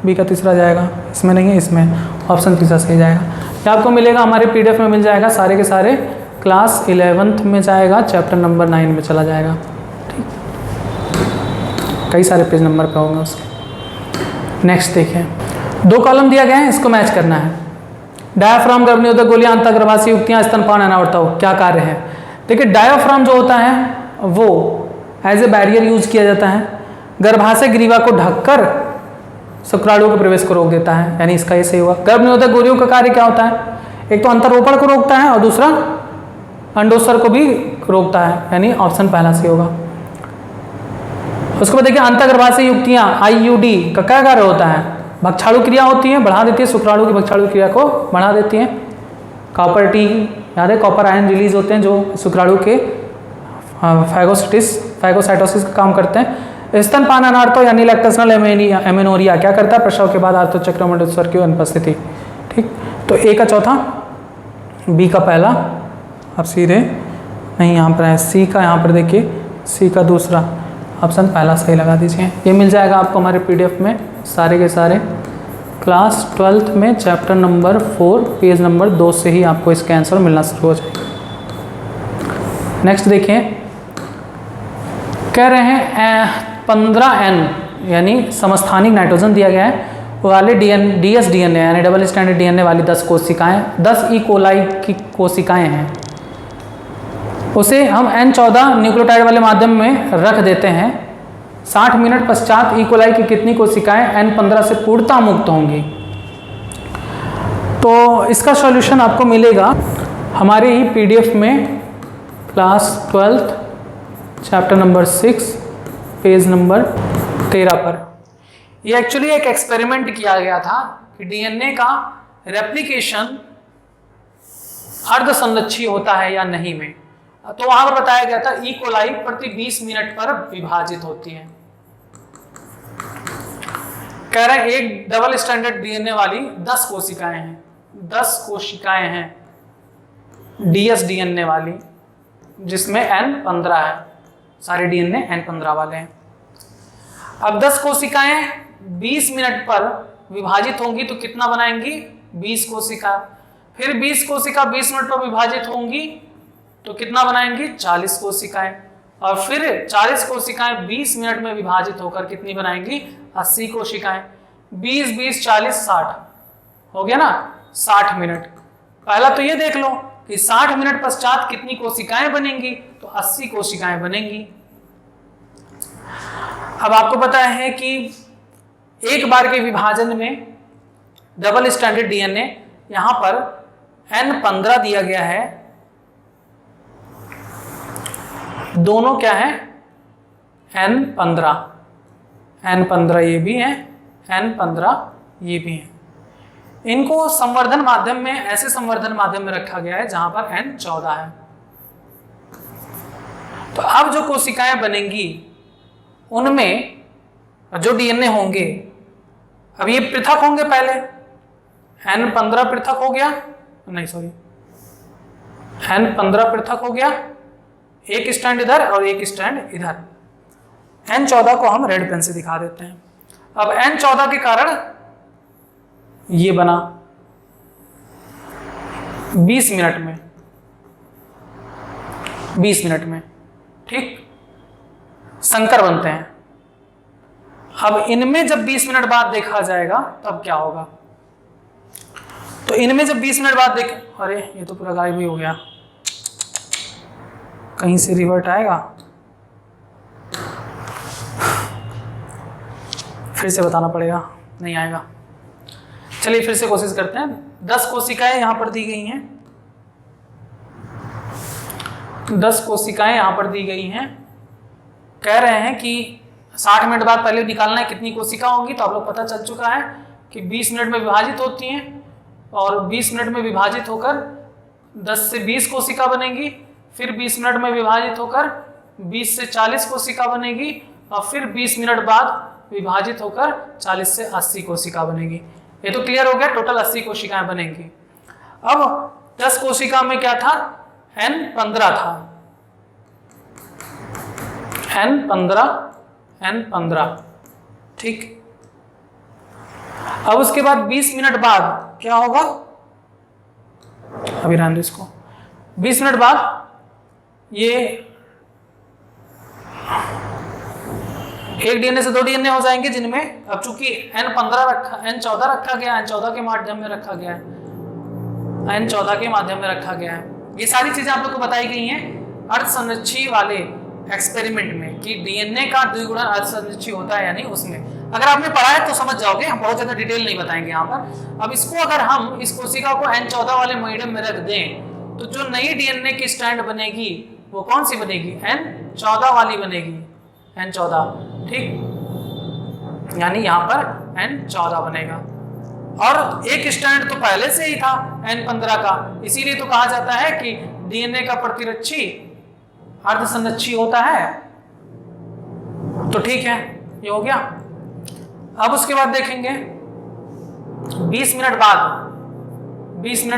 बी का तीसरा जाएगा, इसमें नहीं है, इसमें ऑप्शन तीसरा सही जाएगा। ये आपको मिलेगा हमारे PDF में मिल जाएगा, सारे के सारे क्लास 11th में जाएगा, चैप्टर नंबर 9 में चला जाएगा। ठीक, कई सारे पेज नंबर पे होंगे उसके। नेक्स्ट देखिए, 2 कॉलम दिया गया है, इसको मैच करना है। डायाफ्राम, गर्भनिरोधक गोलियां, अंतर्गर्भाशयी युक्तियां, स्तनपान, अनावर्तव, क्या कार्य है? देखिए डायाफ्राम जो होता है वो एज ए बैरियर यूज किया जाता है, गर्भाशय ग्रीवा को ढककर शुक्राणु के प्रवेश को रोक देता है, यानी इसका ये सही हुआ। गर्भनिरोधक गोलियों का कार्य क्या होता है? एक तो अंतरोपण को रोकता है और दूसरा अंडोत्सर्ग को भी रोकता है, यानी ऑप्शन पहला सही होगा। उसके बाद देखिए अंतर्गर्भाशयी युक्तियां IUD का क्या कार्य होता है? भक्षाणु क्रिया होती है, बढ़ा देती है, शुक्राणु की भक्षाणु क्रिया को बढ़ा देती है। कॉपर टी याद है, कॉपर आयन रिलीज होते हैं जो शुक्राणु के फैगोसाइटोसिस का काम करते हैं। स्तनपान अनार्तो यानी लैक्टेशनल एमेनोरिया क्या करता है? प्रसव के बाद आर्तोचक्र में अंडोत्सर्ग की अनुपस्थिति। ठीक, तो ए का चौथा, बी का पहला, अब सीधे नहीं यहाँ पर है, सी का यहाँ पर देखिए, सी का दूसरा, ऑप्शन पहला सही लगा दीजिए। ये मिल जाएगा आपको हमारे PDF में सारे के सारे क्लास 12th में चैप्टर नंबर 4 पेज नंबर 2 से ही आपको इसका आंसर मिलना शुरू हो जाएगा। नेक्स्ट देखिए, कह रहे हैं 15N यानी समस्थानिक नाइट्रोजन दिया गया है वाले DS-DNA यानी डबल स्टैंडर्ड DNA वाली 10 कोशिकाएं, 10 E. coli की कोशिकाएं हैं, उसे हम N14 न्यूक्लियोटाइड वाले माध्यम में रख देते हैं। 60 मिनट पश्चात E. coli की कितनी कोशिकाएं N15 से पूर्णतः मुक्त होंगी? तो इसका सॉल्यूशन आपको मिलेगा हमारे ही PDF में class 12th chapter number 6 page number 13 पर। ये एक्चुअली एक एक्सपेरिमेंट किया गया था कि DNA का रेप्लिकेशन अर्धसंरक्षी होता है या नहीं में। तो वहां पर बताया गया था E. coli प्रति 20 मिनट पर विभाजित होती है। कह रहे हैं एक डबल स्टैंडर्ड DNA वाली 10 कोशिकाएं हैं, 10 कोशिकाएं हैं DS-DNA वाली, जिसमें N15 है, सारे DNA N15 वाले हैं। अब 10 कोशिकाएं 20 मिनट पर विभाजित होंगी तो कितना बनाएंगी? 20 कोशिका। फिर 20 कोशिका 20 मिनट पर विभाजित होंगी तो कितना बनाएंगी? 40 कोशिकाएं। और फिर 40 कोशिकाएं 20 मिनट में विभाजित होकर कितनी बनाएंगी? 80 कोशिकाएं। 20 20 40 60 हो गया ना, 60 मिनट। पहला तो ये देख लो कि 60 मिनट पश्चात कितनी कोशिकाएं बनेंगी? तो 80 कोशिकाएं बनेंगी। अब आपको पता है कि एक बार के विभाजन में डबल स्टैंडर्ड DNA यहां पर N15 दिया गया है, दोनों क्या है? N15, N15 ये भी है, N15 ये भी है। इनको संवर्धन माध्यम में, ऐसे संवर्धन माध्यम में रखा गया है जहां पर N14 है। तो अब जो कोशिकाएं बनेंगी उनमें जो DNA होंगे, अब ये पृथक होंगे, पहले N15 पृथक हो गया, नहीं सॉरी, N15 पृथक हो गया, एक स्टैंड इधर और एक स्टैंड इधर। N14 को हम रेड पेन से दिखा देते हैं। अब N14 के कारण ये बना 20 मिनट में, 20 मिनट में, ठीक, संकर बनते हैं। अब इनमें जब 20 मिनट बाद देखा जाएगा तब क्या होगा? तो इनमें जब 20 मिनट बाद देखें, अरे ये तो पूरा गायब ही हो गया, कहीं से रिवर्ट आएगा, फिर से बताना पड़ेगा, नहीं आएगा। चलिए फिर से कोशिश करते हैं। 10 कोशिकाएं यहां पर दी गई हैं, 10 कोशिकाएं यहां पर दी गई हैं। कह रहे हैं कि 60 मिनट बाद पहले निकालना है कितनी कोशिका होंगी। तो आप लोग पता चल चुका है कि 20 मिनट में विभाजित होती हैं और 20 मिनट में विभाजित होकर 10 से 20 कोशिका बनेगी, फिर 20 मिनट में विभाजित होकर 20 से 40 कोशिका बनेगी और फिर 20 मिनट बाद विभाजित होकर 40 से 80 कोशिका बनेगी। ये तो क्लियर हो गया, टोटल 80 कोशिकाएं बनेंगी। अब 10 कोशिका में क्या था? N15 था, N15, ठीक। अब उसके बाद 20 मिनट बाद क्या होगा, अभी रहने दो इसको। 20 मिनट बाद ये एक डीएनए से 2 डीएनए हो जाएंगे, जिनमें अब चूंकि N14 रखा गया, N14 के माध्यम में रखा गया है, N14 के माध्यम में रखा गया है। ये सारी चीजें आप लोग को बताई गई हैं अर्धसंरक्षी वाले एक्सपेरिमेंट में कि डीएनए का द्विगुणन अर्धसंरक्षी होता है या नहीं। उसमें अगर आपने पढ़ा है तो समझ जाओगे, हम बहुत ज्यादा डिटेल नहीं बताएंगे यहाँ पर। अब इसको अगर हम इस कोशिका को N14 वाले मीडियम में रख दें तो जो नई डीएनए की स्ट्रैंड बनेगी वो कौन सी बनेगी, N14 वाली बनेगी, N14, ठीक। यानी यहाँ पर N14 बनेगा और एक स्ट्रैंड तो पहले से ही था N15 का, इसीलिए तो कहा जाता है कि डीएनए का प्रतिरक्षी अर्धसंरक्षी होता है। तो ठीक है, ये हो गया। अब उसके बाद देखेंगे 20 मिनट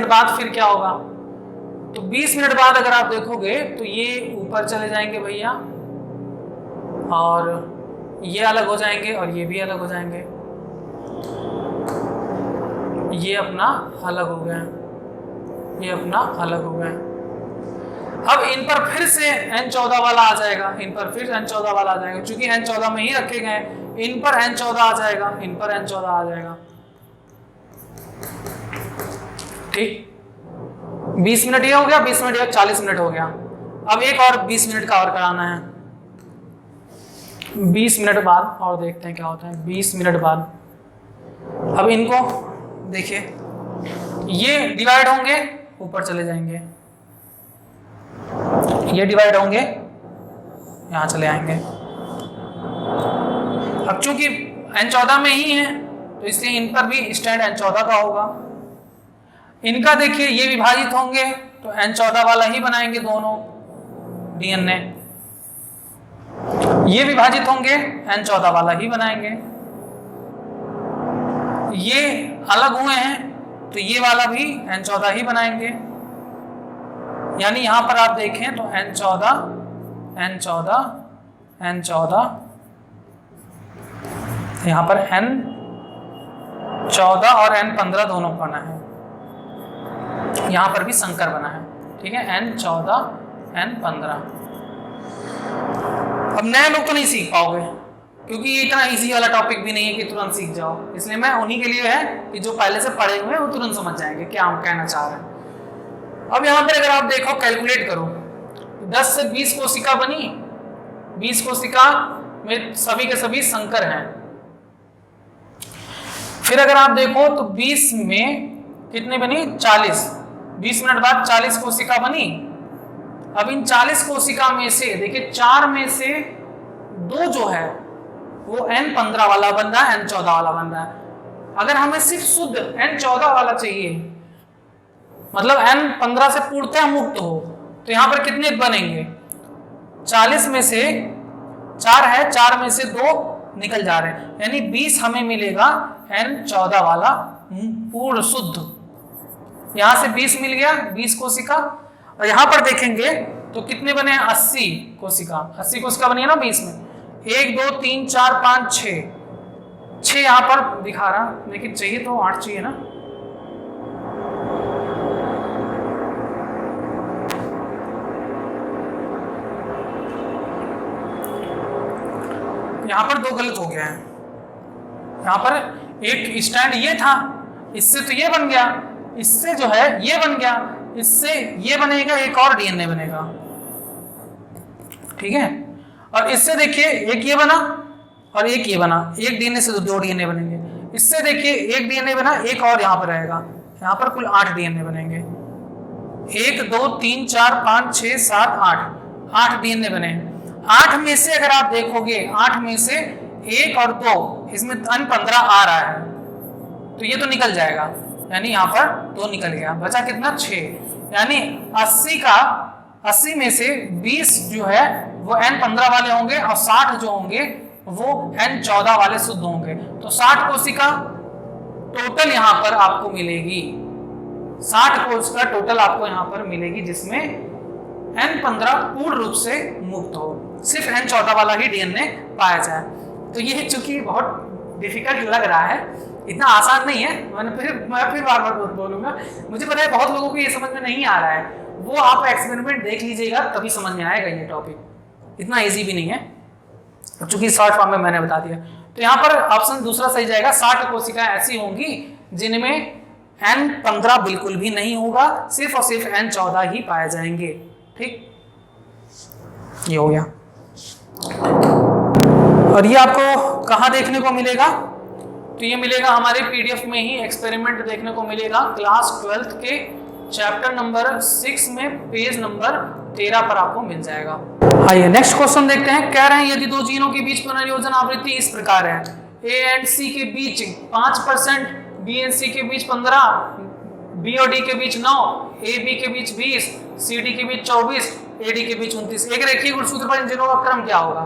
बाद फिर क्या होगा। तो 20 मिनट बाद अगर आप देखोगे तो ये ऊपर चले जाएंगे भैया, और ये अलग हो जाएंगे और ये भी अलग हो जाएंगे। ये अपना अलग हो गया, ये अपना अलग हो गया। अब इन पर फिर से N14 वाला आ जाएगा, इन पर फिर N14 वाला आ जाएगा, क्योंकि N14 में ही रखे गए, इन पर N14 आ जाएगा, इन पर N14 आ जाएगा, ठीक। 20 मिनट ये हो गया, 20 मिनट ये 40 मिनट हो गया। अब एक और 20 मिनट का और कराना है। 20 मिनट बाद और देखते हैं क्या होता है। 20 मिनट बाद अब इनको देखिए, ये डिवाइड होंगे, ऊपर चले जाएंगे, ये डिवाइड होंगे, यहां चले आएंगे। अब चूंकि N14 में ही है तो इसलिए इन पर भी स्टैंड N14 का होगा। इनका देखिए, ये विभाजित होंगे तो N14 वाला ही बनाएंगे दोनों डीएनए, ये विभाजित होंगे N14 वाला ही बनाएंगे। ये अलग हुए हैं तो ये वाला भी N14 ही बनाएंगे। यानी यहां पर आप देखें तो N14 N14 N14, यहां पर N14 और N15 दोनों बना है, यहां पर भी संकर बना है, ठीक है, N14 N15। अब नए लोग तो नहीं सीख पाओगे क्योंकि ये इतना इजी वाला टॉपिक भी नहीं है कि तुरंत सीख जाओ, इसलिए मैं उन्हीं के लिए है कि जो पहले से पढ़े हुए हैं वो तुरंत समझ जाएंगे क्या हम कहना चाह रहे हैं। अब यहाँ पर अगर आप देखो, कैलकुलेट करो, 10 से 20 कोशिका बनी, 20 कोशिका में सभी के सभी संकर हैं। फिर अगर आप देखो तो 20 में कितने बनी, 40। 20 मिनट बाद 40 कोशिका बनी। अब इन 40 कोशिका में से देखिए 4 में से 2 जो है वो N15 वाला बन रहा है, N14 वाला बन रहा है। अगर हमें सिर्फ शुद्ध N14 वाला चाहिए, मतलब N15 से पूर्णतः मुक्त हो, तो यहां पर कितने बनेंगे, 40 में से 4 है, 4 में से 2 निकल जा रहे हैं, यानी 20 हमें मिलेगा N14 वाला पूर्ण शुद्ध। यहां से 20 मिल गया, 20 कोशिका। और यहां पर देखेंगे तो कितने बने, 80 कोशिका। 80 कोशिका बनी है ना 20 में, 1 2 3 4 5 6 यहां पर दिखा रहा, लेकिन चाहिए तो 8 चाहिए ना। यहां पर 2 गलत हो गया है। यहां पर एक स्टैंड ये था, इससे तो ये बन गया, इससे जो है ये बन गया, इससे ये बनेगा, एक और डीएनए बनेगा, ठीक है। और इससे देखिए एक ये बना और एक ये बना, एक डीएनए से 2 डीएनए बनेंगे। इससे देखिए एक डीएनए बना, एक और यहाँ पर रहेगा, यहाँ पर कुल 8 डीएनए बनेंगे। 1 2 3 4 5 6 7 8 डीएनए बने। 8 में से अगर आप देखोगे, 8 में से 1 और 2, इसमें N15 आ रहा है तो ये तो निकल जाएगा, यानी यहाँ पर 2 निकल गया, बचा कितना, 6। यानी 80 में से 20 जो है वो N15 वाले होंगे और 60 जो होंगे वो N14 वाले शुद्ध होंगे। तो 60 कोशिका टोटल यहाँ पर आपको मिलेगी, 60 कोशिका टोटल आपको यहाँ पर मिलेगी, जिसमें N15 पूर्ण रूप से मुक्त हो, सिर्फ N14 वाला ही डीएनए पाया जाए। तो ये चूंकि बहुत डिफिकल्ट लग रहा है, इतना आसान नहीं है। मैं फिर बार बार बोलूंगा, मुझे पता है बहुत लोगों को ये समझ में नहीं आ रहा है, वो आप एक्सपेरिमेंट देख लीजिएगा तभी समझ में आएगा ये टॉपिक, इतना इजी भी नहीं है, चूंकि शॉर्ट फॉर्म में मैंने बता दिया। तो यहाँ पर ऑप्शन दूसरा सही जाएगा, 60 कोशिकाएं ऐसी होंगी जिनमें N15 बिल्कुल भी नहीं होगा, सिर्फ और सिर्फ N14 ही पाए जाएंगे। ठीक, ये हो गया। और ये आपको कहाँ देखने को मिलेगा? तो ये मिलेगा हमारे पीडीएफ में ही, एक्सपेरिमेंट देखने को मिलेगा क्लास 12th के चैप्टर नंबर 6 में पेज नंबर 13 पर आपको मिल जाएगा। आइए नेक्स्ट क्वेश्चन देखते हैं। कह रहे हैं यदि दो जीनों के बीच पुनर्योजन आवृत्ति इस प्रकार है, ए एंड सी के बीच 5%, बी एंड सी के बीच 15, बी और डी के बीच 9, ए बी के बीच 20, सी डी के बीच 24, ए डी के बीच 29, एक रेखीय गुणसूत्र पर इन जीनों का क्रम क्या होगा?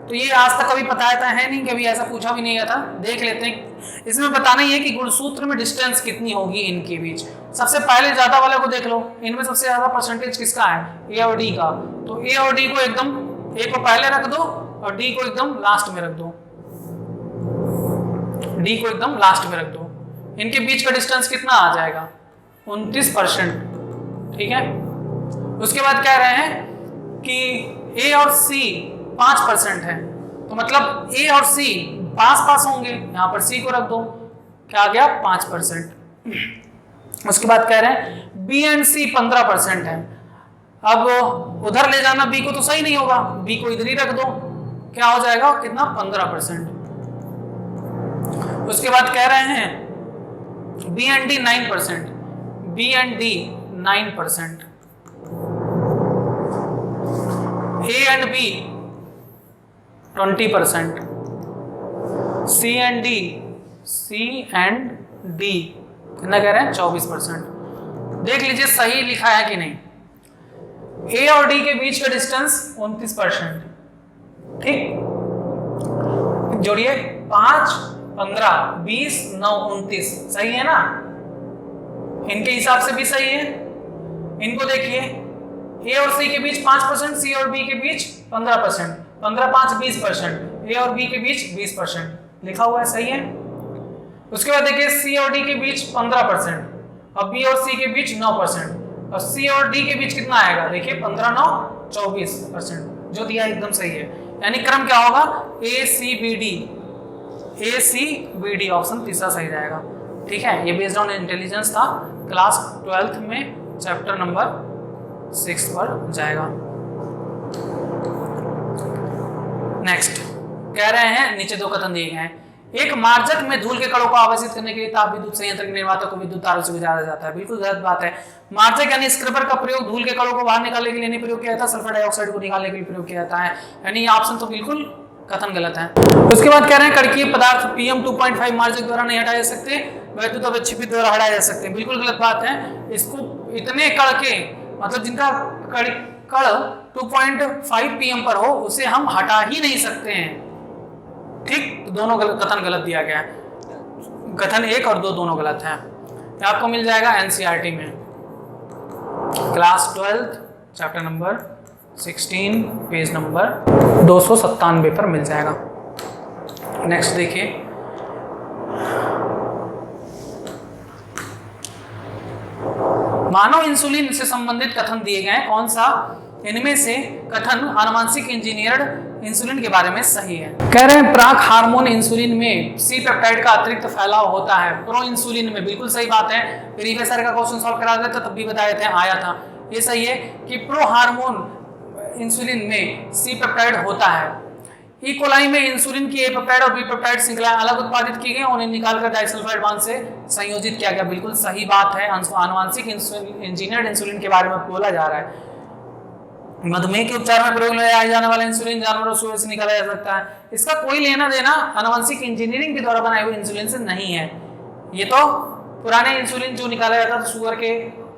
तो ये आज तक कभी बताया है नहीं, कभी ऐसा पूछा भी नहीं गया था। देख लेते हैं, इसमें बताना ही है कि गुणसूत्र में डिस्टेंस कितनी होगी इनके बीच। सबसे पहले ज्यादा वाले को देख लो, इनमें सबसे ज्यादा परसेंटेज किसका है? ए और डी का। तो ए और डी को एकदम, ए को पहले रख दो और डी को एकदम लास्ट में रख दो, डी को एकदम लास्ट में रख दो। इनके बीच का डिस्टेंस कितना आ जाएगा? 29%। ठीक है, उसके बाद कह रहे हैं कि ए और सी 5% है, तो मतलब ए और सी पास पास होंगे, यहां पर सी को रख दो, क्या आ गया? 5%। उसके बाद कह रहे हैं बी एंड सी 15% है, अब उधर ले जाना बी को तो सही नहीं होगा, बी को इधर ही रख दो, क्या हो जाएगा? कितना? 15%। उसके बाद कह रहे हैं B and D 9%, B and D 9%, A and B 20%, C and D, C and D कितना कह रहे हैं? 24%। देख लीजिए सही लिखा है कि नहीं। ए और डी के बीच का डिस्टेंस 29%। ठीक, जोड़िए 5, 15, 20, 9, 29, सही है ना? इनके हिसाब से भी सही है। इनको देखिए, ए और सी के बीच 5%, सी और बी के बीच 15%, 15, 5, 20%, ए और बी के बीच 20% लिखा हुआ है, सही है। उसके बाद देखिए सी और डी के बीच 15%, और बी और सी के बीच 9%, और सी और डी के बीच कितना आएगा? देखिए 15, 9, 24%, जो दिया एकदम सही है। यानी क्रम क्या होगा? ए सी बी डी, ए सी बी डी, ऑप्शन तीसरा सही जाएगा। ठीक है, ये बेस्ड ऑन इंटेलिजेंस था, क्लास 12th में चैप्टर नंबर 6 पर जाएगा। नेक्स्ट कह रहे हैं, नीचे दो कथन दिए गए हैं। एक मार्जक में धूल के कणों को आवासित करने के लिए ताप विद्युत संयंत्र के निर्माता को विद्युत तारों से गुजारा जाता है। बिल्कुल गलत बात है। मार्जक यानी स्क्रबर का प्रयोग धूल के कणों को बाहर निकालने के लिए नहीं प्रयोग किया जाता, सल्फर डाइऑक्साइड को निकालने के लिए प्रयोग किया जाता है। यानी ये ऑप्शन तो बिल्कुल कथन गलत है। उसके बाद कह रहे हैं कणकीय पदार्थ PM 2.5 मार्जक द्वारा नहीं हटाए जा सकते, वैद्युत अवक्षेपित द्वारा हटाए जा सकते हैं। बिल्कुल गलत बात है। इसको इतने कण के, मतलब जिनका कण 2.5 PM पर हो, उसे हम हटा ही नहीं सकते हैं। ठीक, दोनों कथन गलत दिया गया है। कथन 1 और 2 दोनों गलत है। आपको मिल जाएगा NCERT में, class 12 chapter number 16 page number 297 पर मिल जाएगा। नेक्स्ट देखिए, मानव इंसुलिन से संबंधित कथन दिए गए हैं, कौन सा इनमें से कथन आनुवांशिक इंजीनियर्ड इंसुलिन के बारे में सही है? कह रहे हैं प्राक हार्मोन इंसुलिन में सी पेप्टाइड का अतिरिक्त फैलाव होता है, प्रो इंसुलिन में। बिल्कुल सही बात है, प्रीवियस ईयर का क्वेश्चन सॉल्व करा देता तब भी बताए थे, आया था। ये सही है कि प्रो हार्मोन इंसुलिन में सी पेप्टाइड होता है। ई कोलाई में इंसुलिन की ए पेप्टाइड और बी पेप्टाइड श्रृंखलाएं अलग उत्पादित की गई, उन्हें निकालकर डाइसल्फाइड बांध से संयोजित किया गया। बिल्कुल सही बात है। आनुवांशिक इंजीनियर्ड इंसुलिन के बारे में बोला जा रहा है। मधुमेह के उपचार में प्रयोग लगाया जाने वाला इंसुलिन जानवरों से वैसे निकाला जा सकता है। इसका कोई लेना देना आनुवांशिक इंजीनियरिंग के द्वारा बनाए हुए इंसुलिन से नहीं है। ये तो पुराने इंसुलिन जो निकाला जाता था शुगर के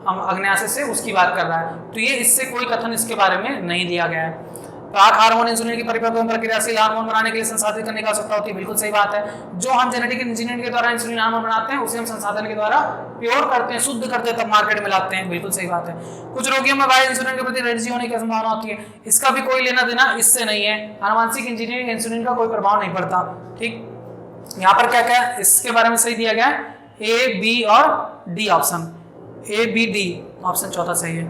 अग्न्याशय से, उसकी बात कर रहा है। तो ये इससे कोई कथन इसके बारे में नहीं दिया गया है। प्राक हार्मोन इंसुलिन की परिपक्व प्रक्रियाशील हार्मोन बनाने के लिए संसाधित करने की आवश्यकता होती है। बिल्कुल सही बात है। जो हम जेनेटिक इंजीनियरिंग के द्वारा इंसुलिन हार्मोन बनाते हैं, उसे हम संसाधन के द्वारा प्योर करते हैं, शुद्ध करते हैं, तब मार्केट में लाते हैं। बिल्कुल सही बात है। कुछ रोगियों में बाह्य इंसुलिन के प्रति एलर्जी होने की संभावना होती है, इसका भी कोई लेना देना इससे नहीं है। आनुवांशिक इंजीनियरिंग इंसुलिन का कोई प्रभाव नहीं पड़ता। ठीक, यहाँ पर क्या क्या इसके बारे में सही दिया गया है, ए बी और D option, A B D option चौथा सही है।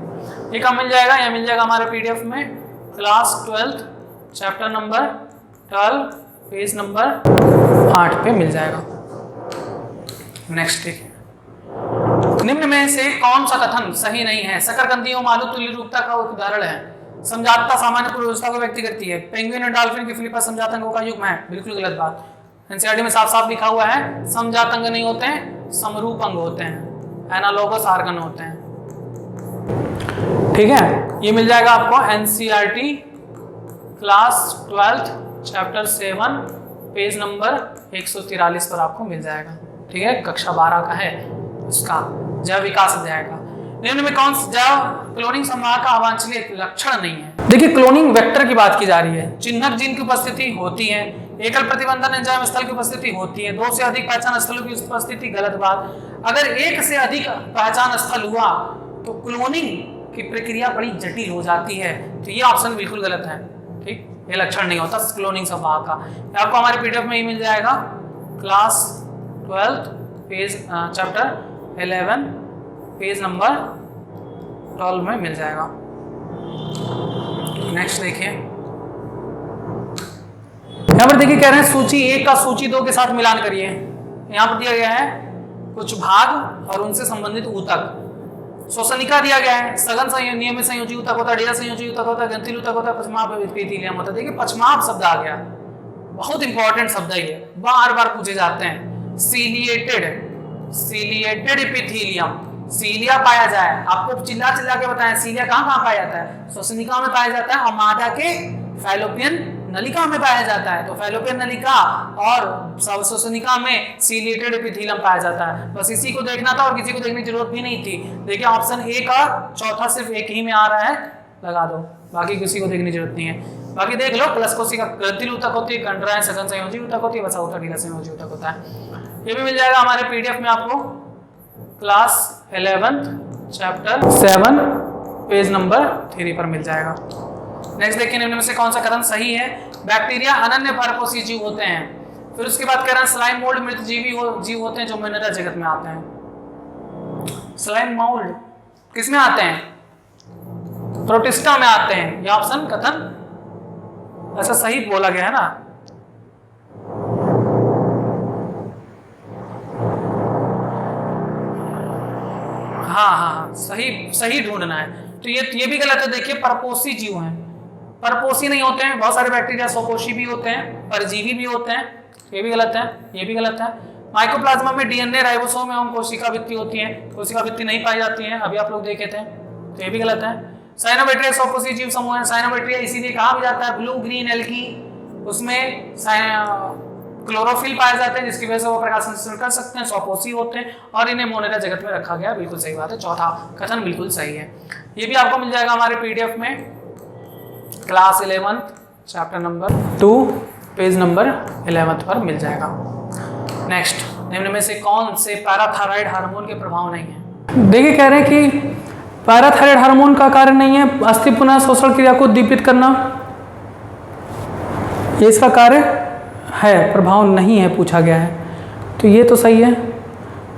ये कब मिल जाएगा, यह मिल जाएगा हमारे पीडीएफ में class 12 chapter number 12 page number 8 पे मिल जाएगा। नेक्स्ट देखिए, निम्न में से कौन सा कथन सही नहीं है। शकरकंदी और मालू तुल्य रूपता का उदाहरण है। समझाता सामान्य पूर्वावस्था को व्यक्त करती है। पेंगुइन और डॉल्फिन के फिलिपस समझात अंगों का युग्म है, बिल्कुल गलत बात। एनसीईआरटी में साफ साफ लिखा हुआ है समझात अंग नहीं होते हैं, समरूप अंग होते हैं, एनालोगस ऑर्गन होते हैं। ठीक है, ये मिल जाएगा आपको NCERT class 12 chapter 7 page number 143 पर आपको मिल जाएगा। ठीक है, कक्षा 12 का है उसका जैव विकास अध्याय का। निम्न में कौन सा जैव क्लोनिंग समूह का अवांछनीय लक्षण नहीं है। देखिए, क्लोनिंग वेक्टर की बात की जा रही है। चिन्हक जीन की उपस्थिति होती है, एकल प्रतिबंधन एंजाइम स्थल की उपस्थिति होती है, 2 से अधिक पहचान स्थलों की उपस्थिति गलत बात। अगर 1 से अधिक पहचान स्थल हुआ तो क्लोनिंग की प्रक्रिया बड़ी जटिल हो जाती है, तो ये ऑप्शन बिल्कुल गलत है। ठीक, ये लक्षण नहीं होता क्लोनिंग समूह का। आपको हमारे पीडीएफ में ही मिल जाएगा class 12 page chapter 11 page number 12 में मिल जाएगा। नेक्स्ट देखिए, यहां पर देखिए कह रहे हैं सूची 1 का सूची 2 के साथ मिलान करिए। यहां पर दिया गया है कुछ भाग और उनसे संबंधित ऊतक। श्वसनिका दिया गया है, सघन नियमित संयोजी ऊतक होता है, डेरा संयोजी ऊतक होता है, ग्रंथिल ऊतक होता है, पश्चमाप एपिथेलियम होता है। देखिए पश्चमाप शब्द आ गया, बहुत इंपॉर्टेंट शब्द है ये, बार बार पूछे जाते हैं। सीलिएटेड एपिथेलियम, सीलिया पाया जाए, आपको चिल्ला चिल्ला के बताएं सीलिया कहाँ पाया जाता है, श्वसनिका में पाया जाता है और मादा के फैलोपियन नलिका में पाया जाता है। तो फैलोपियन नलिका और श्वसनिका में सीलिएटेड एपिथेलियम पाया जाता है। बस इसी को देखना था और किसी को देखने की जरूरत भी नहीं थी। देखिए ऑप्शन ए का चौथा सिर्फ एक ही में आ रहा है, लगा दो, बाकी किसी को देखने की जरूरत नहीं है। बाकी देख लो, प्लस कोशिका ग्रंथिल ऊतक होती है, कंडराएं सघन संयोजी ऊतक होती है, वसा ऊतक ढीला संयोजी ऊतक होता है। ये भी मिल जाएगा हमारे पीडीएफ में आपको क्लास 11 चैप्टर 7 पेज नंबर 3 पर मिल जाएगा। नेक्स्ट देखिए, निम्न में से कौन सा कथन सही है। बैक्टीरिया अनन्य परपोषी जीव होते हैं। फिर उसके बाद कह रहे हैं स्लाइम मोल्ड मृत जीव होते हैं जो मिनरल जगत में आते हैं। स्लाइम मोल्ड किसमें आते हैं, प्रोटिस्टा में आते हैं। ये ऑप्शन कथन ऐसा सही बोला गया है ना। हाँ, सही ढूंढना है। तो ये भी गलत है। देखिए परपोषी जीव हैं, परपोषी नहीं होते हैं। बहुत सारे बैक्टीरिया स्वकोषी भी होते हैं, परजीवी भी होते हैं, ये भी गलत है, ये भी गलत है। माइकोप्लाज्मा में डीएनए, राइबोसोम एवं कोशिका भित्ति होती है, कोशिका भित्ति नहीं पाई जाती है, अभी आप लोग देखे थे, तो ये भी गलत है। साइनोबैक्टीरिया स्वकोषी जीव समूह है। साइनोबैक्टीरिया इसीलिए कहा भी जाता है ब्लू ग्रीन एल्गी, उसमें क्लोरोफिल पाए जाते हैं जिसकी वजह से वो प्रकाश संश्लेषण कर सकते हैं, स्वकोषी होते हैं और इन्हें मोनेरा जगत में रखा गया, बिल्कुल सही बात है। चौथा कथन बिल्कुल सही है। ये भी आपको मिल जाएगा हमारे पीडीएफ में class 11 chapter number 2 page number 11 पर मिल जाएगा। नेक्स्ट, निम्न में से कौन से पैराथायराइड हार्मोन के प्रभाव नहीं है। देखिए कह रहे हैं कि पैराथायराइड हार्मोन का कार्य नहीं है अस्थि पुनः शोषण क्रिया को उद्दीपित करना, ये इसका कार्य है, प्रभाव नहीं है पूछा गया है, तो ये तो सही है,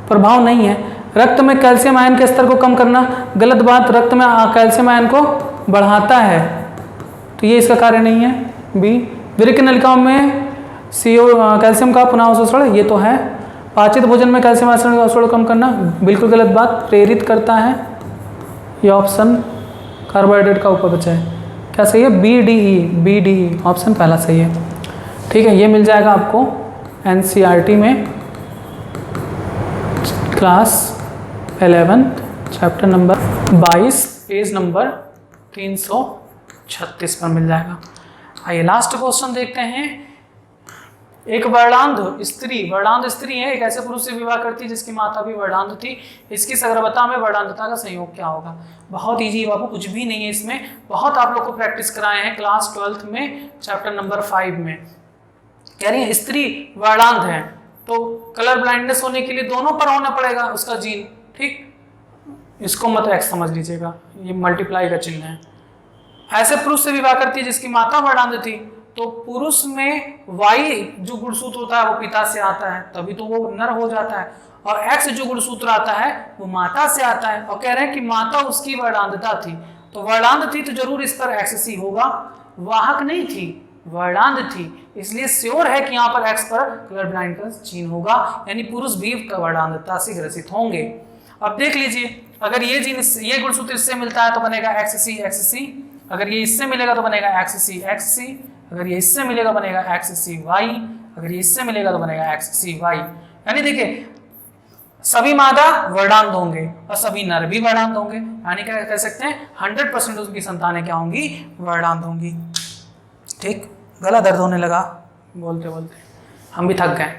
प्रभाव नहीं है। रक्त में कैल्शियम आयन के स्तर को कम करना, गलत बात, रक्त में कैल्शियम आयन को बढ़ाता है, तो ये इसका कार्य नहीं है। बी, वृक्क नलिकाओं में कैल्शियम का पुनः अवशोषण, ये तो है। पाचित भोजन में कैल्शियम आयन का अवशोषण कम करना, बिल्कुल गलत बात, प्रेरित करता है, ये ऑप्शन कार्बोहाइड्रेट का उपपचय है। क्या सही है, बी डी ई ऑप्शन पहला सही है। ठीक है, ये मिल जाएगा आपको एनसीईआरटी में class 11 chapter number 22 page number 336 पर मिल जाएगा। आइए लास्ट क्वेश्चन देखते हैं। एक वर्णांध स्त्री है, एक ऐसे पुरुष से विवाह करती है जिसकी माता भी वर्णांध थी, इसकी सगर्भता में वर्णांधता का संयोग क्या होगा। बहुत इजी बाबू, कुछ भी नहीं है इसमें, बहुत आप लोग को प्रैक्टिस कराए हैं क्लास 12 में चैप्टर नंबर 5 में। कह रही है स्त्री वर्णांध है तो कलर ब्लाइंडनेस होने के लिए दोनों पर होना पड़ेगा उसका जीन। ठीक, इसको मत एक्स समझ लीजिएगा, ये मल्टीप्लाई का चिन्ह है। ऐसे पुरुष से विवाह करती है जिसकी माता वर्णांध थी तो पुरुष में वाई जो गुणसूत्र होता है वो पिता से आता है, तभी तो वो नर हो जाता है, और एक्स जो गुणसूत्र आता है वो माता से आता है। और कह रहे हैं कि माता उसकी वर्णांधता थी, तो वर्णांध थी तो जरूर इस पर एक्स सी होगा, वाहक नहीं थी, वर्णांध थी, इसलिए श्योर है कि यहाँ पर एक्स पर कलर ब्लाइंड का चिन्ह होगा, यानी पुरुष भी वर्णांधता से ग्रसित होंगे। अब देख लीजिए, अगर ये जीन ये गुणसूत्र इससे मिलता है तो बनेगा एक्स सी, अगर ये इससे मिलेगा तो बनेगा एक्स सी, अगर ये इससे मिलेगा बनेगा एक्स सी वाई, अगर ये इससे मिलेगा तो बनेगा एक्स सी वाई। यानी देखिए सभी मादा वर्णांध होंगे और सभी नर भी वर्णांध होंगे, यानी क्या कह सकते हैं 100% उनकी संतानें क्या होंगी, वर्णांध होंगी। ठीक, गला दर्द होने लगा बोलते बोलते, हम भी थक गए।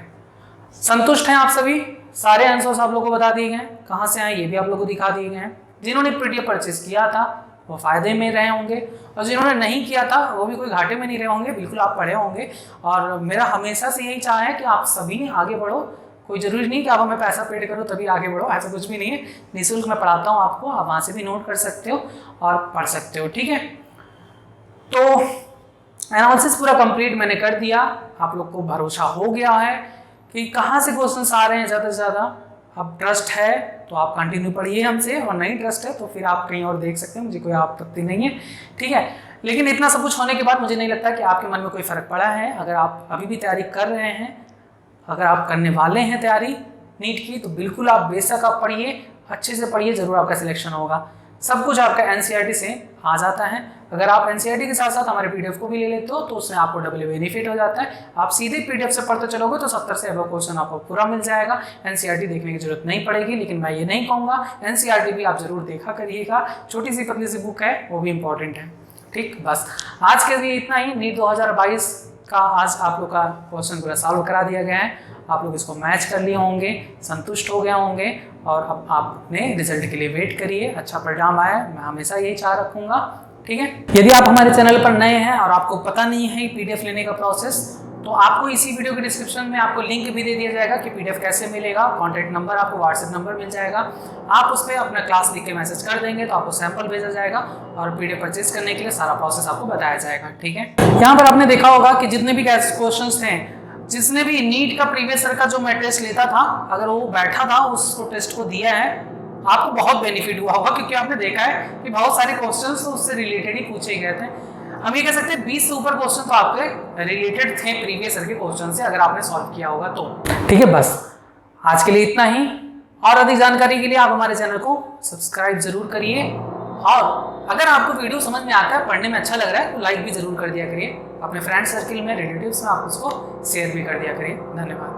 संतुष्ट हैं आप सभी? सारे आंसर्स आप लोगों को बता दिए गए, कहाँ से आए ये भी आप लोगों को दिखा दिए गए हैं। जिन्होंने पीडीएफ परचेज किया था वो फायदे में रहे होंगे, और जिन्होंने नहीं किया था वो भी कोई घाटे में नहीं रहे होंगे, बिल्कुल आप पढ़े होंगे। और मेरा हमेशा से यही चाह है कि आप सभी आगे बढ़ो, कोई जरूरी नहीं कि आप हमें पैसा पेड करो तभी आगे बढ़ो, ऐसा कुछ भी नहीं है। निःशुल्क मैं पढ़ाता हूँ आपको, आप वहाँ से भी नोट कर सकते हो और पढ़ सकते हो। ठीक है, तो एनालिसिस पूरा कंप्लीट मैंने कर दिया, आप लोग को भरोसा हो गया है कि कहाँ से क्वेश्चन आ रहे हैं ज़्यादा से ज़्यादा। अब ट्रस्ट है तो आप कंटिन्यू पढ़िए हमसे, और नहीं ट्रस्ट है तो फिर आप कहीं और देख सकते हैं, मुझे कोई आपत्ति नहीं है। ठीक है, लेकिन इतना सब कुछ होने के बाद मुझे नहीं लगता कि आपके मन में कोई फ़र्क पड़ा है। अगर आप अभी भी तैयारी कर रहे हैं, अगर आप करने वाले हैं तैयारी नीट की, तो बिल्कुल आप बेशक आप पढ़िए, अच्छे से पढ़िए, जरूर आपका सिलेक्शन होगा। सब कुछ आपका एनसीईआरटी से आ जाता है। अगर आप एनसीईआरटी के साथ साथ हमारे पीडीएफ को भी ले लेते हो तो उसमें आपको डबल बेनिफिट हो जाता है। आप सीधे पीडीएफ से पढ़ते चलोगे तो 70 से अबव क्वेश्चन आपको पूरा मिल जाएगा, एनसीईआरटी देखने की जरूरत नहीं पड़ेगी। लेकिन मैं ये नहीं कहूँगा, एनसीईआरटी भी आप जरूर देखा करिएगा, छोटी सी पतली सी बुक है, वो भी इंपॉर्टेंट है। ठीक, बस आज के लिए इतना ही। नीट 2022 का आज आप लोग का क्वेश्चन पूरा सॉल्व करा दिया गया है, आप लोग इसको मैच कर लिए होंगे, संतुष्ट हो गए होंगे, और अब आप अपने रिजल्ट के लिए वेट करिए। अच्छा परिणाम आया, मैं हमेशा यही चाह रखूँगा। ठीक है, यदि आप हमारे चैनल पर नए हैं और आपको पता नहीं है पीडीएफ लेने का प्रोसेस, तो आपको इसी वीडियो के डिस्क्रिप्शन में आपको लिंक भी दे दिया जाएगा कि पीडीएफ कैसे मिलेगा। कॉन्टैक्ट नंबर आपको व्हाट्सएप नंबर मिल जाएगा, आप उस पर अपना क्लास लिख के मैसेज कर देंगे तो आपको सैंपल भेजा जाएगा, और पीडीएफ परचेज करने के लिए सारा प्रोसेस आपको बताया जाएगा। ठीक है, यहाँ पर आपने देखा होगा कि जितने भी क्वेश्चन थे, जिसने भी नीट का प्रीवियस ईयर का जो मैं टेस्ट लेता था, अगर वो बैठा था उसको टेस्ट को दिया है, आपको बहुत बेनिफिट हुआ होगा, क्योंकि आपने देखा है कि बहुत सारे क्वेश्चंस तो उससे रिलेटेड ही पूछे गए थे। हम ये कह सकते हैं 20 से ऊपर क्वेश्चन तो आपके रिलेटेड थे प्रीवियस ईयर के क्वेश्चन से, अगर आपने सॉल्व किया होगा तो। ठीक है, बस आज के लिए इतना ही, और अधिक जानकारी के लिए आप हमारे चैनल को सब्सक्राइब जरूर करिए, और अगर आपको वीडियो समझ में आता है, पढ़ने में अच्छा लग रहा है, तो लाइक भी जरूर कर दिया करिए, अपने फ्रेंड सर्किल में, रिलेटिव्स में आप उसको शेयर भी कर दिया करिए। धन्यवाद।